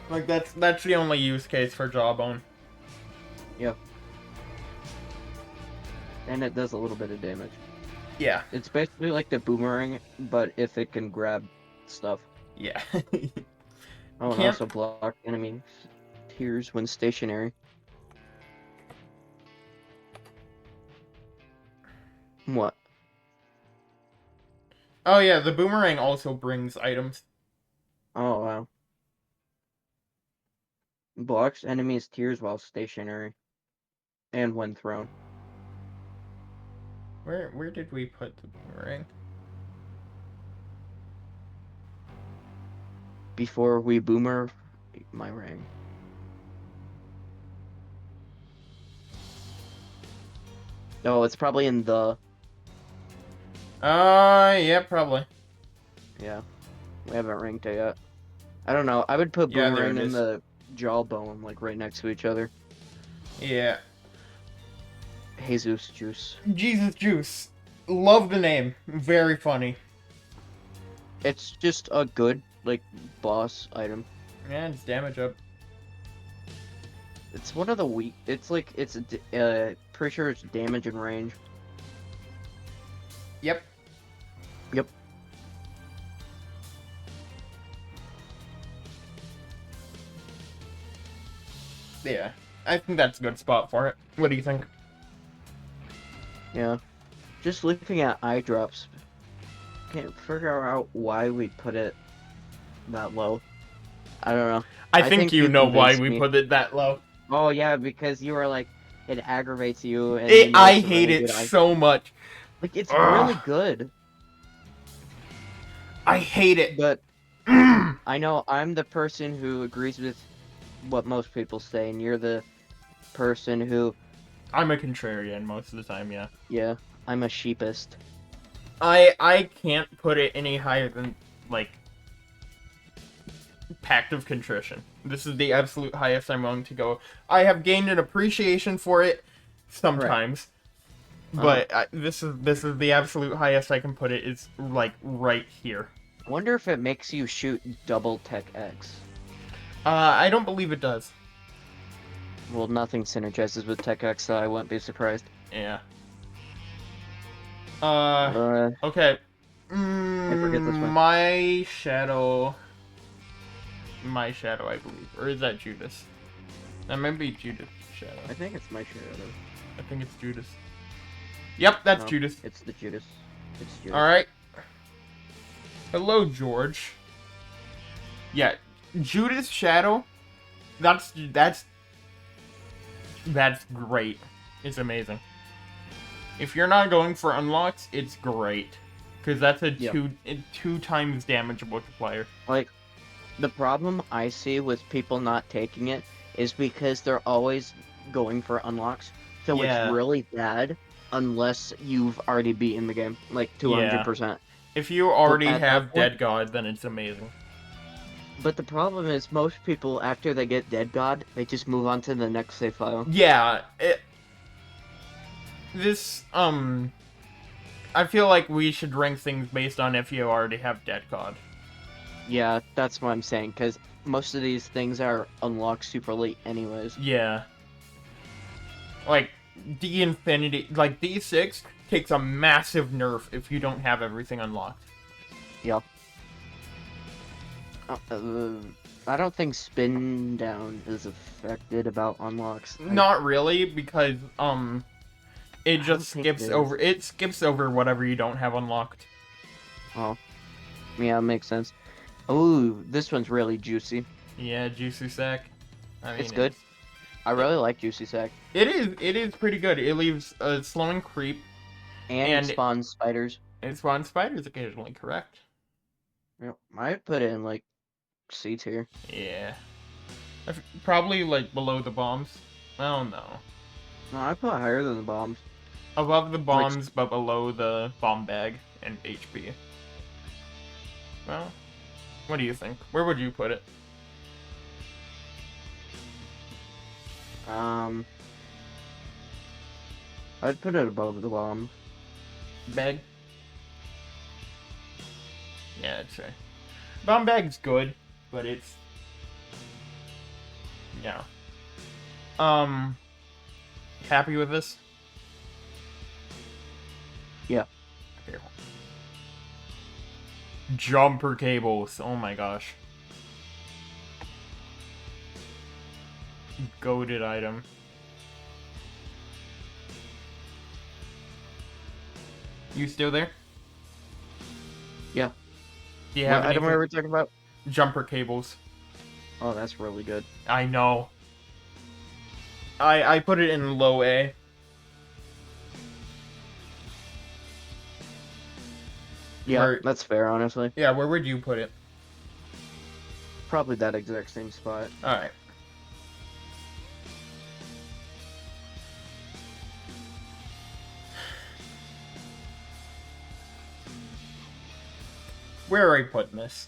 Like that's the only use case for Jawbone. Yep. And it does a little bit of damage. Yeah. It's basically like the boomerang, but if it can grab stuff. Yeah. Oh, and Can't- also block enemy tears when stationary. What? Oh yeah, the boomerang also brings items. Oh, wow. Blocks enemies' tears while stationary. And when thrown. Where did we put the boomerang? Before we boomer my ring. Oh, it's probably in the... Yeah, probably. Yeah. We haven't ranked it yet. I don't know. I would put Yeah, there boomerang it in is. the jawbone, like right next to each other. Yeah. Jesus Juice. Jesus Juice. Love the name. Very funny. It's just a good, like, boss item. Yeah, it's damage up. It's one of the weak... It's like, it's, pretty sure it's damage and range. Yep. Yep. Yeah. I think that's a good spot for it. What do you think? Yeah. Just looking at eye drops, can't figure out why we put it that low. I don't know. I think you know why convinced we me. put it that low. Oh yeah, because you were like, it aggravates you. And you know I it's a hate really it good eye- so much. Like it's Ugh. really good, I hate it. but I know I'm the person who agrees with what most people say, and you're the person who, I'm a contrarian most of the time, yeah. yeah, I'm a sheepist. I can't put it any higher than, like, Pact of Contrition. This is the absolute highest I'm willing to go. I have gained an appreciation for it sometimes, but this is the absolute highest I can put it. Is like right here. I wonder if it makes you shoot double Tech X. I don't believe it does. Well, nothing synergizes with Tech X, so I wouldn't be surprised. Yeah. Okay. forget this one. My shadow. my shadow, I believe. Or is that Judas? That might be Judas' shadow. I think it's my shadow. I think it's Judas. Yep, that's No, Judas. It's the Judas. It's Judas. Alright. Hello, George. Yeah, Judas' shadow. That's great. It's amazing. If you're not going for unlocks, it's great. Because that's a Yep. two times damage multiplier. Like, the problem I see with people not taking it is because they're always going for unlocks. So Yeah. it's really bad unless you've already beaten the game, like 200%. If you already at that have point- Dead God, then it's amazing. But the problem is most people, after they get Dead God, they just move on to the next save file. Yeah, I feel like we should rank things based on if you already have Dead God. Yeah, that's what I'm saying, because most of these things are unlocked super late anyways. Yeah. Like, D6 takes a massive nerf if you don't have everything unlocked. Yep. I don't think spin down is affected about unlocks. Not really, because, it don't just think skips it is. over, whatever you don't have unlocked. Oh. Yeah, makes sense. Ooh, this one's really juicy. Yeah, Juicy Sack. I mean, It's good. I really like Juicy Sack. It is pretty good. It leaves a slowing creep, And And- it spawns spiders. and spawns spiders occasionally, correct? Yep. I'd put it in, like, C tier. Yeah. Probably, like, below the bombs. Well, no. No, I'd put it higher than the bombs. Above the bombs, but below the bomb bag and HP. Well, what do you think? Where would you put it? I'd put it above the bomb. Bag? Yeah, I'd say. Bomb bag's good, but it's... Yeah. Happy with this? Yeah. Okay. Jumper cables. Oh my gosh. Goated item. You still there? Yeah. Do you have What item anything? are we talking about? Jumper cables. Oh, that's really good. I know. I put it in low A. Yeah, Where- that's fair, honestly. Yeah, where would you put it? Probably that exact same spot. Alright. Where are I putting this?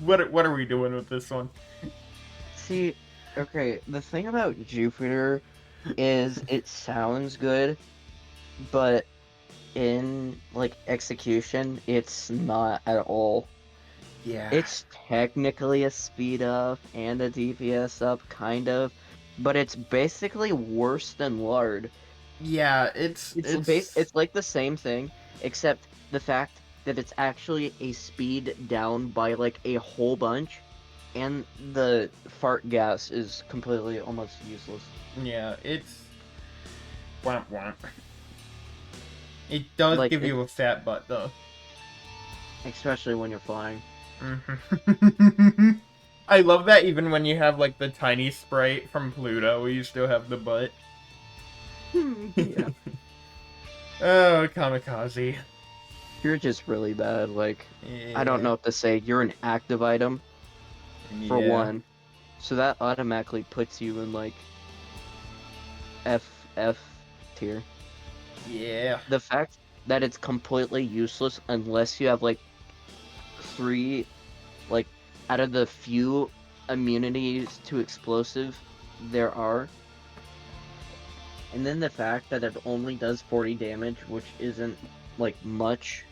What are we doing with this one? See, okay, the thing about Jupiter is it sounds good, but in, like, execution, it's not at all. Yeah. It's technically a speed up and a DPS up, kind of, but it's basically worse than Lard. Yeah, it's It's like the same thing, except the fact that it's actually a speed down by, like, a whole bunch, and the fart gas is completely almost useless. yeah, it's womp womp. It does Like, give you a fat butt though. Especially when you're flying. Mhm. I love that even when you have like the tiny sprite from Pluto, you still have the butt. Yeah. Oh, kamikaze. You're just really bad, like, Yeah. I don't know what to say. You're an active item, for Yeah. one. So that automatically puts you in, like, F tier. Yeah. The fact that it's completely useless unless you have, like, 3, like, out of the few immunities to explosive there are. And then the fact that it only does 40 damage, which isn't, like, much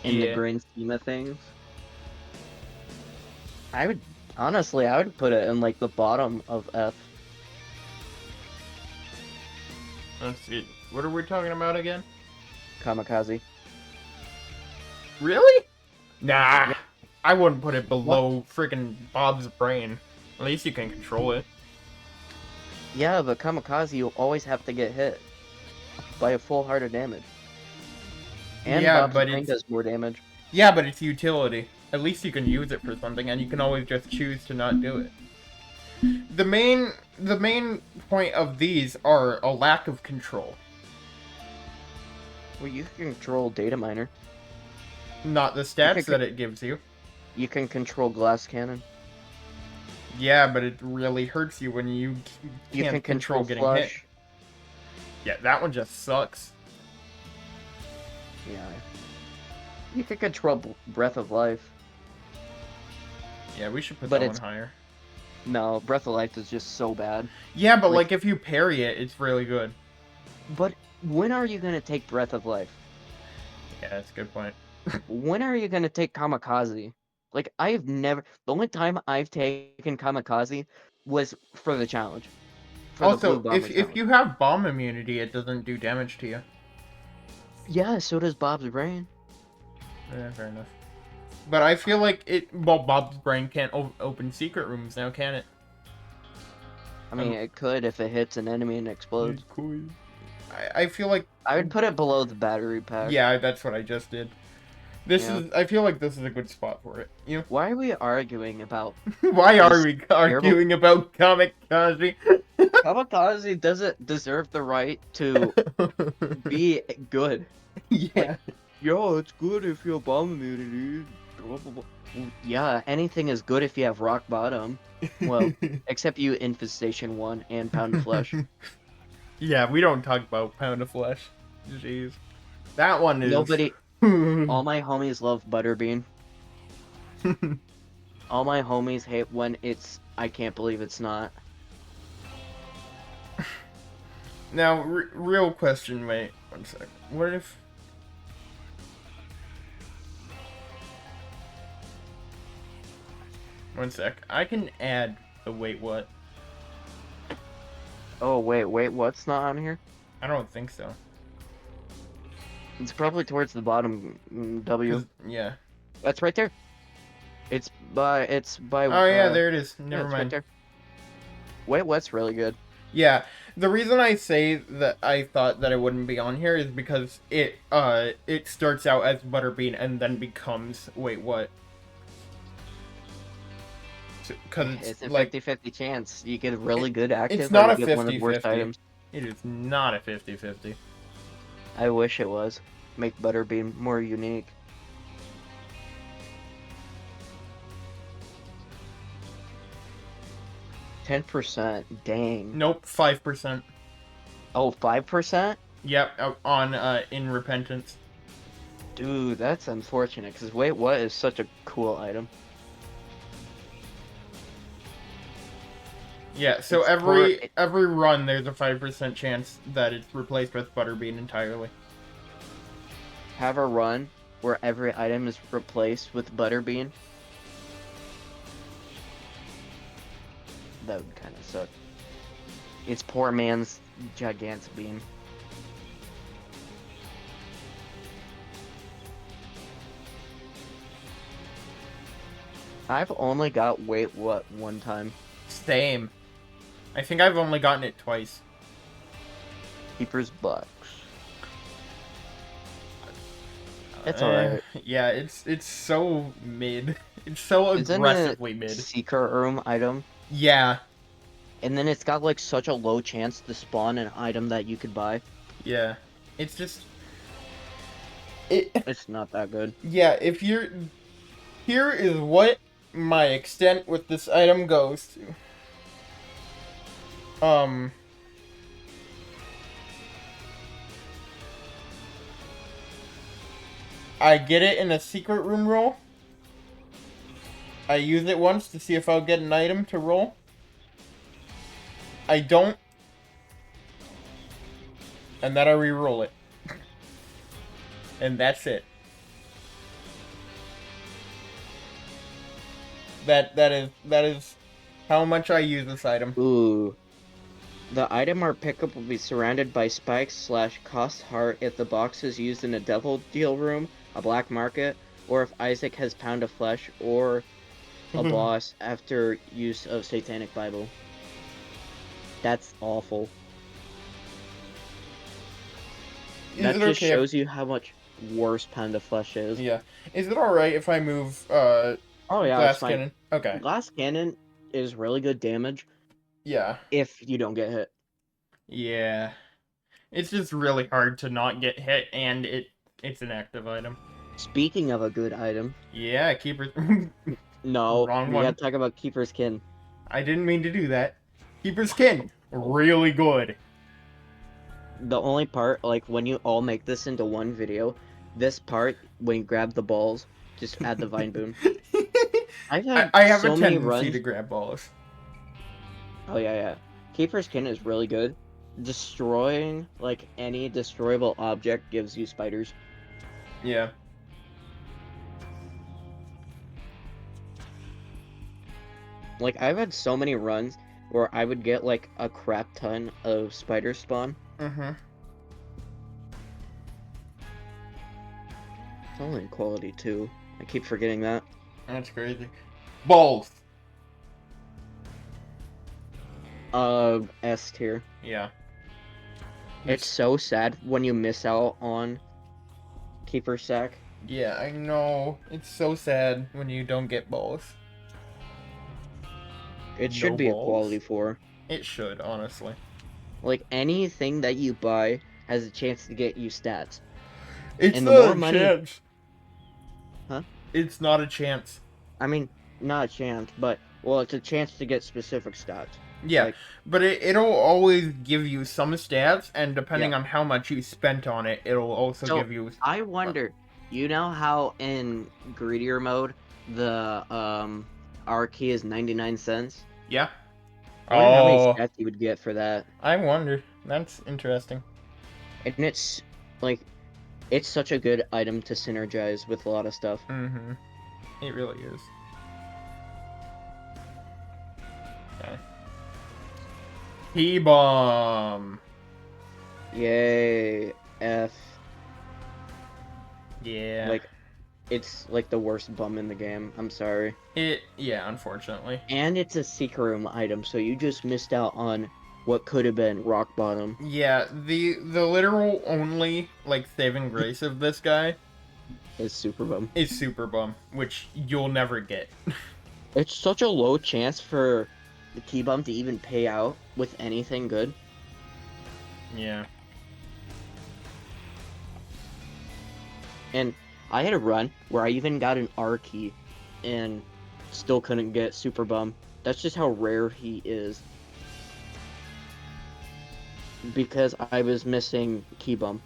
in the Yeah. grand scheme of things. I would put it in, like, the bottom of F. Let's see. What are we talking about again? Kamikaze. Really? Nah. I wouldn't put it below freaking Bob's brain. At least you can control it. Yeah, but Kamikaze, you always have to get hit by a full heart of damage. And Yeah, Bob's but brain it's does more damage. yeah, but it's utility. At least you can use it for something, and you can always just choose to not do it. The main point of these are a lack of control, Well, you can control Data Miner. not the stats that it gives you. You can control Glass Cannon. Yeah, but it really hurts you when you You can't can control getting hit. Flush. Yeah, that one just sucks. Yeah. You can control Breath of Life. Yeah, we should put But that one it's- higher. No, Breath of Life is just so bad. Yeah, but like- like if you parry it, it's really good. But when are you gonna take Breath of Life? Yeah, that's a good point. When are you gonna take Kamikaze? Like, I've never. The only time I've taken Kamikaze was for the challenge. For the Also, Blue Bomber if challenge. you have bomb immunity, it doesn't do damage to you. Yeah, so does Bob's Brain. Yeah, fair enough. But I feel like well, Bob's brain can't open secret rooms now, can it? I mean, it could if it hits an enemy and explodes. I feel like I would put it below the battery pack. yeah, that's what I just did. This Yeah. is I feel like this is a good spot for it. You Why are we arguing about why are Is we arguing about Kamikaze? Kamikaze doesn't deserve the right to be good. Yeah. Yo, it's good if you have bomb immunity. Blah, blah, blah. Yeah, anything is good if you have rock bottom. Well, except you Infestation 1 and Pound of Flesh. Yeah, we don't talk about Pound of Flesh. Jeez. That one is Nobody, all my homies love Butterbean. All my homies hate when it's, I can't believe it's not. Now, real question, wait, one sec. What if... One sec. I can add the wait what. Oh, wait, what's not on here? I don't think so. It's probably towards the bottom, W. 'Cause- Yeah. That's right there. It's by, Oh yeah, there it is. yeah, Never it's mind. right there. Wait, what's really good? Yeah, the reason I say that I thought that it wouldn't be on here is because it starts out as Butterbean and then becomes wait what? Because It's a like 50-50 chance. You get a really good active. it's not or a you get one of the worst 50-50. items. It is not a 50-50. I wish it was. Make Butterbean more unique. %, dang. Nope, 5%. Oh, 5%? Yep, on in Repentance. Dude, that's unfortunate, because wait, what is such a cool item? Yeah, so It's every run there's a 5% chance that it's replaced with Butterbean entirely. Have a run where every item is replaced with Butterbean. That would kind of suck. It's poor man's Gigantobean. I've only got wait what one time. Same. I think I've only gotten it twice. Keeper's Box. It's Uh, alright. Yeah, it's so mid. It's so Isn't aggressively it mid. Secret room item? Yeah, And then it's got like such a low chance to spawn an item that you could buy. yeah. It's just It's not that good. yeah, if you're here is what my extent with this item goes to. I get it in a secret room roll. I use it once to see if I'll get an item to roll. I don't. And then I re-roll it. And that's it. That is how much I use this item. Ooh. The item or pickup will be surrounded by spikes / cost heart if the box is used in a devil deal room, a black market, or if Isaac has Pound of Flesh, or a boss after use of Satanic Bible. That's awful. Is That it just okay? shows you how much worse Pound of Flesh is. Yeah. Is it alright if I move Oh yeah, it's Glass fine. Cannon? Okay. Glass Cannon is really good damage Yeah. if you don't get hit. Yeah. It's just really hard to not get hit, and it's an active item. Speaking of a good item, Yeah, Keeper. no, Wrong we gotta one. talk about Keeper's Kin. I didn't mean to do that. Keeper's Kin. Really good. The only part, like when you all make this into one video, this part, when you grab the balls, just add the Vine Boon. I've had I have so a many tendency runs. to grab balls. Oh yeah, yeah. Keeper's Kin is really good. Destroying like any destroyable object gives you spiders. Yeah. Like I've had so many runs where I would get like a crap ton of spider spawn. Mm-hmm. It's only in quality 2. I keep forgetting that. That's crazy. Balls. S tier. Yeah. It's so sad when you miss out on Keeper Sack. Yeah, I know. It's so sad when you don't get balls. It should No be a balls? quality 4. It should, honestly. Like anything that you buy has a chance to get you stats. It's And the not more a money- chance. Huh? It's not a chance. I mean, not a chance, but well, it's a chance to get specific stats. Yeah, Like- but it'll always give you some stats, and depending Yeah. on how much you spent on it, it'll also So, give you... I wonder, you know how in greedier mode the R key is 99 cents? Yeah? I wonder how Oh, many stats you would get for that. I wonder. That's interesting. And it's like it's such a good item to synergize with a lot of stuff. Mm-hmm. It really is. Okay. P-bomb. Yay, F. Yeah. Like it's like the worst bum in the game. I'm sorry. Yeah, unfortunately. And it's a secret room item, so you just missed out on what could have been rock bottom. Yeah, the literal only, like, saving grace of this guy Is super bum. is Super Bum, which you'll never get. It's such a low chance for the key bum to even pay out with anything good. Yeah. And I had a run where I even got an R key and still couldn't get super bum. That's just how rare he is. Because I was missing key bum.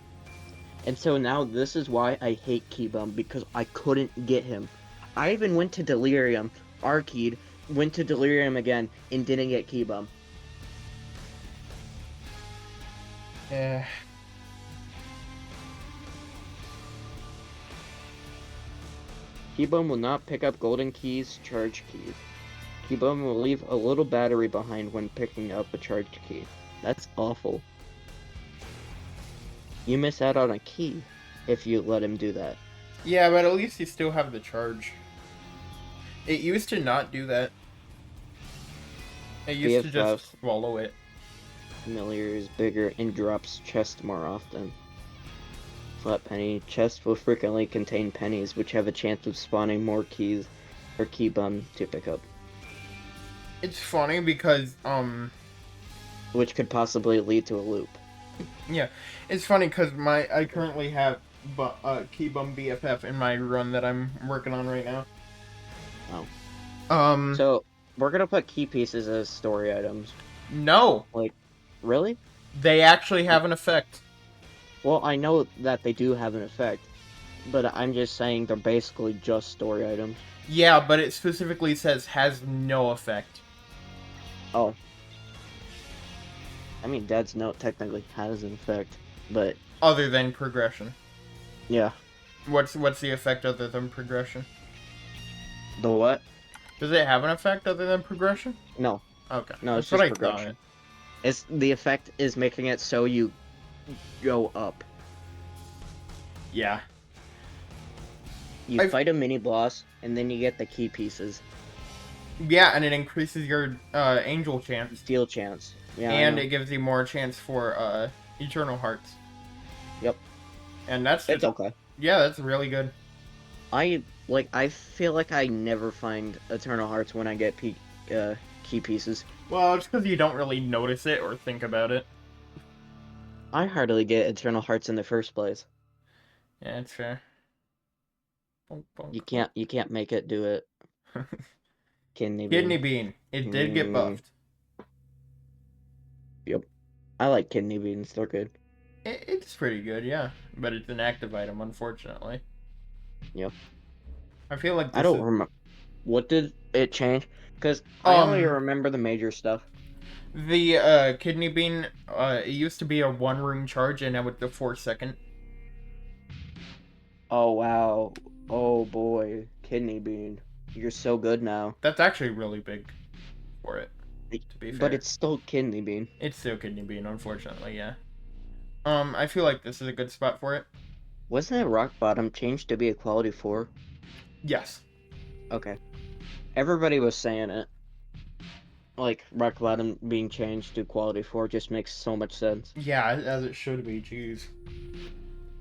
And so now this is why I hate key bum, because I couldn't get him. I even went to Delirium, R keyed, went to Delirium again, and didn't get key bum. Yeah. Keybum will not pick up golden keys, charge keys. Keybum will leave a little battery behind when picking up a charged key. That's awful. You miss out on a key if you let him do that. Yeah, but at least you still have the charge. It used to not do that. It used to just BFF. swallow it. Familiar is bigger and drops chest more often. Flat penny. Chests will frequently contain pennies, which have a chance of spawning more keys for key bum to pick up. It's funny because, Which could possibly lead to a loop. yeah, it's funny because I currently have Key Bum BFF in my run that I'm working on right now. Oh. So, we're gonna put key pieces as story items. No, Really? they actually have an effect. Well, I know that they do have an effect, but I'm just saying they're basically just story items. Yeah, but it specifically says has no effect. Oh. I mean, Dad's Note technically has an effect, but Other than progression. yeah. What's the effect other than progression? The what? Does it have an effect other than progression? No. Okay. No, it's That's what just I thought. progression. It's the effect is making it so you go up. Yeah. You I've fight a mini boss, and then you get the key pieces. Yeah, and it increases your angel chance, Steal chance. Yeah, I and know. it gives you more chance for eternal hearts. Yep. And that's It's just okay. yeah, that's really good. I feel like I never find Eternal Hearts when I get key pieces. Well, it's because you don't really notice it or think about it. I hardly get Eternal Hearts in the first place. Yeah, it's fair. Bonk, bonk, You can't make it do it. bonk. Kidney Kidney bean. bean. It did get Mm, buffed. yep. I like kidney beans. They're good. It's pretty good, yeah. But it's an active item, unfortunately. Yep. I feel like I this don't is remember. What did it change? Because I only um remember the major stuff. the kidney bean. It used to be a 1 ring charge, and now it's a 4 second. Oh wow. Oh boy. Kidney bean. You're so good now. That's actually really big for it. To be But fair, it's still kidney bean. it's still kidney bean, unfortunately. Yeah. I feel like this is a good spot for it. Wasn't it rock bottom changed to be a quality 4? Yes. Okay. Everybody was saying it. Like, rock bottom being changed to quality 4 just makes so much sense. Yeah, as it should be. Jeez.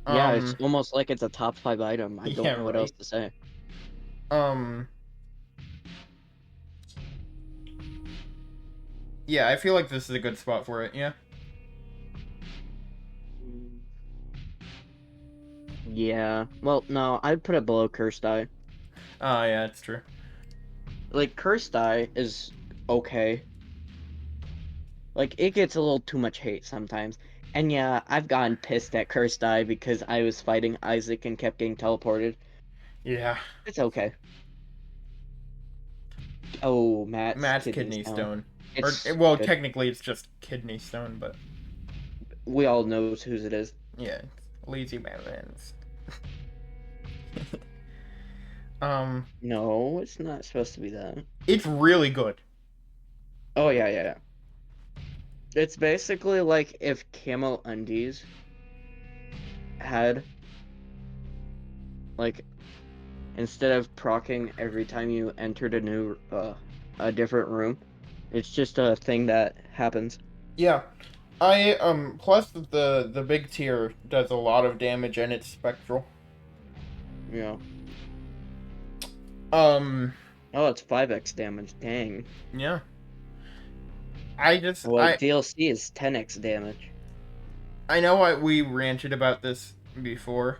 Yeah, it's Um. almost like it's a top 5 item. I don't Yeah. know what else Right. to say. Um. Yeah, I feel like this is a good spot for it. Yeah. Yeah. Well, no, I'd put it below Cursed Eye. Oh, yeah, it's true. Like, Cursed Eye is okay. Like, it gets a little too much hate sometimes. And yeah, I've gotten pissed at Cursed Eye because I was fighting Isaac and kept getting teleported. Yeah. It's okay. Oh, Matt's Matt's kidney kidney stone. stone. Or It's well, good. technically it's just kidney stone, but We all knows whose it is. yeah, lazy balance. um, No, it's not supposed to be that. it's really good. Oh yeah, yeah, yeah. It's basically like if Camo Undies had like instead of procking every time you entered a different room, it's just a thing that happens. Yeah. I plus the big tier does a lot of damage and it's spectral. Yeah. Um, Oh, it's 5x damage. Dang. yeah. I just Well, DLC is 10x damage. I know we ranted about this before,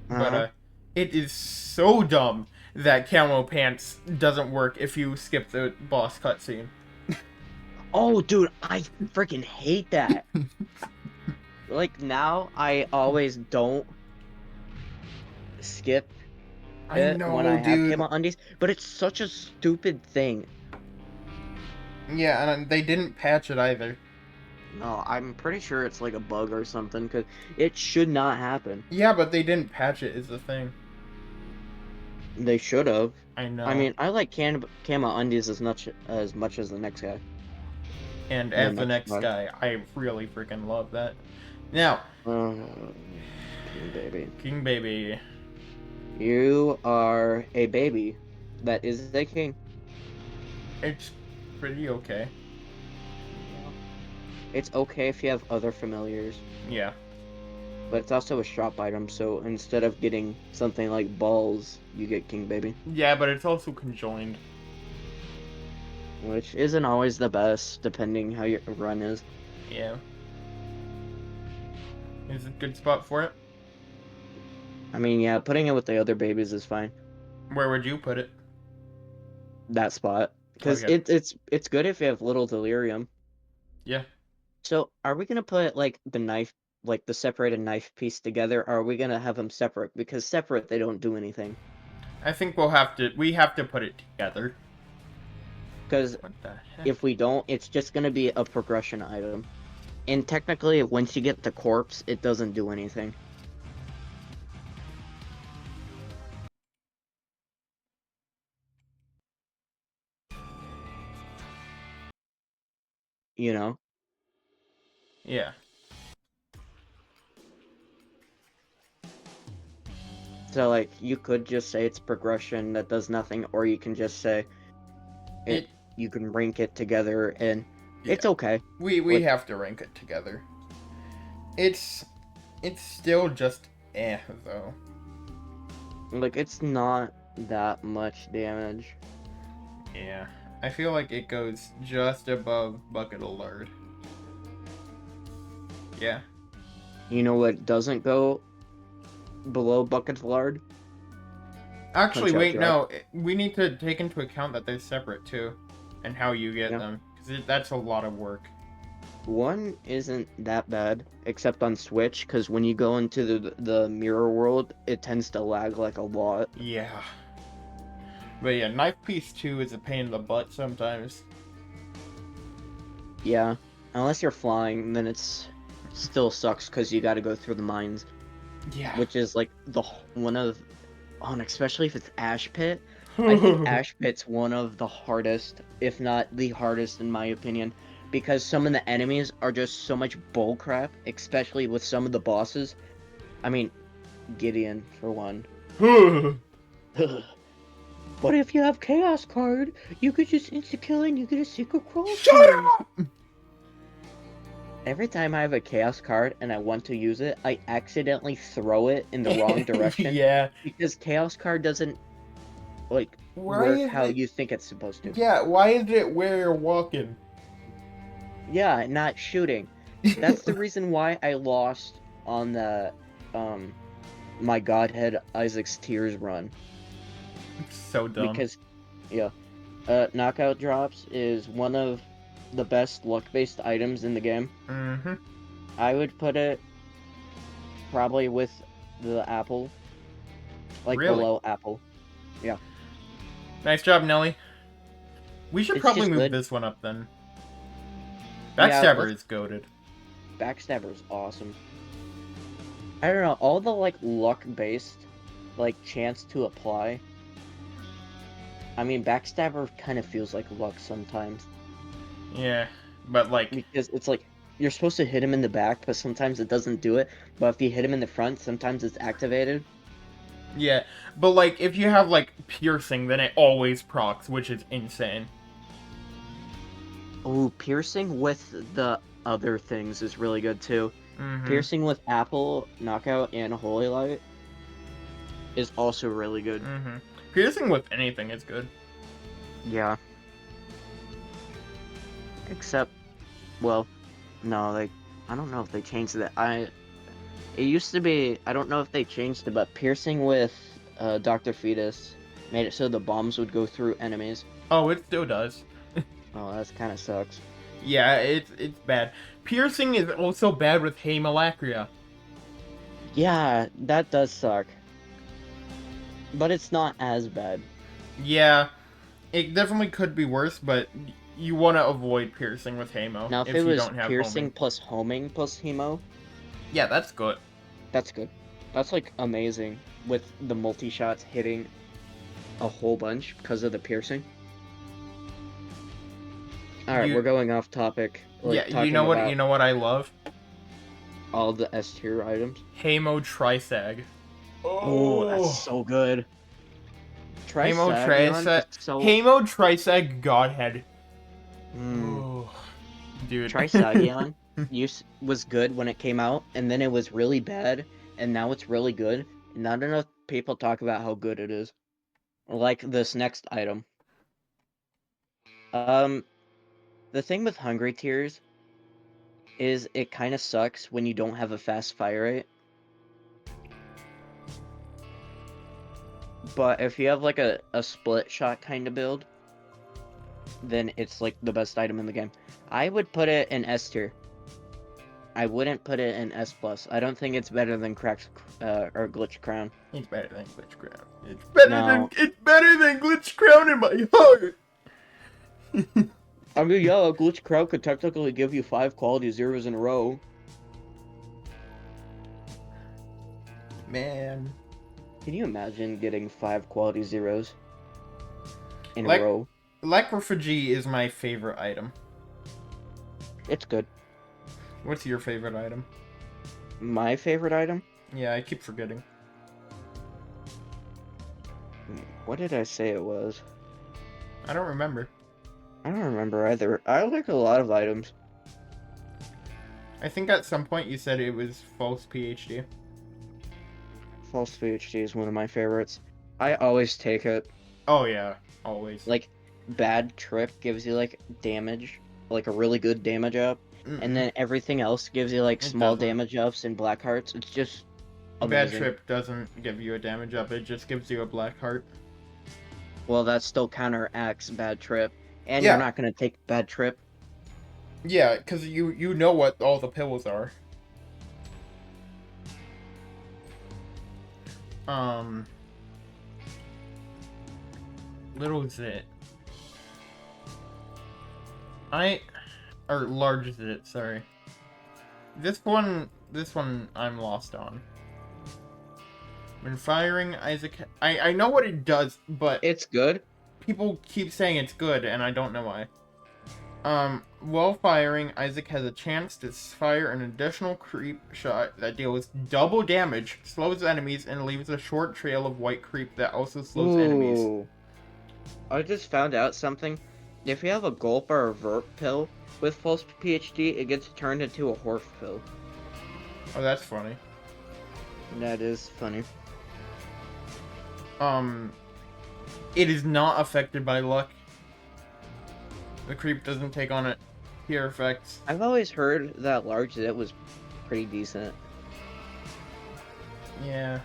but Uh-huh. it is so dumb that camo pants doesn't work if you skip the boss cutscene. Oh, dude, I freaking hate that. Like now, I always don't skip I it when I know, have dude. camo undies, but it's such a stupid thing. Yeah, and they didn't patch it either. No, I'm pretty sure it's like a bug or something, because it should not happen. Yeah, but they didn't patch it is the thing. They should have. I I know. mean, I like camo undies as much as the next guy. And The as the next next one. guy, I really freaking love that. Now, King baby. King Baby. You are a baby that is a king. It's pretty okay. It's okay if you have other familiars, Yeah. but it's also a shop item, so instead of getting something like balls, you get king baby. Yeah, but it's also conjoined. Which isn't always the best, depending how your run is. Yeah. Is it a good spot for it? I mean, yeah, putting it with the other babies is fine. Where would you put it? That spot. Because Okay. it's good if you have little delirium. Yeah. So, are we gonna put, like, the knife, like, the separated knife piece together, or are we gonna have them separate? Because separate, they don't do anything. I think we have to put it together. Because What the heck? if we don't, it's just gonna be a progression item. And technically, once you get the corpse, it doesn't do anything. You know? Yeah. So like you could just say it's progression that does nothing, or you can just say It you can rank it together and yeah. it's okay. We Like have to rank it together. It's still just though. like it's not that much damage. Yeah. I feel like it goes just above Bucket of Lard. Yeah. You know what doesn't go below Bucket of Lard? Actually, Punch Out wait, Drop. no. We need to take into account that they're separate too, and how you get Yeah. them, because that's a lot of work. One isn't that bad, except on Switch, because when you go into the mirror world, it tends to lag like a lot. Yeah. But yeah, Knife Piece 2 is a pain in the butt sometimes. Yeah, unless you're flying, then it's still sucks because you got to go through the mines, Yeah. which is like one of, and especially if it's Ash Pit. I think Ash Pit's one of the hardest, if not the hardest in my opinion, because some of the enemies are just so much bullcrap, especially with some of the bosses. I mean, Gideon for one. But if you have Chaos Card, you could just insta-kill and you get a secret crawl Shut tears. up! Every time I have a Chaos Card and I want to use it, I accidentally throw it in the wrong direction. Yeah. Because Chaos Card doesn't, like, Why work is how it? you think it's supposed to. Yeah, why is it where you're walking? Yeah, not shooting. That's the reason why I lost on the, my Godhead Isaac's Tears run. So dumb. Because, yeah, Knockout Drops is one of the best luck-based items in the game. Mm-hmm. I would put it probably with the apple, like Really? below apple. Yeah, Nice job, Nelly. We should it's probably just move good. this one up then. Yeah, Backstabber is goated. Backstabber is awesome. I don't know, all the like luck-based, like chance to apply. I mean, Backstabber kind of feels like luck sometimes Yeah, but like, because it's like you're supposed to hit him in the back, but sometimes it doesn't do it. But if you hit him in the front, sometimes it's activated. yeah, but like if you have like piercing, then it always procs, which is insane. Oh, piercing with the other things is really good too. Mm-hmm. Piercing with Apple, Knockout, and Holy Light is also really good. Mm-hmm. Piercing with anything is good. Yeah. Except, well, no, like, I don't know if they changed that. It used to be, I don't know if they changed it, but piercing with Dr. Fetus made it so the bombs would go through enemies. Oh, it still does. Oh, that kind of sucks. Yeah, it's bad. Piercing is also bad with Hey Malacria. Yeah, that does suck. But it's not as bad. Yeah, it definitely could be worse, but you want to avoid piercing with Hamo Now, if if it you was don't have piercing homing. plus homing plus hemo, Yeah, that's good. that's good. That's like amazing with the multi-shots hitting a whole bunch because of the piercing. Alright, You- we're going off topic. Like, Yeah, talking about you know what I love? all the S tier items. Hamo Trisag. Oh, that's so good. Hamo Trisagion Trisag. is so... Hamo Trisag Godhead. Mm. Oh, dude. Trisagion was good when it came out, and then it was really bad, and now it's really good. Not enough people talk about how good it is. Like this next item. The thing with Hungry Tears is it kind of sucks when you don't have a fast fire rate. But if you have like a split shot kind of build, then it's like the best item in the game. I would put it in S tier. I wouldn't put it in S plus. I don't think it's better than Cracked or Glitch Crown. It's better than Glitch Crown. It's better than Glitch Crown in my heart. I mean, yeah, Glitch Crown could technically give you 5 quality zeros in a row. Man. Can you imagine getting 5 quality zeros in a row? Lacrophagy is my favorite item. It's good. What's your favorite item? My favorite item? Yeah, I keep forgetting. What did I say it was? I don't remember. I don't remember either. I like a lot of items. I think at some point you said it was false PhD. False PhD is one of my favorites. I always take it. Oh yeah, always. Like, bad trip gives you like damage, like a really good damage up, and Mm-mm, then everything else gives you like it small doesn't. damage ups and black hearts. It's just Bad amazing. trip doesn't give you a damage up. It just gives you a black heart. Well, that still counteracts bad trip, and you're Yeah, not gonna take bad trip. yeah, because you know what all the pills are. Um, little zit. Or large zit. Sorry. This one I'm lost on. When firing, Isaac. I know what it does, but It's good. people keep saying it's good, and I don't know why. While firing, Isaac has a chance to fire an additional creep shot that deals double damage, slows enemies, and leaves a short trail of white creep that also slows enemies. Ooh. I just found out something. If you have a gulp or a vert pill with false PhD, it gets turned into a horf pill. Oh, that's funny. That is funny. It is not affected by luck. The creep doesn't take on it peer effects. I've always heard that large zit was pretty decent. Yeah.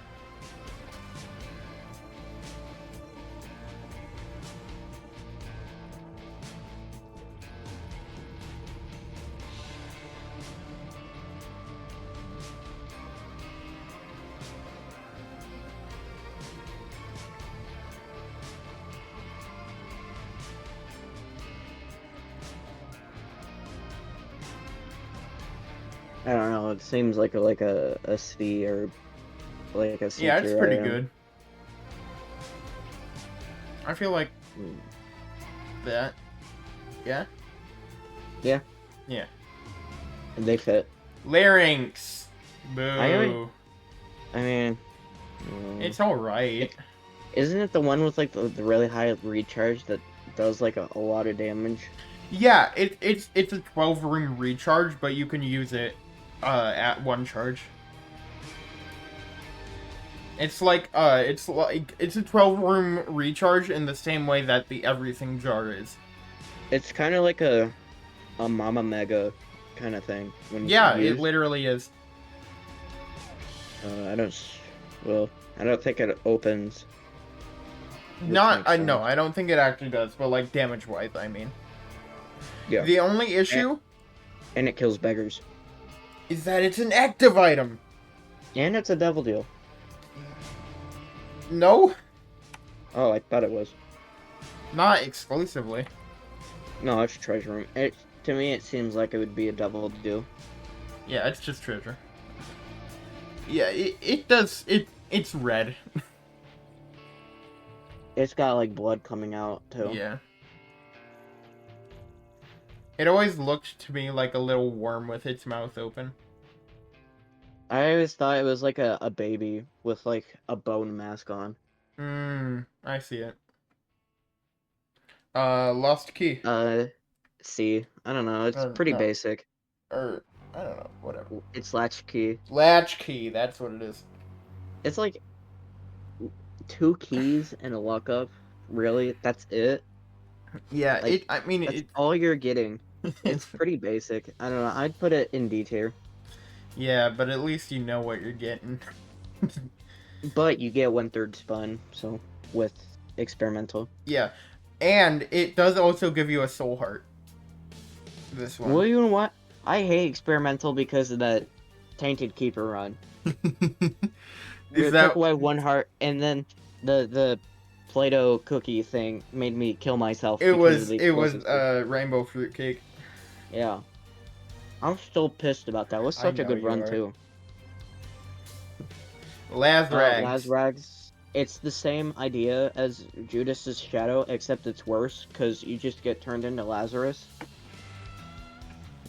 I don't know. It seems like a C or like a C Yeah, it's tier pretty item. good. I feel like Hmm. that. Yeah? Yeah. Yeah. They fit. Larynx! Boo. I mean, It's alright. isn't it the one with like the really high recharge that does like a lot of damage? Yeah, it's a 12 ring recharge, but you can use it at one charge. It's like it's a 12 room recharge in the same way that the everything jar is. It's kind of like a Mama Mega kind of thing when Yeah, it used. literally is. I don't. Well, I don't think it opens. Which Not makes I no, sense. I don't think it actually does, but like damage wise, I mean. Yeah, The only issue and it kills beggars, is that it's an active item. and it's a devil deal. No, Oh, I thought it was. not exclusively. No, it's treasure room. To me, it seems like it would be a devil deal. Yeah, it's just treasure. Yeah, it does it's red. It's got like blood coming out too. Yeah. It always looked to me like a little worm with its mouth open. I always thought it was like a baby with like a bone mask on. I see it. Lost key. See, I don't know. It's pretty No, basic. or I don't know, whatever. It's latch key. Latch key, that's what it is. It's like 2 keys and a lockup. Really, that's it. Yeah, Like I mean, that's all you're getting. It's it's, pretty basic. I don't know. I'd put it in D tier, yeah, but at least you know what you're getting. but you get 1/3 spun. So with experimental. Yeah, and it does also give you a soul heart. This one. Well, you know what? I hate experimental because of that tainted keeper run. Is It that took away 1 heart, and then the Play-Doh cookie thing made me kill myself. it because of was the it was explosives. rainbow fruit cake. Yeah, I'm still pissed about that. It was I such a know good you run are. too. Lazrags. Lazrags. It's the same idea as Judas's Shadow, except it's worse because you just get turned into Lazarus.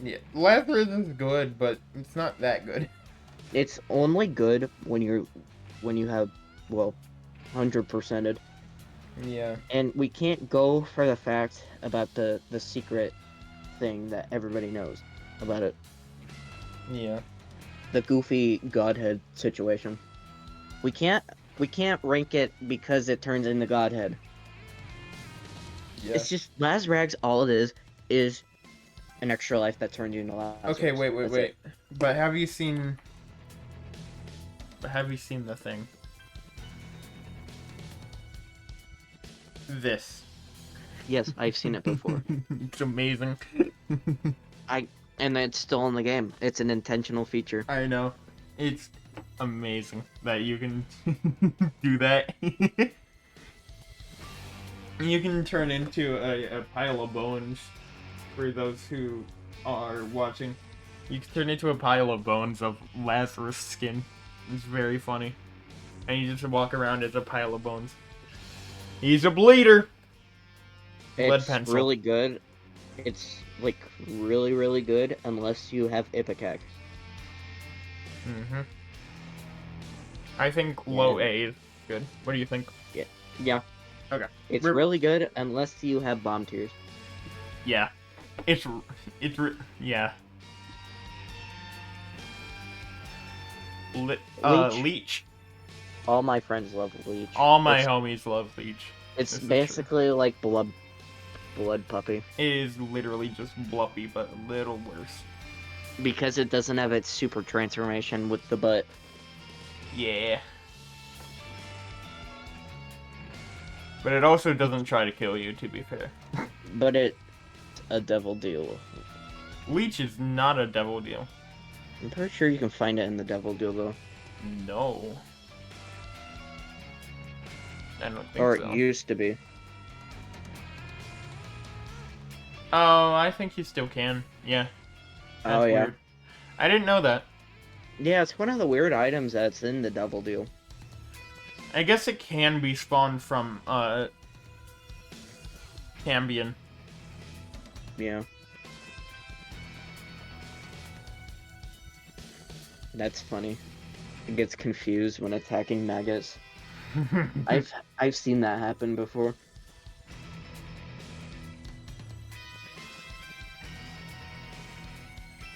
Yeah, Lazarus is good, but it's not that good. It's only good when you have, well, 100%ed. Yeah. And we can't go for the fact about the secret thing that everybody knows about it. Yeah. The goofy godhead situation. We can't rank it because it turns into godhead. Yeah. It's just Lazrags. All it is an extra life that turns you into Lazarus. Okay, wait. That's it. But have you seen the thing? This. Yes, I've seen it before. It's amazing. And it's still in the game. It's an intentional feature. I know. It's amazing that you can do that. You can turn into a pile of bones. For those who are watching, you can turn into a pile of bones of Lazarus skin. It's very funny. And you just walk around as a pile of bones. He's a bleeder! Lead It's pencil. really good. It's like really, really good unless you have Ipecac. Mm-hmm. I think low A is good. What do you think? Yeah. Okay. It's really good unless you have Bomb Tears. Yeah. Yeah. Leech. All my friends love Leech. All my homies love Leech. It's This is basically like Blood Puppy. It is literally just Bluffy, but a little worse. Because it doesn't have its super transformation with the butt. Yeah. But it also doesn't try to kill you, to be fair. But it's a devil deal. Leech is not a devil deal. I'm pretty sure you can find it in the devil deal though. No. I don't think Or so. it used to be. Oh, I think you still can. Yeah. That's Yeah. weird. I didn't know that. Yeah, it's one of the weird items that's in the devil deal. I guess it can be spawned from, Cambion. Yeah. That's funny. It gets confused when attacking maggots. I've seen that happen before.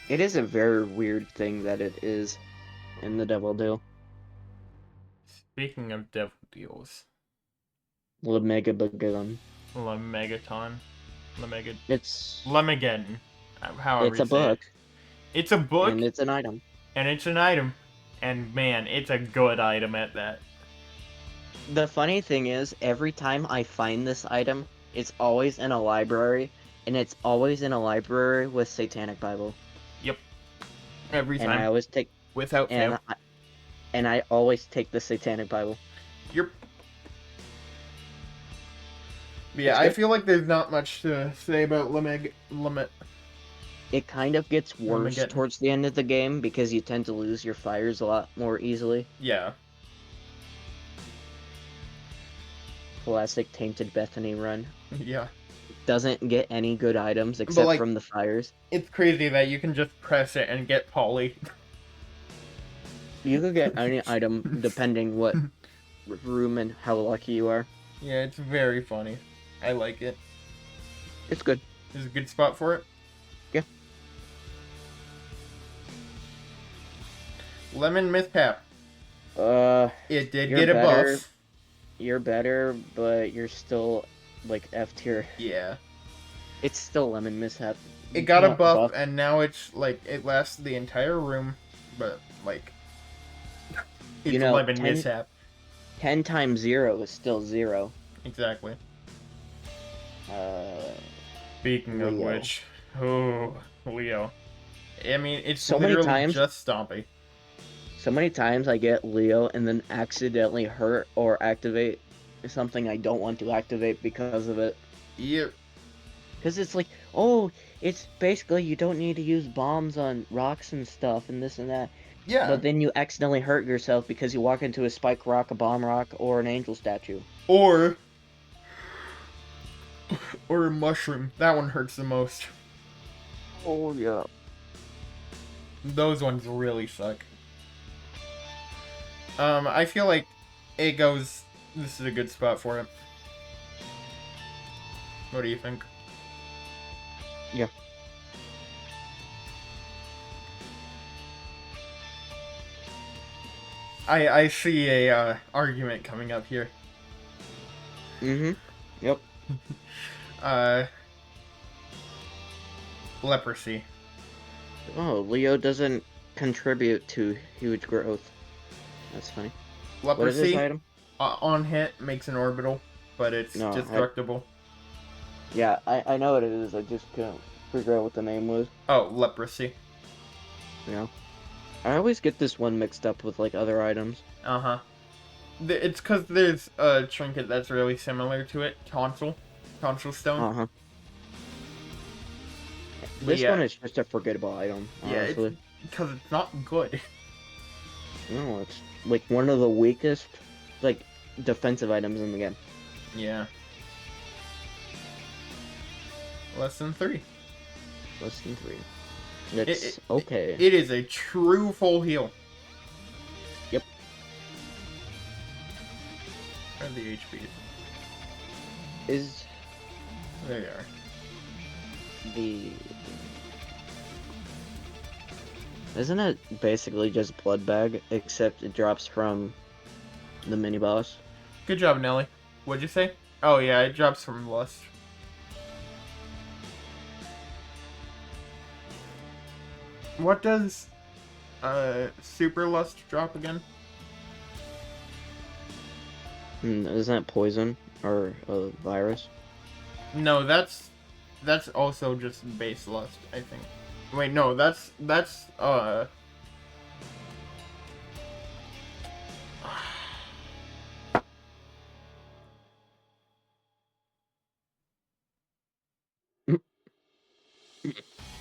It is a very weird thing that it is in the devil deal. Speaking of devil deals. Lemegabagon. Lemegaton. It's Lemageddon. However it's a you say it. book. It's a book. And it's an item. And it's an item. And man, it's a good item at that. The funny thing is, every time I find this item, it's always in a library, and it's always in a library with Satanic Bible. Yep. Every time. And I always take Without fail. And I always take the Satanic Bible. Yep. Yeah, I feel like there's not much to say about It kind of gets worse Lemageddon. towards the end of the game because you tend to lose your fires a lot more easily. Yeah. Classic Tainted Bethany run. Yeah. Doesn't get any good items except from the fires. It's crazy that you can just press it and get Polly. You could get any item depending what room and how lucky you are. Yeah, it's very funny. I like it. It's good. Is a good spot for it? Yeah. Lemon Mishap. It did you're get a better. buff. You're better, but you're still like F tier. Yeah. It's still Lemon Mishap. It got a Not buff, and now it's like it lasts the entire room, but like it's Lemon Mishap. 10 times 0 is still 0. Exactly. Uh, Speaking of Leo. which, oh, Leo. I mean, it's So many literally times- just Stompy. So many times I get Leo and then accidentally hurt or activate something I don't want to activate because of it. Yeah. Because it's like, oh, it's basically you don't need to use bombs on rocks and stuff and this and that. Yeah. But then you accidentally hurt yourself because you walk into a spike rock, a bomb rock, or an angel statue. Or a mushroom. That one hurts the most. Oh, yeah. Those ones really suck. I feel like it goes... This is a good spot for it. What do you think? Yeah. I see a argument coming up here. Mm-hmm. Yep. Uh, leprosy. Oh, Leo doesn't contribute to huge growth. That's funny. What is this Leprosy item? on hit makes an orbital, but it's No, destructible. yeah, I know what it is. I just couldn't figure out what the name was. Oh, leprosy. You know, I always get this one mixed up with like other items. Uh huh. It's because there's a trinket that's really similar to it. Tonsil stone. Uh huh. But This yeah, one is just a forgettable item, yeah, it's honestly. because it's not good. No, it's like one of the weakest, like, defensive items in the game. Yeah. Less than 3. Less than 3. It's okay. It is a true full heal. Yep. Where are the HPs? Is There they are. the... Isn't it basically just Blood Bag, except it drops from the mini boss? Good job, Nelly. What'd you say? Oh yeah, it drops from Lust. What does Super Lust drop again? Isn't that poison or a virus? No, that's also just base Lust, I think. Wait, no, that's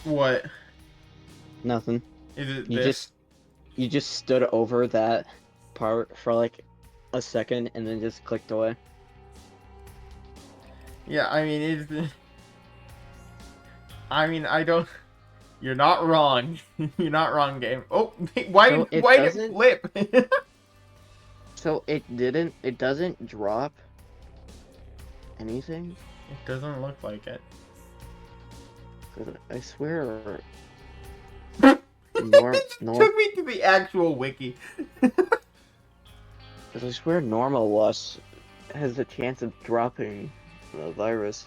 what? Nothing. Is it You this? you just stood over that part for like a second and then just clicked away. Yeah, I mean it's I mean I don't you're not wrong. You're not wrong, game. Oh, why So it why did it doesn't- flip? It So it doesn't drop anything? doesn't look like it. 'Cause I swear, It took me to the actual wiki. 'cause I swear normal loss has a chance of dropping the virus.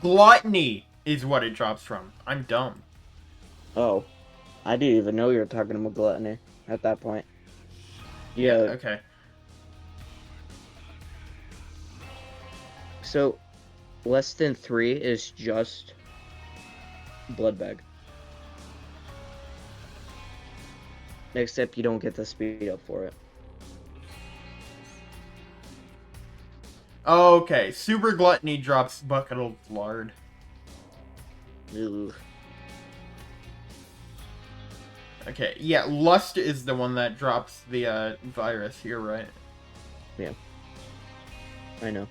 Gluttony is what it drops from. I'm dumb. Oh, I didn't even know you were talking about gluttony at that point. Yeah. Okay. So, less than 3 is just Blood Bag. Except you don't get the speed up for it. Okay. Super Gluttony drops Bucket of Lard. Ugh. Okay. Yeah. Lust is the one that drops the virus here, right? Yeah. I know.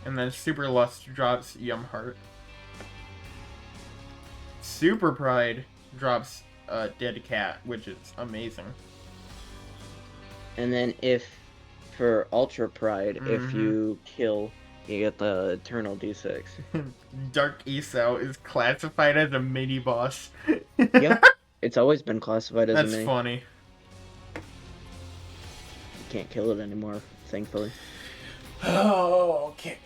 And then Super Lust drops Yum Heart. Super Pride drops Dead Cat, which is amazing. And then for Ultra Pride, if you kill, you get the Eternal D6. Dark Esau is classified as a mini boss. Yep. It's always been classified as That's a mini. funny. You can't kill it anymore, thankfully. Oh, okay.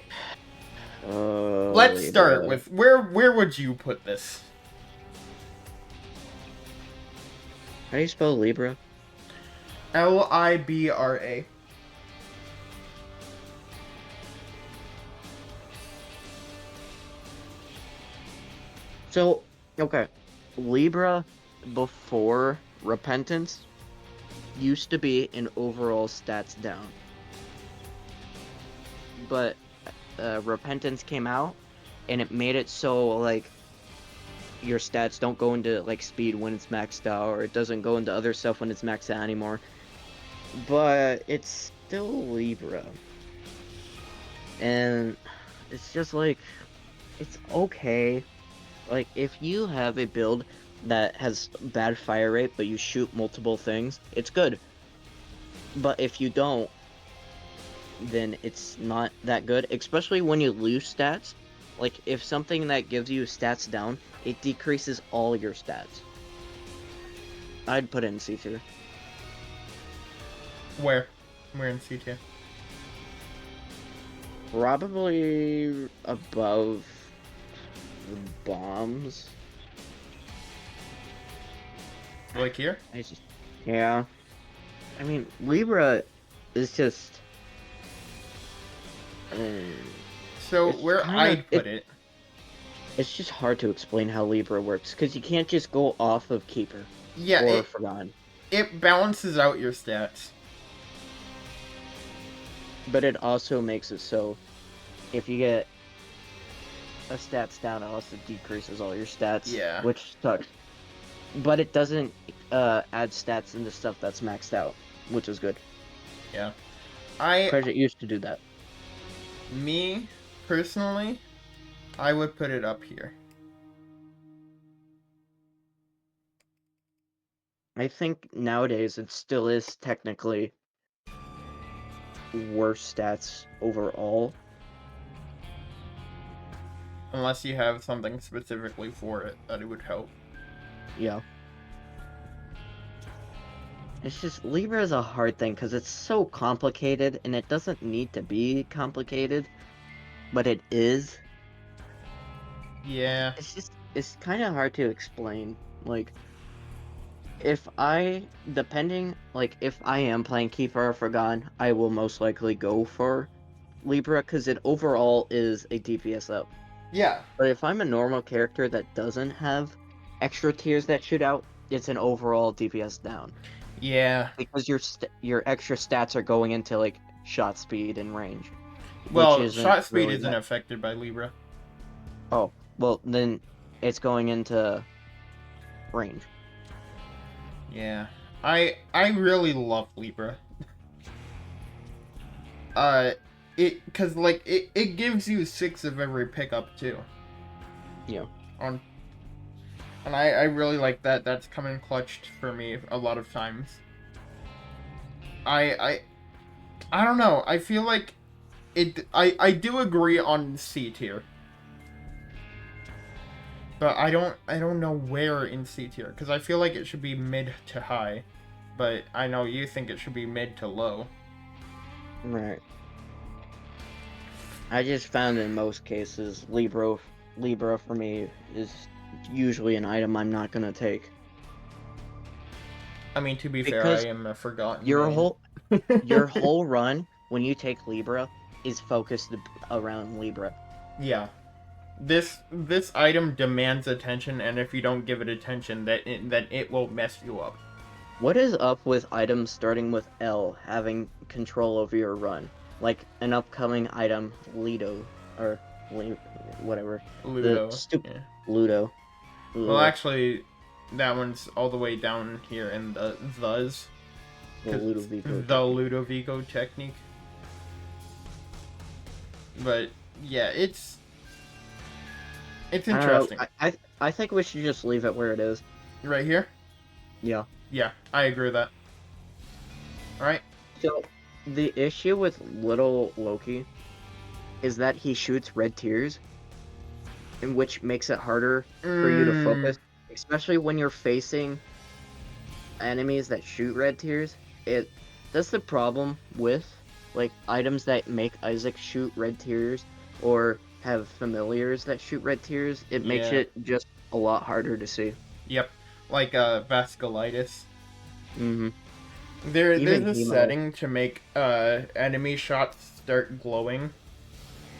Let's Let's start with where would you put this? How do you spell Libra? Libra. So, okay. Libra before Repentance used to be an overall stats down. But Repentance came out and it made it so like your stats don't go into like speed when it's maxed out, or it doesn't go into other stuff when it's maxed out anymore. But it's still Libra. And it's just like it's okay. Like, if you have a build that has bad fire rate, but you shoot multiple things, it's good. But if you don't, then it's not that good, especially when you lose stats. Like, if something that gives you stats down, it decreases all your stats. I'd put it in C tier. Where? We're in C tier. Probably above the bombs. Like here? Yeah. I mean, Libra is just. So It's where kind of I'd put it. It's just hard to explain how Libra works because you can't just go off of Keeper Yeah, or Forgotten. it balances out your stats. But it also makes it so if you get a stats down, it also decreases all your stats. Yeah. Which sucks. But it doesn't add stats into stuff that's maxed out, which is good. Yeah. Because it used to do that. Me, personally, I would put it up here. I think nowadays it still is technically worse stats overall. Unless you have something specifically for it that it would help. Yeah. It's just, Libra is a hard thing because it's so complicated and it doesn't need to be complicated, but it is. Yeah. It's kind of hard to explain. Like, if I am playing Keeper or Forgotten, I will most likely go for Libra because it overall is a DPS up. Yeah. But if I'm a normal character that doesn't have extra tiers that shoot out, it's an overall DPS down. Yeah. Because your extra stats are going into like shot speed and range. Well, shot speed isn't affected by Libra. Oh, well then it's going into range. Yeah. I really love Libra. Cause like it gives you 6 of every pickup too. Yeah. And I really like that. That's come in clutched for me a lot of times. I don't know. I feel like I do agree on C tier. But I don't know where in C tier because I feel like it should be mid to high. But I know you think it should be mid to low. Right. I just found in most cases Libra for me is usually an item I'm not gonna take. I mean, to be fair, Because I am a forgotten your main. your whole run when you take Libra is focused around Libra. Yeah. This item demands attention, and if you don't give it attention, then it will mess you up. What is up with items starting with L having control over your run? Like an upcoming item, Lido, or whatever. Ludo. The Ludo. Well, actually, that one's all the way down here in the thes. The Ludovico. The Ludovico technique. But yeah, it's interesting. I think we should just leave it where it is. Right here? Yeah. Yeah, I agree with that. Alright. So, the issue with little Loki is that he shoots red tears, in which makes it harder for you to focus, especially when you're facing enemies that shoot red tears. That's the problem with like items that make Isaac shoot red tears or have familiars that shoot red tears. It makes it just a lot harder to see. Yep. Like vasculitis. Mm-hmm. There's a setting to make enemy shots start glowing,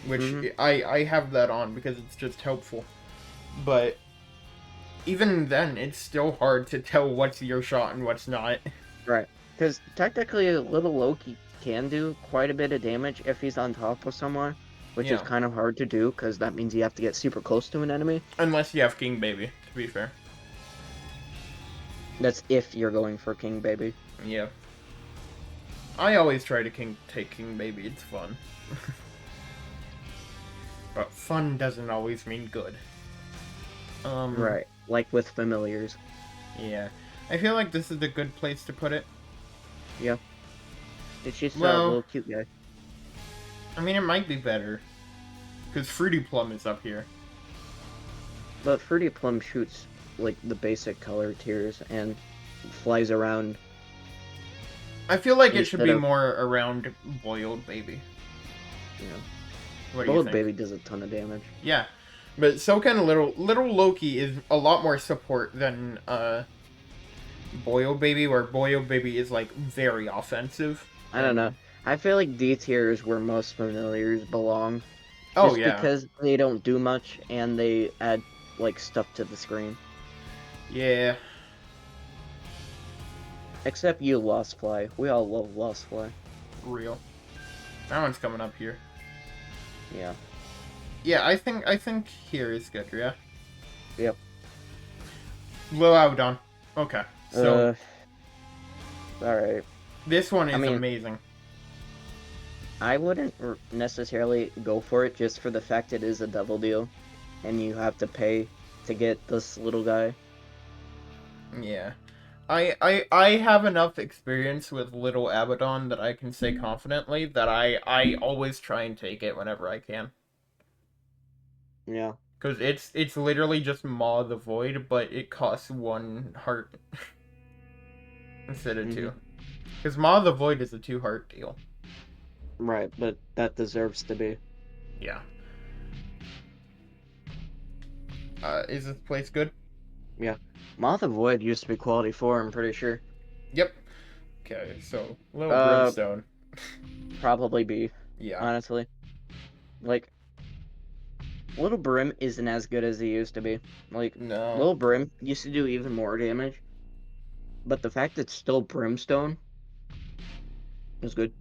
which I have that on because it's just helpful. But even then, it's still hard to tell what's your shot and what's not. Right. Because technically, little Loki can do quite a bit of damage if he's on top of someone, which is kind of hard to do because that means you have to get super close to an enemy. Unless you have King Baby, to be fair. That's if you're going for King Baby. Yeah. I always try to take King Baby, it's fun. but fun doesn't always mean good. Right. Like with familiars. Yeah. I feel like this is a good place to put it. Yeah. It's just a Well, little cute guy. I mean, it might be better. Because Fruity Plum is up here. But Fruity Plum shoots like the basic color tiers and flies around. I feel like it should Instead be of- more around Boiled Baby. You know, What do you Bold think? Baby does a ton of damage. Yeah. But Soken Little Loki is a lot more support than Boiled Baby, where Boiled Baby is like very offensive. I don't know. I feel like D tier is where most familiars belong. Oh Just yeah. because they don't do much and they add like stuff to the screen. Yeah. Except you, Lost Fly. We all love Lost Fly. Real. That one's coming up here. Yeah. Yeah, I think here is good, yeah. Yep. Lil Audon. Okay. So Alright. this one is I mean- amazing. I wouldn't necessarily go for it just for the fact it is a double deal. And you have to pay to get this little guy. Yeah. I have enough experience with Little Abaddon that I can say confidently that I always try and take it whenever I can. Yeah. Because it's literally just Maw the Void, but it costs 1 heart instead of 2. Because Maw the Void is a 2 heart deal. Right, but that deserves to be. Yeah. Is this place good? Moth of Void used to be quality 4, I'm pretty sure. Yep. Okay, so Little Uh, Brimstone. Probably B, Yeah. honestly. Like, Little Brim isn't as good as he used to be. Like, No. Little Brim used to do even more damage. But the fact it's still Brimstone is good.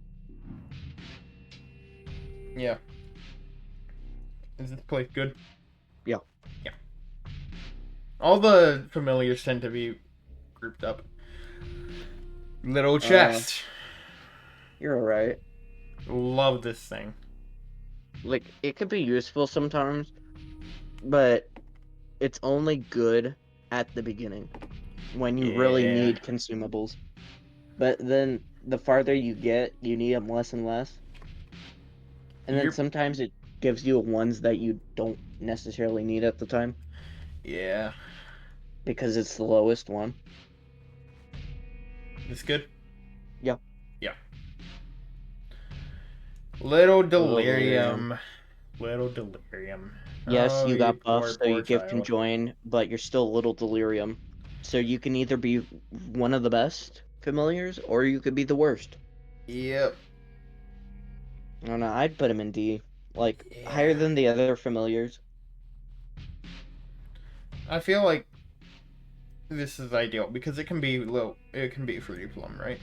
Yeah. Is this place good? Yeah. Yeah. All the familiars tend to be grouped up. Little chest. You're alright. Love this thing. Like, it could be useful sometimes, but it's only good at the beginning when you really Yeah. need consumables. But then the farther you get, you need them less and less. And then You're- sometimes it gives you ones that you don't necessarily need at the time Yeah. because it's the lowest one. This good? Yeah. Yeah. Little Delirium. Little Delirium. Yes, Oh, you got poor, buffed, so poor you give child. Conjoin, but you're still a little delirium. So you can either be one of the best familiars, or you could be the worst. Yep. I don't know, I'd put him in D. Like, Yeah. higher than the other familiars. I feel like this is ideal because it can be low. It can be Fruity Plum, right?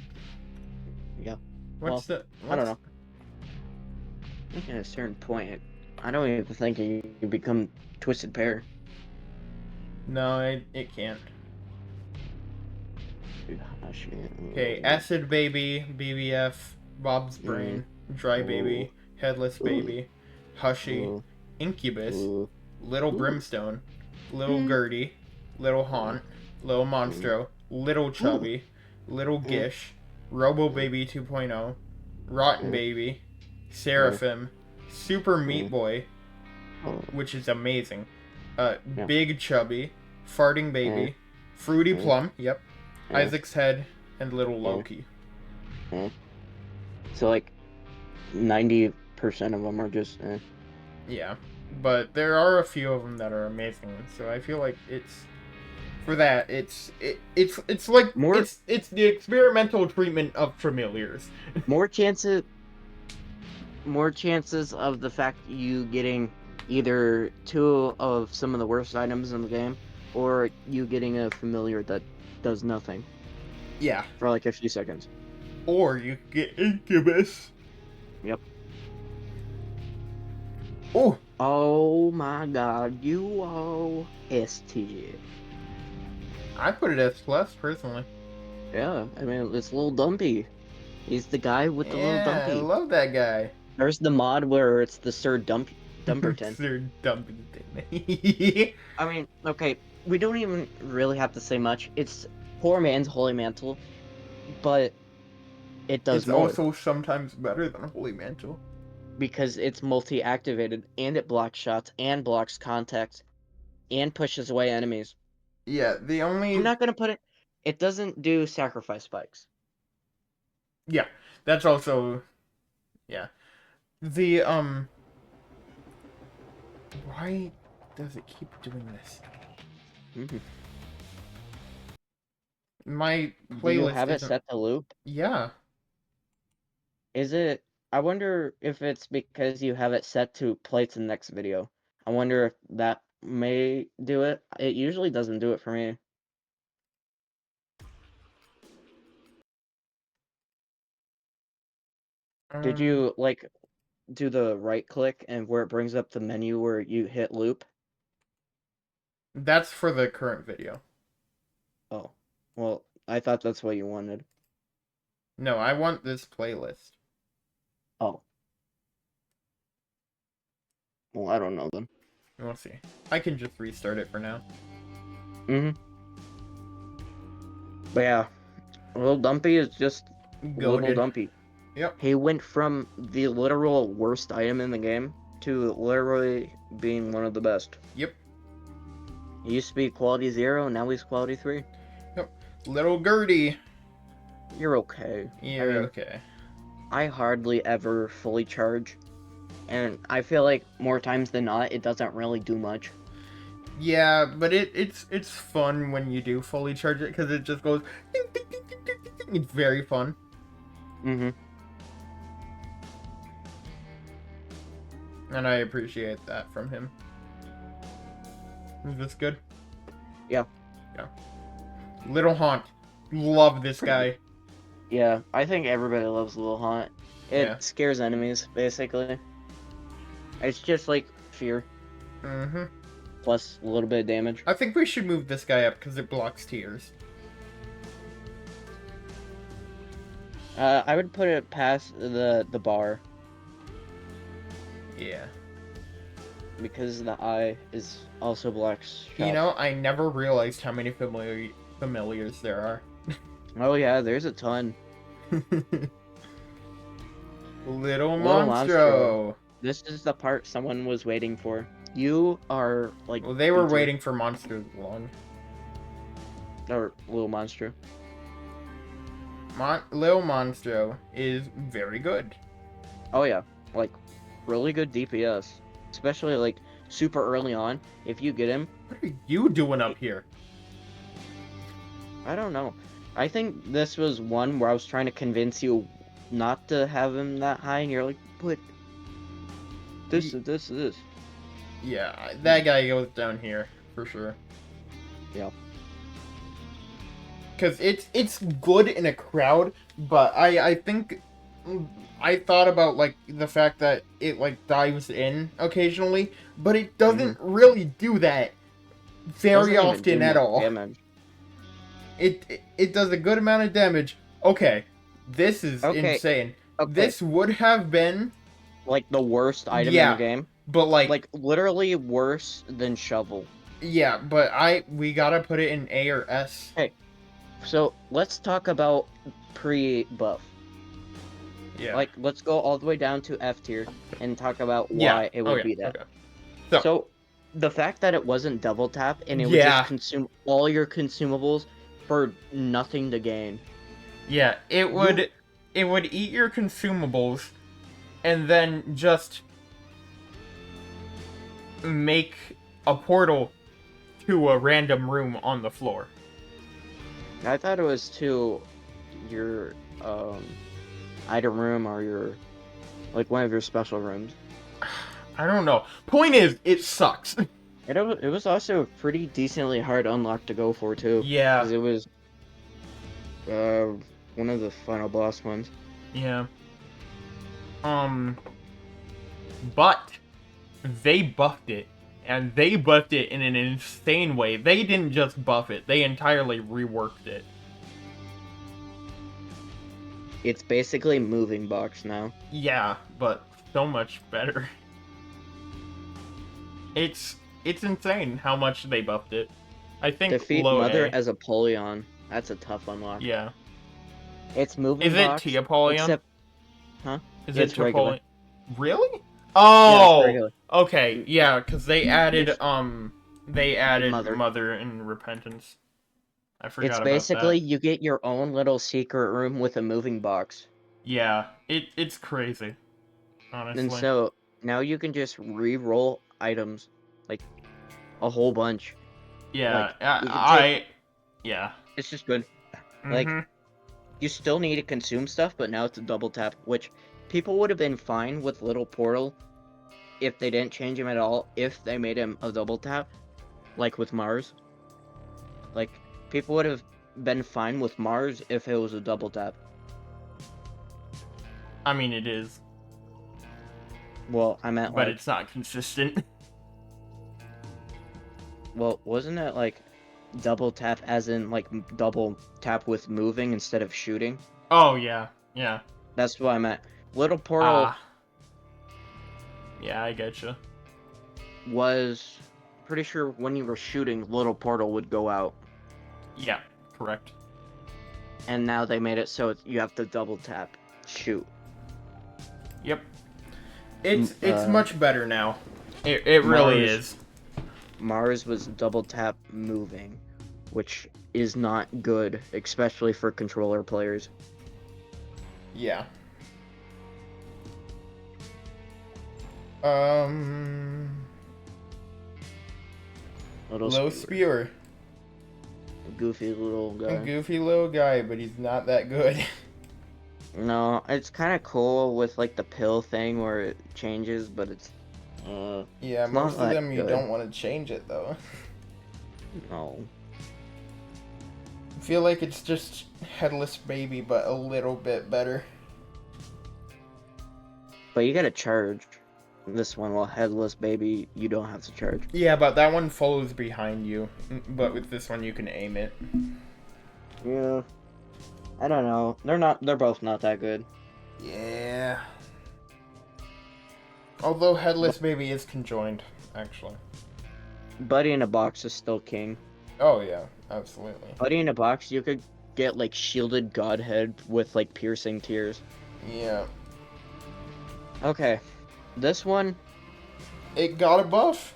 Yeah. What's the? I don't what's- know. I think at a certain point, I don't even think you become Twisted Pair. No, it can't. Gosh, Okay, Acid Baby, BBF, Bob's Brain, Dry Baby, Headless Baby, Hushy, Incubus, Little Brimstone, Little Gertie, Little Haunt, Little Monstro, Little Chubby, Little Gish, Robo Baby 2.0, Rotten Baby, Seraphim, Super Meat Boy, which is amazing, Big Chubby, Farting Baby, Fruity Plum, yep, Isaac's Head, and Little Loki. So, like, 90% of them are just, Yeah, but there are a few of them that are amazing, so I feel like it's for that. It's like More- it's the experimental treatment of familiars. more chances of the fact you getting either 2 of some of the worst items in the game, or you getting a familiar that does nothing Yeah, for like a few seconds. or you could get Incubus. Yep. Oh, Oh my god, you all STG. I put it as plus personally. Yeah, I mean, it's Lil Dumpy. He's the guy with the Yeah, Lil I Dumpy. love that guy. There's the mod where it's the Sir Dumperton. Sir Dumperton. I mean, okay, we don't even really have to say much. It's poor man's Holy Mantle, but it does It's more also sometimes better than Holy Mantle. because it's multi-activated and it blocks shots and blocks contact and pushes away enemies. Yeah, the only... I'm not gonna put it. It doesn't do sacrifice spikes. Yeah, that's also... Yeah. The, Why does it keep doing this? Mhm. My Do you playlist have it isn't... set to loop? Yeah. Is it? I wonder if it's because you have it set to play to the next video. I wonder if that may do it. It usually doesn't do it for me. Did Um, you like do the right click and where it brings up the menu where you hit loop? that's for the current video. Oh, well, I thought that's what you wanted. No, I want this playlist. Oh, well, I don't know then. We'll see. I can just restart it for now. Mm-hmm. But yeah, Little Dumpy is just Little Goated. Dumpy. Yep. He went from the literal worst item in the game to literally being one of the best. Yep. He used to be quality 0, now he's quality 3. Yep. Little Gertie. You're okay. You're I mean, okay. I hardly ever fully charge. And I feel like more times than not, it doesn't really do much. Yeah, but it's fun when you do fully charge it because it just goes ding, ding, ding, ding, ding, ding, ding. It's very fun. Mm-hmm. And I appreciate that from him. Is this good? Yeah. Yeah. Little Haunt. Love this guy. Yeah, I think everybody loves Little Haunt. It Yeah. scares enemies, basically. It's just like fear, Mm-hmm. plus a little bit of damage. I think we should move this guy up because it blocks tears. I would put it past the bar, Yeah. because the eye is also blocks shots. You know, I never realized how many familiars there are. Oh yeah, there's a ton. Little Little Monstro. This is the part someone was waiting for. You are like. Well, they were B2. waiting for Monsters long. Or Little Monstro. Lil Monstro is very good. Oh yeah, like really good DPS, especially like super early on. If you get him, What are you doing up here? I don't know. I think this was one where I was trying to convince you not to have him that high, and you're like, but this. Yeah, that guy goes down here for sure. Yeah. Because it's good in a crowd, but I think I thought about like the fact that it like dives in occasionally, but it doesn't really do that very Doesn't even often do at much all. damage. It does a good amount of damage. Okay, this is Okay, insane. Okay. This would have been Like the worst item Yeah. in the game. but Like literally worse than Shovel. yeah, but we gotta put it in A or S. So let's talk about pre-buff. Yeah. Like let's go all the way down to F tier and talk about why yeah. it would okay, be that. okay. So the fact that it wasn't double tap and it would Yeah. just consume all your consumables for nothing to gain. Yeah, it would eat your consumables and then just make a portal to a random room on the floor. I thought it was to your item room or your like one of your special rooms. I don't know. Point is, it sucks. It was also a pretty decently hard unlock to go for too. Yeah. Because it was one of the final boss ones. Yeah. But they buffed it, and they buffed it in an insane way. They didn't just buff it; they entirely reworked it. It's basically moving box now. Yeah, but so much better. It's insane how much they buffed it. I think Defeat low Mother A. as Apollyon. That's a tough unlock. Yeah. It's moving Is it box, T-Apollyon? except, huh? Is it It's regular. Apollyon? Really? Yeah, it's Oh, regular. okay. Yeah, because It's they added Mother. Mother and Repentance. I It's forgot about basically that. you get your own little secret room with a moving box. Yeah, it's crazy, And honestly. so now you can just re-roll items like a whole bunch. Yeah, Like you can take yeah. it's just good. Like Mhm. you still need to consume stuff, but now it's a double tap, which people would have been fine with Little Portal if they didn't change him at all, if they made him a double tap, like with Mars. Like people would have been fine with Mars if it was a double tap. I mean, it is, Well, I meant but like, it's not consistent. well, wasn't it like double tap as in like double tap with moving instead of shooting? Oh yeah, yeah. That's what I meant. Little Portal Ah, yeah, I getcha. was pretty sure when you were shooting, Little Portal would go out. Yeah, correct. And now they made it so you have to double tap shoot. Yep. It's Uh, much better now. It really Mars is. Mars was double tap moving, which is not good, especially for controller players. Yeah. Um. Little Low spewer, spewer. goofy little A guy. goofy little guy, but he's not that good. No, it's kind of cool with like the pill thing where it changes, but Yeah, it's not most of that them you good. don't want to change it though. No, I feel like it's just Headless Baby, but a little bit better. but you gotta charge this one. While Headless Baby, you don't have to charge. Yeah, but that one follows behind you. But with this one, you can aim it. Yeah, I don't know. They're both not that good. Yeah. Although But Headless Baby is conjoined, actually. Buddy in a Box is still king. Oh yeah, absolutely. Buddy in a Box, you could get like shielded Godhead with like piercing tears. Yeah. Okay, this one, It got a buff.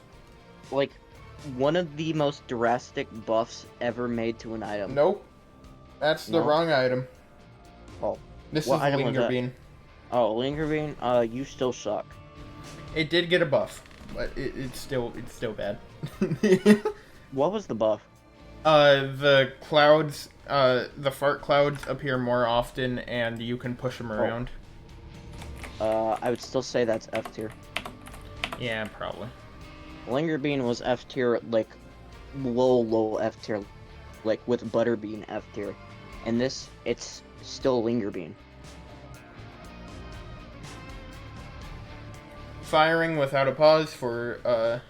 like, one of the most drastic buffs ever made to an item. Nope. That's the No? wrong item. Oh, This what is item was Linger that? Bean. Oh, Linger Bean, you still suck. It did get a buff, but it's still bad. What was the buff? The clouds, the fart clouds appear more often, and you can push them around. I would still say that's F tier. Yeah, probably. Linger Bean was F tier, like, low F tier, like, with Butterbean F tier. And this, it's still Linger Bean. Firing without a pause for,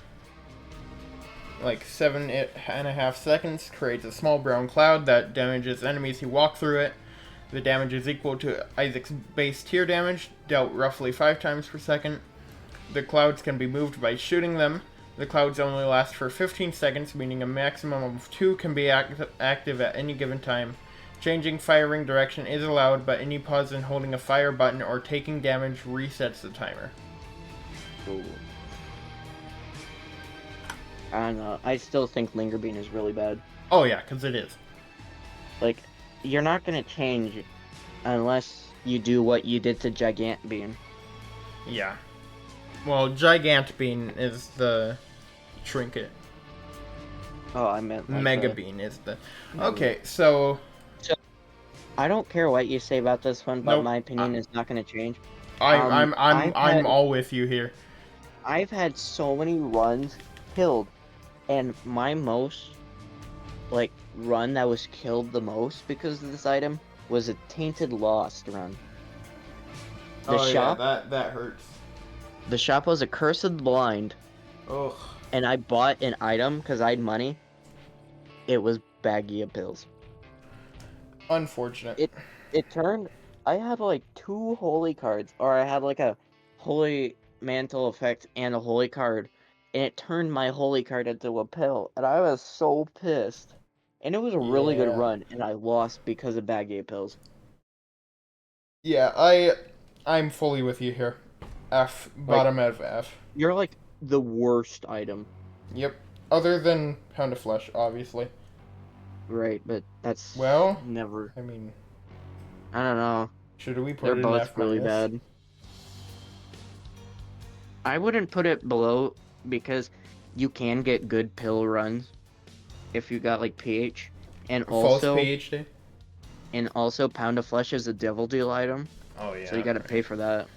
like 7.5 seconds creates a small brown cloud that damages enemies who walk through it. The damage is equal to Isaac's base tier damage, dealt roughly 5 times per second. The clouds can be moved by shooting them. The clouds only last for 15 seconds, meaning a maximum of 2 can be active at any given time. Changing firing direction is allowed, but any pause in holding a fire button or taking damage resets the timer. Ooh. I don't know. I still think Linger Bean is really bad. Oh yeah, because it is. Like, you're not gonna change unless you do what you did to Gigant Bean. Yeah. Well, Gigant Bean is the trinket. Oh, I meant like Mega the... Bean is the... Mega. Okay, so... I don't care what you say about this one, but Nope. my opinion is not gonna change. I'm all with you here. I've had so many runs killed, and my most, like, run that was killed the most because of this item was a Tainted Lost run. The shop that hurts. The shop was a Curse of the Blind, Ugh. and I bought an item because I had money. It was Baggy of Pills. Unfortunate. It turned... I had, like, 2 holy cards, or I had, like, a Holy Mantle effect and a holy card, and it turned my holy card into a pill, and I was so pissed. And it was a really good Yeah. run, and I lost because of bad game pills. Yeah, I'm fully with you here. F, Like, bottom out of F. you're like the worst item, Yep. Other than Pound of Flesh, obviously. right? But that's Well, never. I mean, I don't know. should we put They're it in both F really minus? bad. I wouldn't put it below because you can get good pill runs if you got like PH, and False also PhD? Pound of Flesh is a devil deal item, Oh so you yeah. gotta pay for that.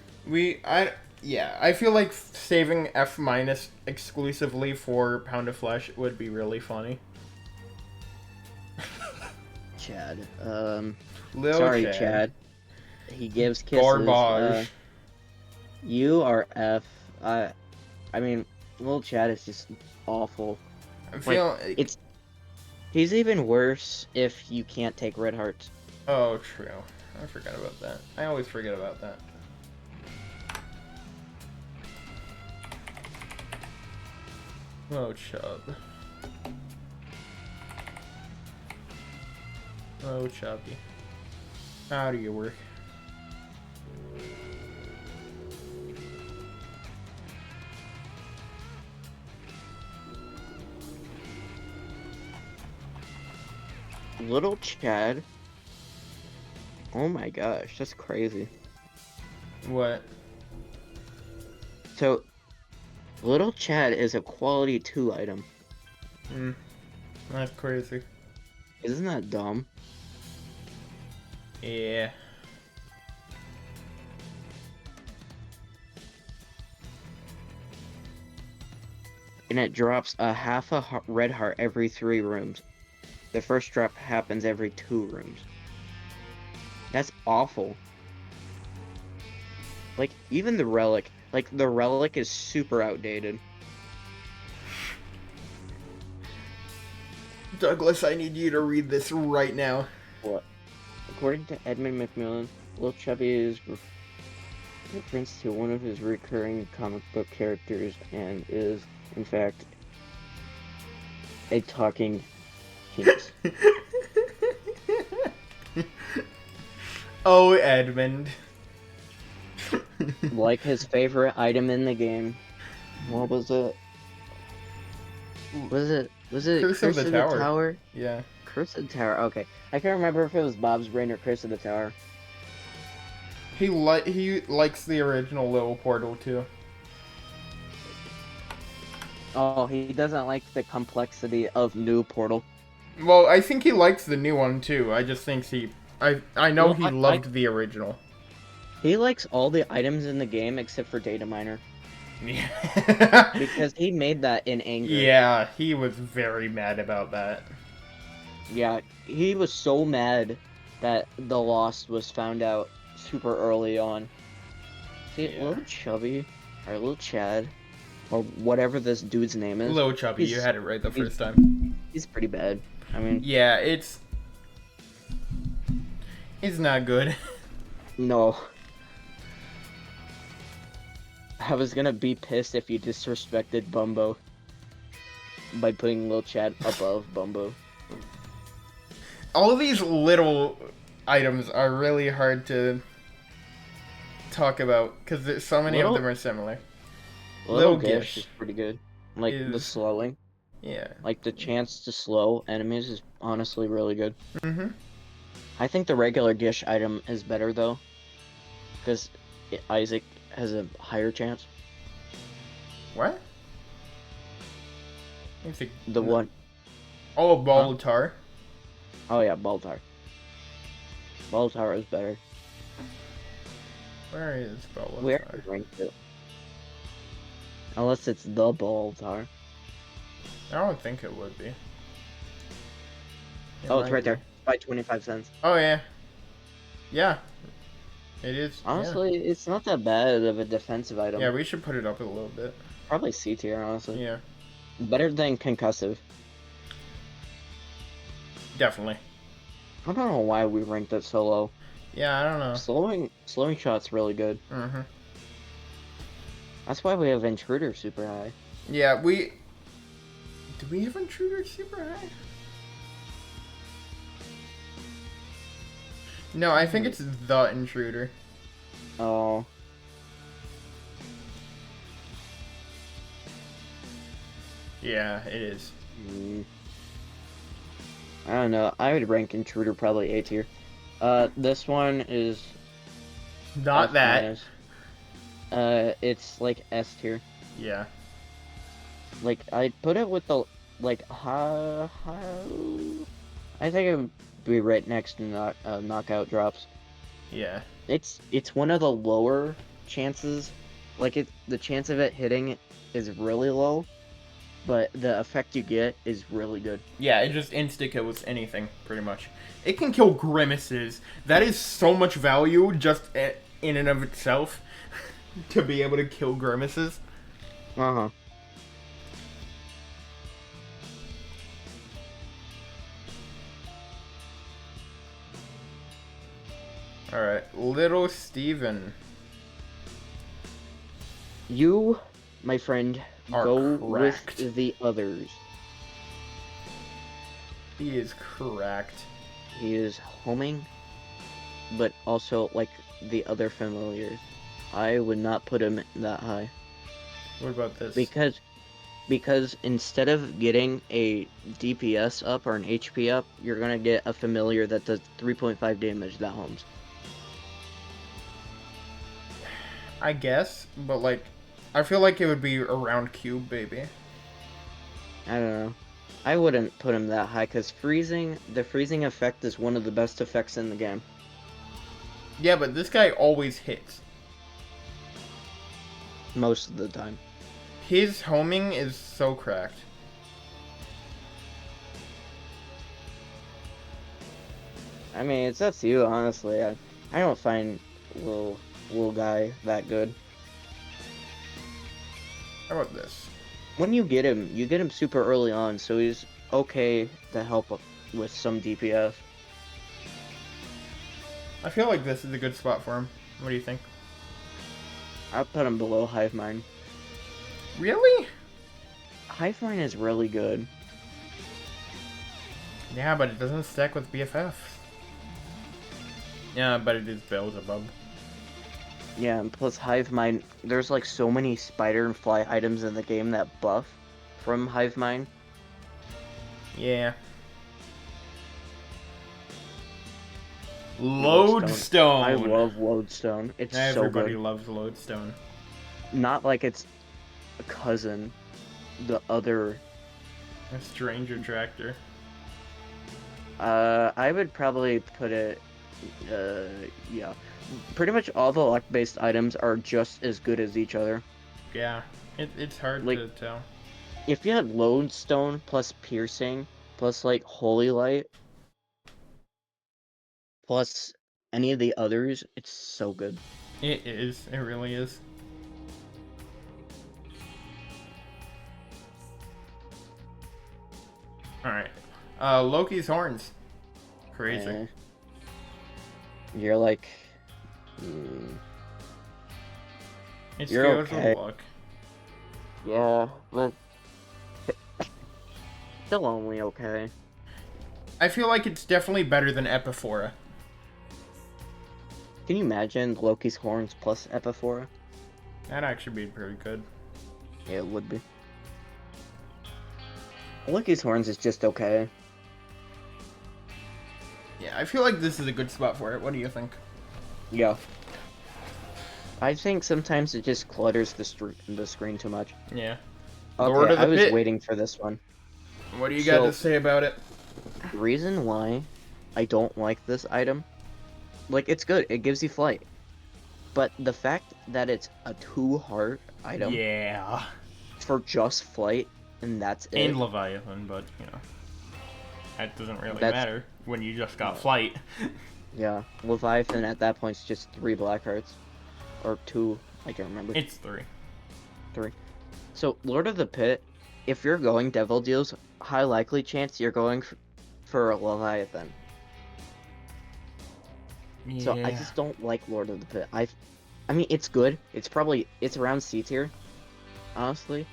Yeah, I feel like saving F minus exclusively for Pound of Flesh would be really funny. Chad. Lil Sorry, Chad. Chad. He gives kisses. Garbage. You are F. I mean, little Chad is just awful. I Like, feel he's even worse if you can't take red hearts. Oh, true. I forgot about that. I always forget about that. Oh, Chub. Oh, Chubby. How do you work? Little Chad. Oh my gosh, that's crazy. What? So, Little Chad is a quality 2 item. That's crazy. Isn't that dumb? Yeah. And it drops a half a red heart every 3 rooms. The first drop happens every 2 rooms. That's awful. Like, even the relic. Like, the relic is super outdated. Douglas, I need you to read this right now. What? According to Edmund McMillan, Lil Chubby is reference to one of his recurring comic book characters and is, in fact, a talking penis. Oh, Edmund. Like his favorite item in the game. What was it? Was it Curse of the Tower. Yeah. Curse of the Tower. Okay, I can't remember if it was Bob's Brain or Curse of the Tower. He likes the original Little Portal too. Oh, he doesn't like the complexity of new Portal. Well, I think he likes the new one too. I just think I know Well, he loved the original. He likes all the items in the game except for Data Miner. Yeah. Because he made that in anger. Yeah, he was very mad about that. Yeah, he was so mad that the Lost was found out super early on. See, Yeah. Little Chubby, or Little Chad, or whatever this dude's name is. Little Chubby, you he's- had it right the first time. He's pretty bad. I mean, Yeah, it's not good. no. I was gonna be pissed if you disrespected Bumbo by putting Lil Chad above Bumbo. All of these little items are really hard to talk about because so many of them are similar. Little Lil Gish Gish is pretty good. Like the is- slowing. Yeah. Like the chance to slow enemies is honestly really good. Mm-hmm. I think the regular Gish item is better though, because Isaac has a higher chance. What? Let me think. The one, Oh, Baltar. oh yeah, Baltar. Baltar is better. Where is Baltar? We already ranked it. Unless it's the Baltar. I don't think it would be. It Oh, it's might right be. there. By 25 cents. Oh yeah. Yeah. It is. Honestly, it's not that bad of a defensive item. Yeah, we should put it up a little bit. Probably C tier, honestly. Yeah, Better than concussive. definitely. I don't know why we ranked it so low. Yeah, I don't know. Slowing shot's really good. Mm-hmm. That's why we have Intruder super high. Yeah, do we have Intruder super high? No, I think it's the Intruder. Oh. Yeah, it is. I don't know. I would rank Intruder probably A tier. This one is Not F that. minus. It's like S tier. Yeah. Like I'd put it with the like I think it would be right next to knockout drops. Yeah. It's one of the lower chances. Like the chance of it hitting is really low, but the effect you get is really good. Yeah, it just insta-kills anything, pretty much. It can kill Grimaces. That is so much value just in and of itself. To be able to kill Grimaces. Uh-huh. Alright, Little Steven. You, my friend, Are go correct. with the others. He is correct. He is homing, but also like the other familiars. I would not put him that high. What about this? Because instead of getting a DPS up or an HP up, you're gonna get a familiar that does 3.5 damage that homes. I guess, but like, I feel like it would be around Cube, baby. I don't know. I wouldn't put him that high because the freezing effect is one of the best effects in the game. Yeah, but this guy always hits. Most of the time. His homing is so cracked. I mean, it's up to you, honestly. I don't find little guy that good. How about this? When you get him super early on, so he's okay to help with some DPS. I feel like this is a good spot for him. What do you think? I'll put him below Hive Mind. Really? Hive Mind is really good. Yeah, but it doesn't stack with BFF. Yeah, but it is Beelzebub. Yeah, and plus Hive Mind, there's like so many spider and fly items in the game that buff from Hive Mind. Yeah. Lodestone. I love Lodestone. It's so Everybody good. loves Lodestone. Not like it's a cousin. The other. A Stranger Tractor. I would probably put it. Yeah. Pretty much all the luck-based items are just as good as each other. Yeah, it's hard Like- to tell. If you had Lodestone plus Piercing plus like Holy Light plus any of the others, it's so good. It is. It really is. Alright. Loki's horns. Crazy. Eh. You're like. It's you're skills okay. of luck. Yeah, but still only okay. I feel like it's definitely better than Epiphora. Can you imagine Loki's horns plus Epiphora? That'd actually be pretty good. Yeah, it would be. Loki's horns is just okay. Yeah, I feel like this is a good spot for it. What do you think? Yeah. I think sometimes it just clutters the screen too much. Yeah. Okay, Lord of the I was Pit. waiting for this one. What do you got So- to say about it? Reason why I don't like this item, like it's good, it gives you flight. But the fact that it's a 2-heart item Yeah. for just flight, and that's it. And Leviathan, but, you know. That doesn't really That's- matter when you just got flight. Yeah, Leviathan at that point is just 3 black hearts. Or 2, I can't remember. It's 3. 3. So, Lord of the Pit, if you're going Devil Deals, high likely chance you're going for a Leviathan. Yeah. So, I just don't like Lord of the Pit. I mean, it's good. It's around C tier, honestly.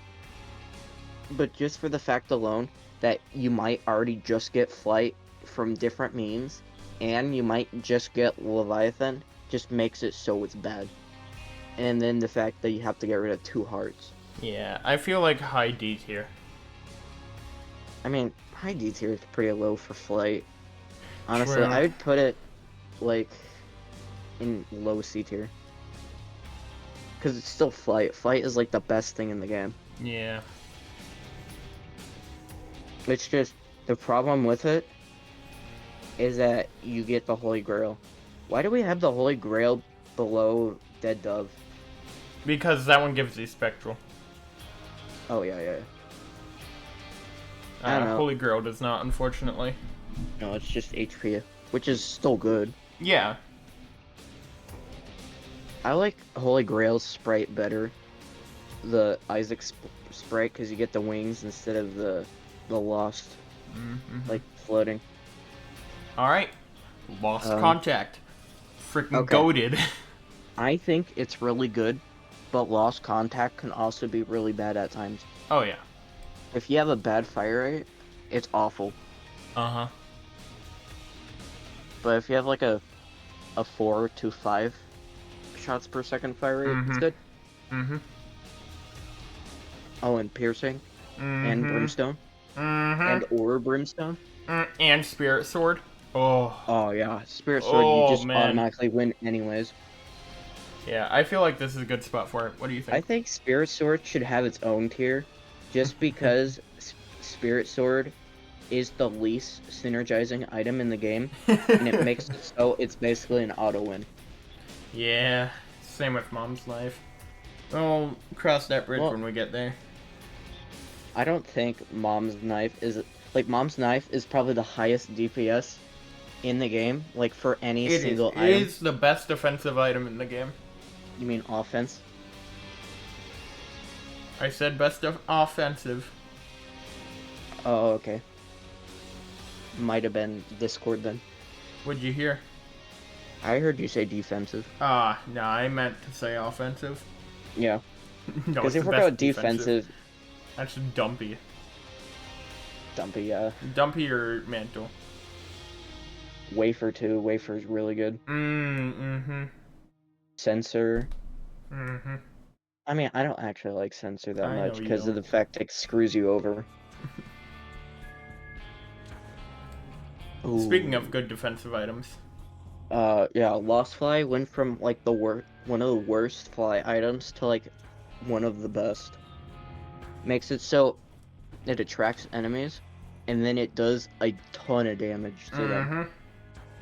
but just for the fact alone that you might already just get flight from different means, and you might just get Leviathan, just makes it so it's bad. And then the fact that you have to get rid of 2 hearts. Yeah, I feel like high D tier. I mean, high D tier is pretty low for flight. Honestly, True. I would put it like in low C tier. Because it's still flight. Flight is like the best thing in the game. Yeah. It's just the problem with it is that you get the Holy Grail. Why do we have the Holy Grail below Dead Dove? Because that one gives you Spectral. Oh yeah. I don't know. Holy Grail does not, unfortunately. No, it's just HP, which is still good. Yeah. I like Holy Grail's sprite better. The Isaac sprite, because you get the wings instead of the lost, like, floating. Alright. Lost Um, Contact. Freaking okay. goated. I think it's really good, but Lost Contact can also be really bad at times. Oh, yeah. If you have a bad fire rate, it's awful. Uh-huh. But if you have like a 4 to 5 shots per second fire rate, it's good. Mm-hmm. Oh, and piercing, and brimstone, Mm-hmm. and or brimstone. And Spirit Sword. Oh. Oh yeah, Spirit Sword, you just man. automatically win anyways. Yeah, I feel like this is a good spot for it. What do you think? I think Spirit Sword should have its own tier, just because Spirit Sword is the least synergizing item in the game, and it makes it so it's basically an auto win. Yeah, same with Mom's Knife. We'll cross that bridge when we get there. I don't think Mom's Knife is Mom's Knife is probably the highest DPS in the game, like for any single item. It is the best defensive item in the game. You mean offense? I said best offensive. Oh, okay. Might have been Discord then. What'd you hear? I heard you say defensive. No, I meant to say offensive. Yeah. No, Because it's if the we're best going defensive, that's Dumpy. Dumpy, yeah. Dumpy or Mantle. Wafer too. Wafer's really good. Mm-hmm. Sensor. Mm-hmm. I mean, I don't actually like Sensor that I know much you because of don't. the fact it screws you over. Speaking of good defensive items. Yeah, Lost Fly went from like one of the worst fly items to like one of the best. Makes it so it attracts enemies, and then it does a ton of damage to them.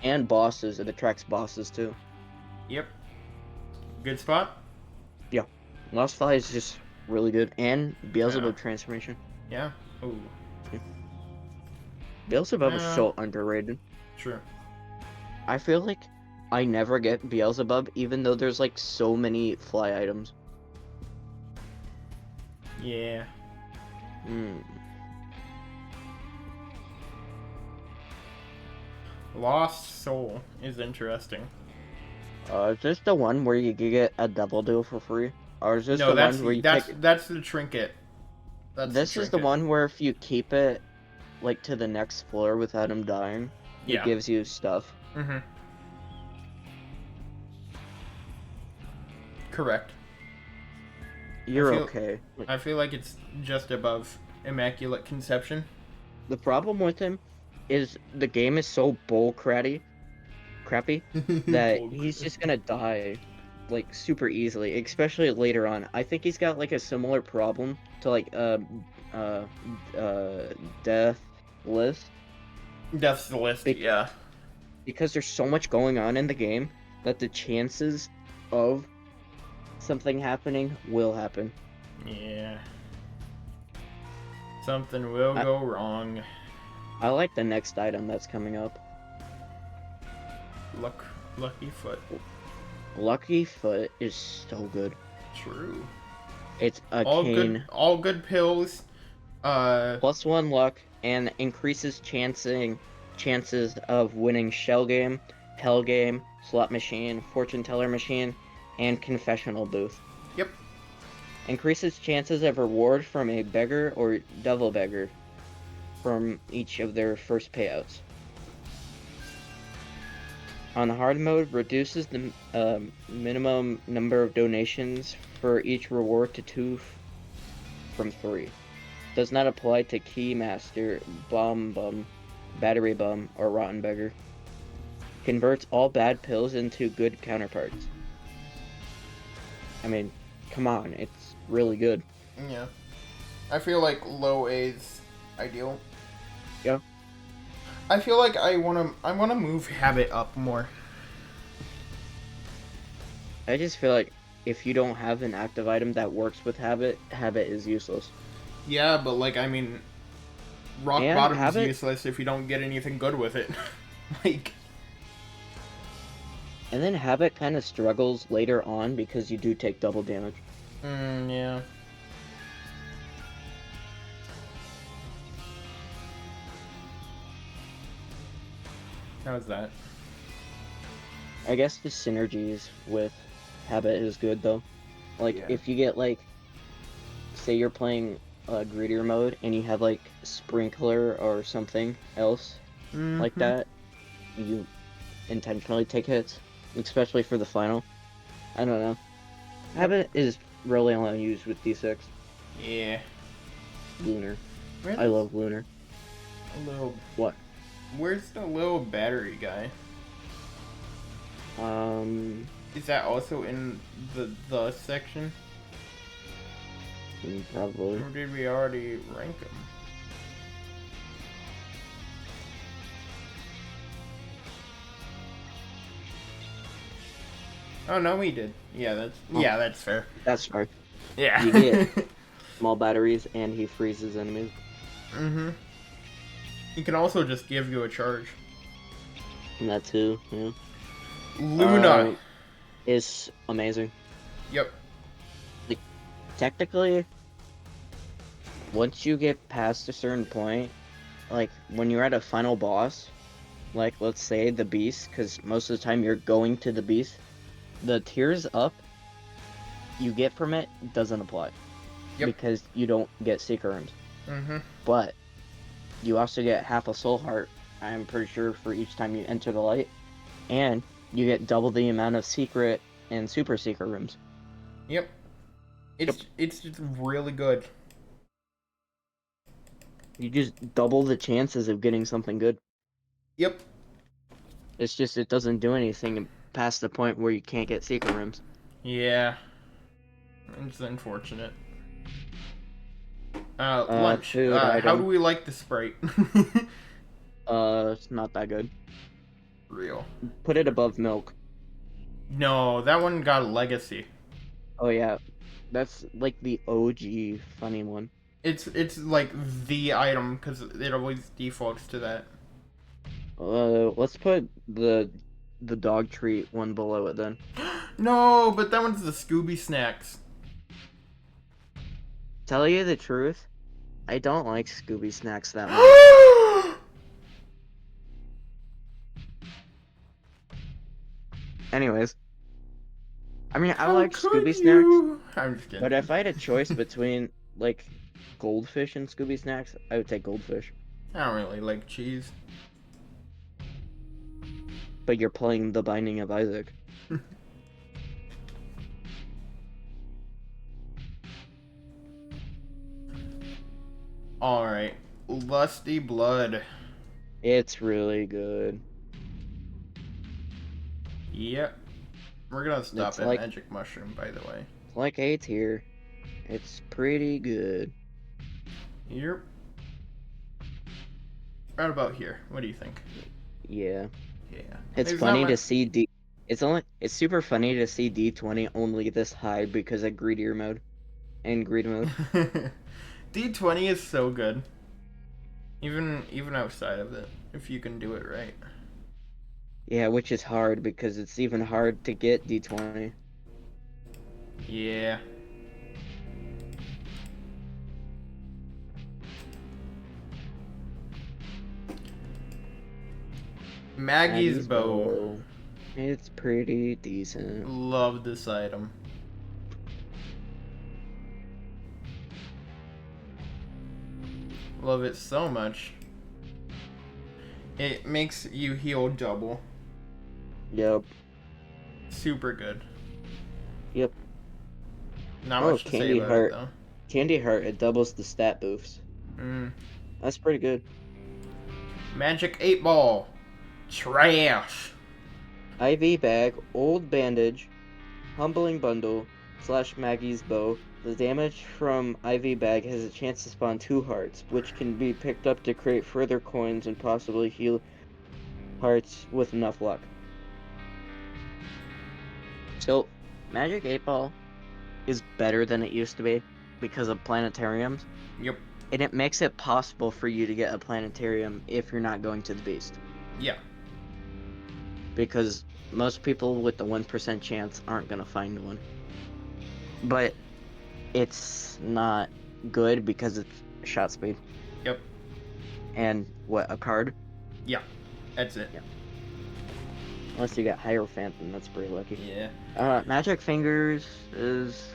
And bosses, it attracts bosses too. Yep. Good spot? Yeah. Lost Fly is just really good. And Beelzebub transformation. Yeah. Ooh. Beelzebub is so underrated. True. I feel like I never get Beelzebub even though there's like so many fly items. Yeah. Lost Soul is interesting. Is this the one where you can get a double deal for free? Or is this No, the one where you that's the trinket. This is the one where if you keep it like to the next floor without him dying, it gives you stuff. Correct. You're okay. I feel like it's just above Immaculate Conception. The problem with him is the game is so crappy that he's just gonna die like super easily, especially later on. I think he's got like a similar problem to like Death List. Death's the list, yeah. Because there's so much going on in the game that the chances of something happening will happen. Yeah. Something will go wrong. I like the next item that's coming up. Lucky Foot. Lucky Foot is so good. True. It's a cane. All good pills. +1 luck and increases chances of winning Shell Game, Hell Game, Slot Machine, Fortune Teller Machine, and Confessional Booth. Yep. Increases chances of reward from a beggar or devil beggar from each of their first payouts. On hard mode, reduces the minimum number of donations for each reward to 2 from 3. Does not apply to Keymaster, Bomb Bum, Battery Bum, or Rotten Beggar. Converts all bad pills into good counterparts. I mean, come on, it's really good. Yeah. I feel like low A's ideal. Yeah. I feel like I wanna move habit up more. I just feel like if you don't have an active item that works with habit, habit is useless. Yeah, but like I mean, rock And bottom is habit, useless if you don't get anything good with it. Like, and then habit kind of struggles later on because you do take double damage. yeah. How's that? I guess the synergies with habit is good though. Like Yeah. if you get like, say you're playing greedier mode and you have like sprinkler or something else like Mhm. that, you intentionally take hits, especially for the final. I don't know. Habit is really only used with D6. Yeah. Lunar. Where's I love Lunar. a little. What? Where's the little battery guy? Is that also in the section? Probably. Or did we already rank him? Oh no, we did. Yeah, that's fair. That's right. Yeah. You get small batteries and he freezes enemies. Mhm. He can also just give you a charge. And that too, yeah. Luna. Is amazing. Yep. Like, technically, once you get past a certain point, like when you're at a final boss, like let's say the beast, because most of the time you're going to the beast, the tears up you get from it doesn't apply. Yep. Because you don't get secret rooms. Mhm. But you also get half a soul heart, I'm pretty sure, for each time you enter the light. And you get double the amount of secret and super secret rooms. Yep. It's just really good. You just double the chances of getting something good. Yep. It's just it doesn't do anything past the point where you can't get secret rooms. Yeah. It's unfortunate. Lunch. Food How do item. we like the Sprite? It's not that good. Real. Put it above milk. No, that one got a legacy. Oh yeah, that's like the OG funny one. It's like the item because it always defaults to that. Let's put the dog treat one below it then. No, but that one's the Scooby Snacks. Tell you the truth, I don't like Scooby Snacks that much. Anyways, I mean, I How like could Scooby Snacks, you? I'm just kidding. but if I had a choice between like Goldfish and Scooby Snacks, I would take Goldfish. I don't really like cheese. But you're playing The Binding of Isaac. Alright. Lusty Blood. It's really good. Yep. We're gonna stop It's at like Magic Mushroom, by the way. like A tier. It's pretty good. Yep. Right about here. What do you think? Yeah. Yeah. It's There's funny not to see D. It's super funny to see D20 only this high because of greedier mode and greed mode. much. D20 is so good. Even outside of it, if you can do it right. Yeah, which is hard because it's even hard to get D20. Yeah. Maggie's bow. It's pretty decent. Love this item. Love it so much. It makes you heal double. Yep. Super good. Yep. Not Oh, much to say Candy about Heart. it though. Candy Heart, it doubles the stat boosts. That's pretty good. Magic 8 Ball. Trash. IV Bag, Old Bandage, Humbling Bundle, / Maggie's Bow. The damage from IV Bag has a chance to spawn 2 hearts, which can be picked up to create further coins and possibly heal hearts with enough luck. So, Magic 8 Ball is better than it used to be because of planetariums. Yep. And it makes it possible for you to get a planetarium if you're not going to the Beast. Yeah. Because most people with the 1% chance aren't going to find one. But it's not good because it's shot speed. Yep. And what, a card? Yeah. That's it. Yeah. Unless you got Hierophant, then that's pretty lucky. Yeah. Magic Fingers is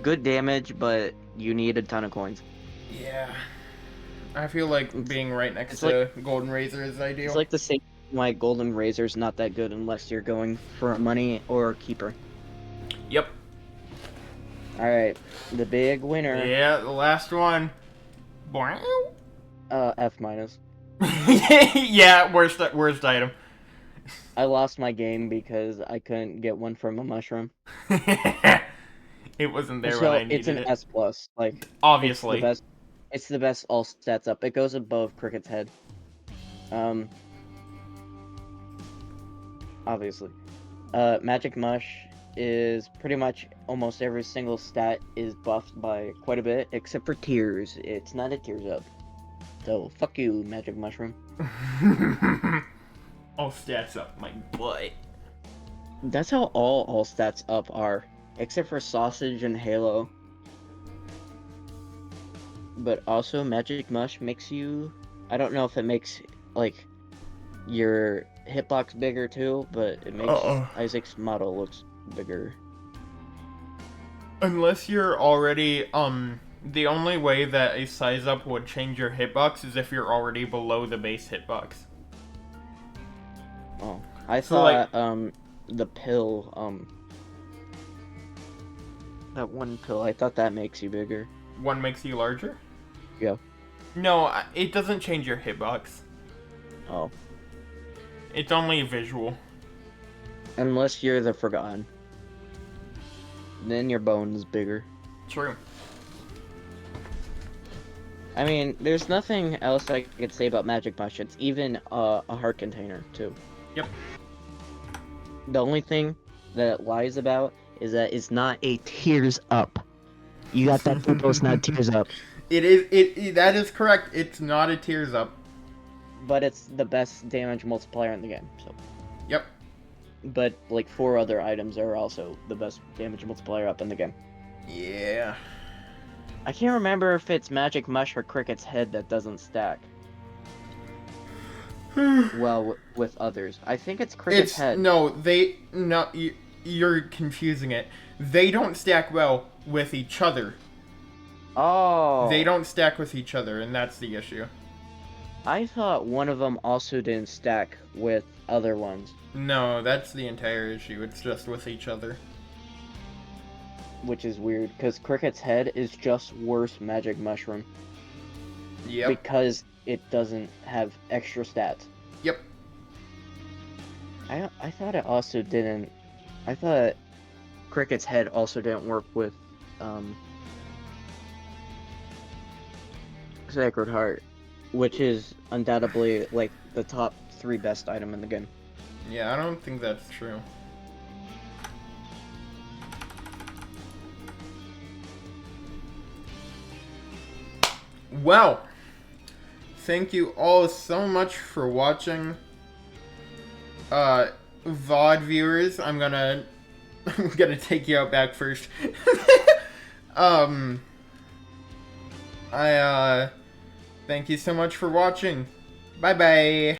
good damage, but you need a ton of coins. Yeah. I feel like being right next it's to Golden Razor is ideal. It's like the same why Golden Razor's not that good unless you're going for money or keeper. Yep. Alright, the big winner. Yeah, the last one. F-. Yeah, worst item. I lost my game because I couldn't get one from a mushroom. It wasn't there So when I needed it's an it. S+. Like, Obviously. it's the best all stats up. It goes above Cricket's head. Obviously. Magic Mush is pretty much almost every single stat is buffed by quite a bit, except for Tears. It's not a Tears up. So, fuck you, Magic Mushroom. All stats up my butt. That's how all stats up are, except for Sausage and Halo. But also, Magic Mush makes you... I don't know if it makes, like, your hitbox bigger too, but it makes Isaac's model looks bigger. Unless you're already, the only way that a size up would change your hitbox is if you're already below the base hitbox. Oh, I thought, the pill, that one pill, I thought that makes you bigger. One makes you larger? Yeah. No, it doesn't change your hitbox. Oh. It's only visual. Unless you're the Forgotten. Then your bone is bigger. True. I mean, there's nothing else I could say about Magic Mush. It's even a heart container, too. Yep. The only thing that it lies about is that it's not a Tears Up. You got that typo, it's not Tears Up. That is correct. It's not a Tears Up. But it's the best damage multiplier in the game, so. Yep. But, like, 4 other items are also the best damage multiplier up in the game. Yeah. I can't remember if it's Magic Mush or Cricket's head that doesn't stack. Well, with others. I think it's Cricket's head. No, you're confusing it. They don't stack well with each other. Oh. They don't stack with each other, and that's the issue. I thought one of them also didn't stack with other ones. No, that's the entire issue. It's just with each other. Which is weird, because Cricket's head is just worse Magic Mushroom. Yep. Because it doesn't have extra stats. Yep. I thought it also didn't... I thought Cricket's head also didn't work with, Sacred Heart, which is undoubtedly, like, the top 3 best item in the game. Yeah, I don't think that's true. Well, thank you all so much for watching. VOD viewers, I'm gonna take you out back first. Thank you so much for watching. Bye bye.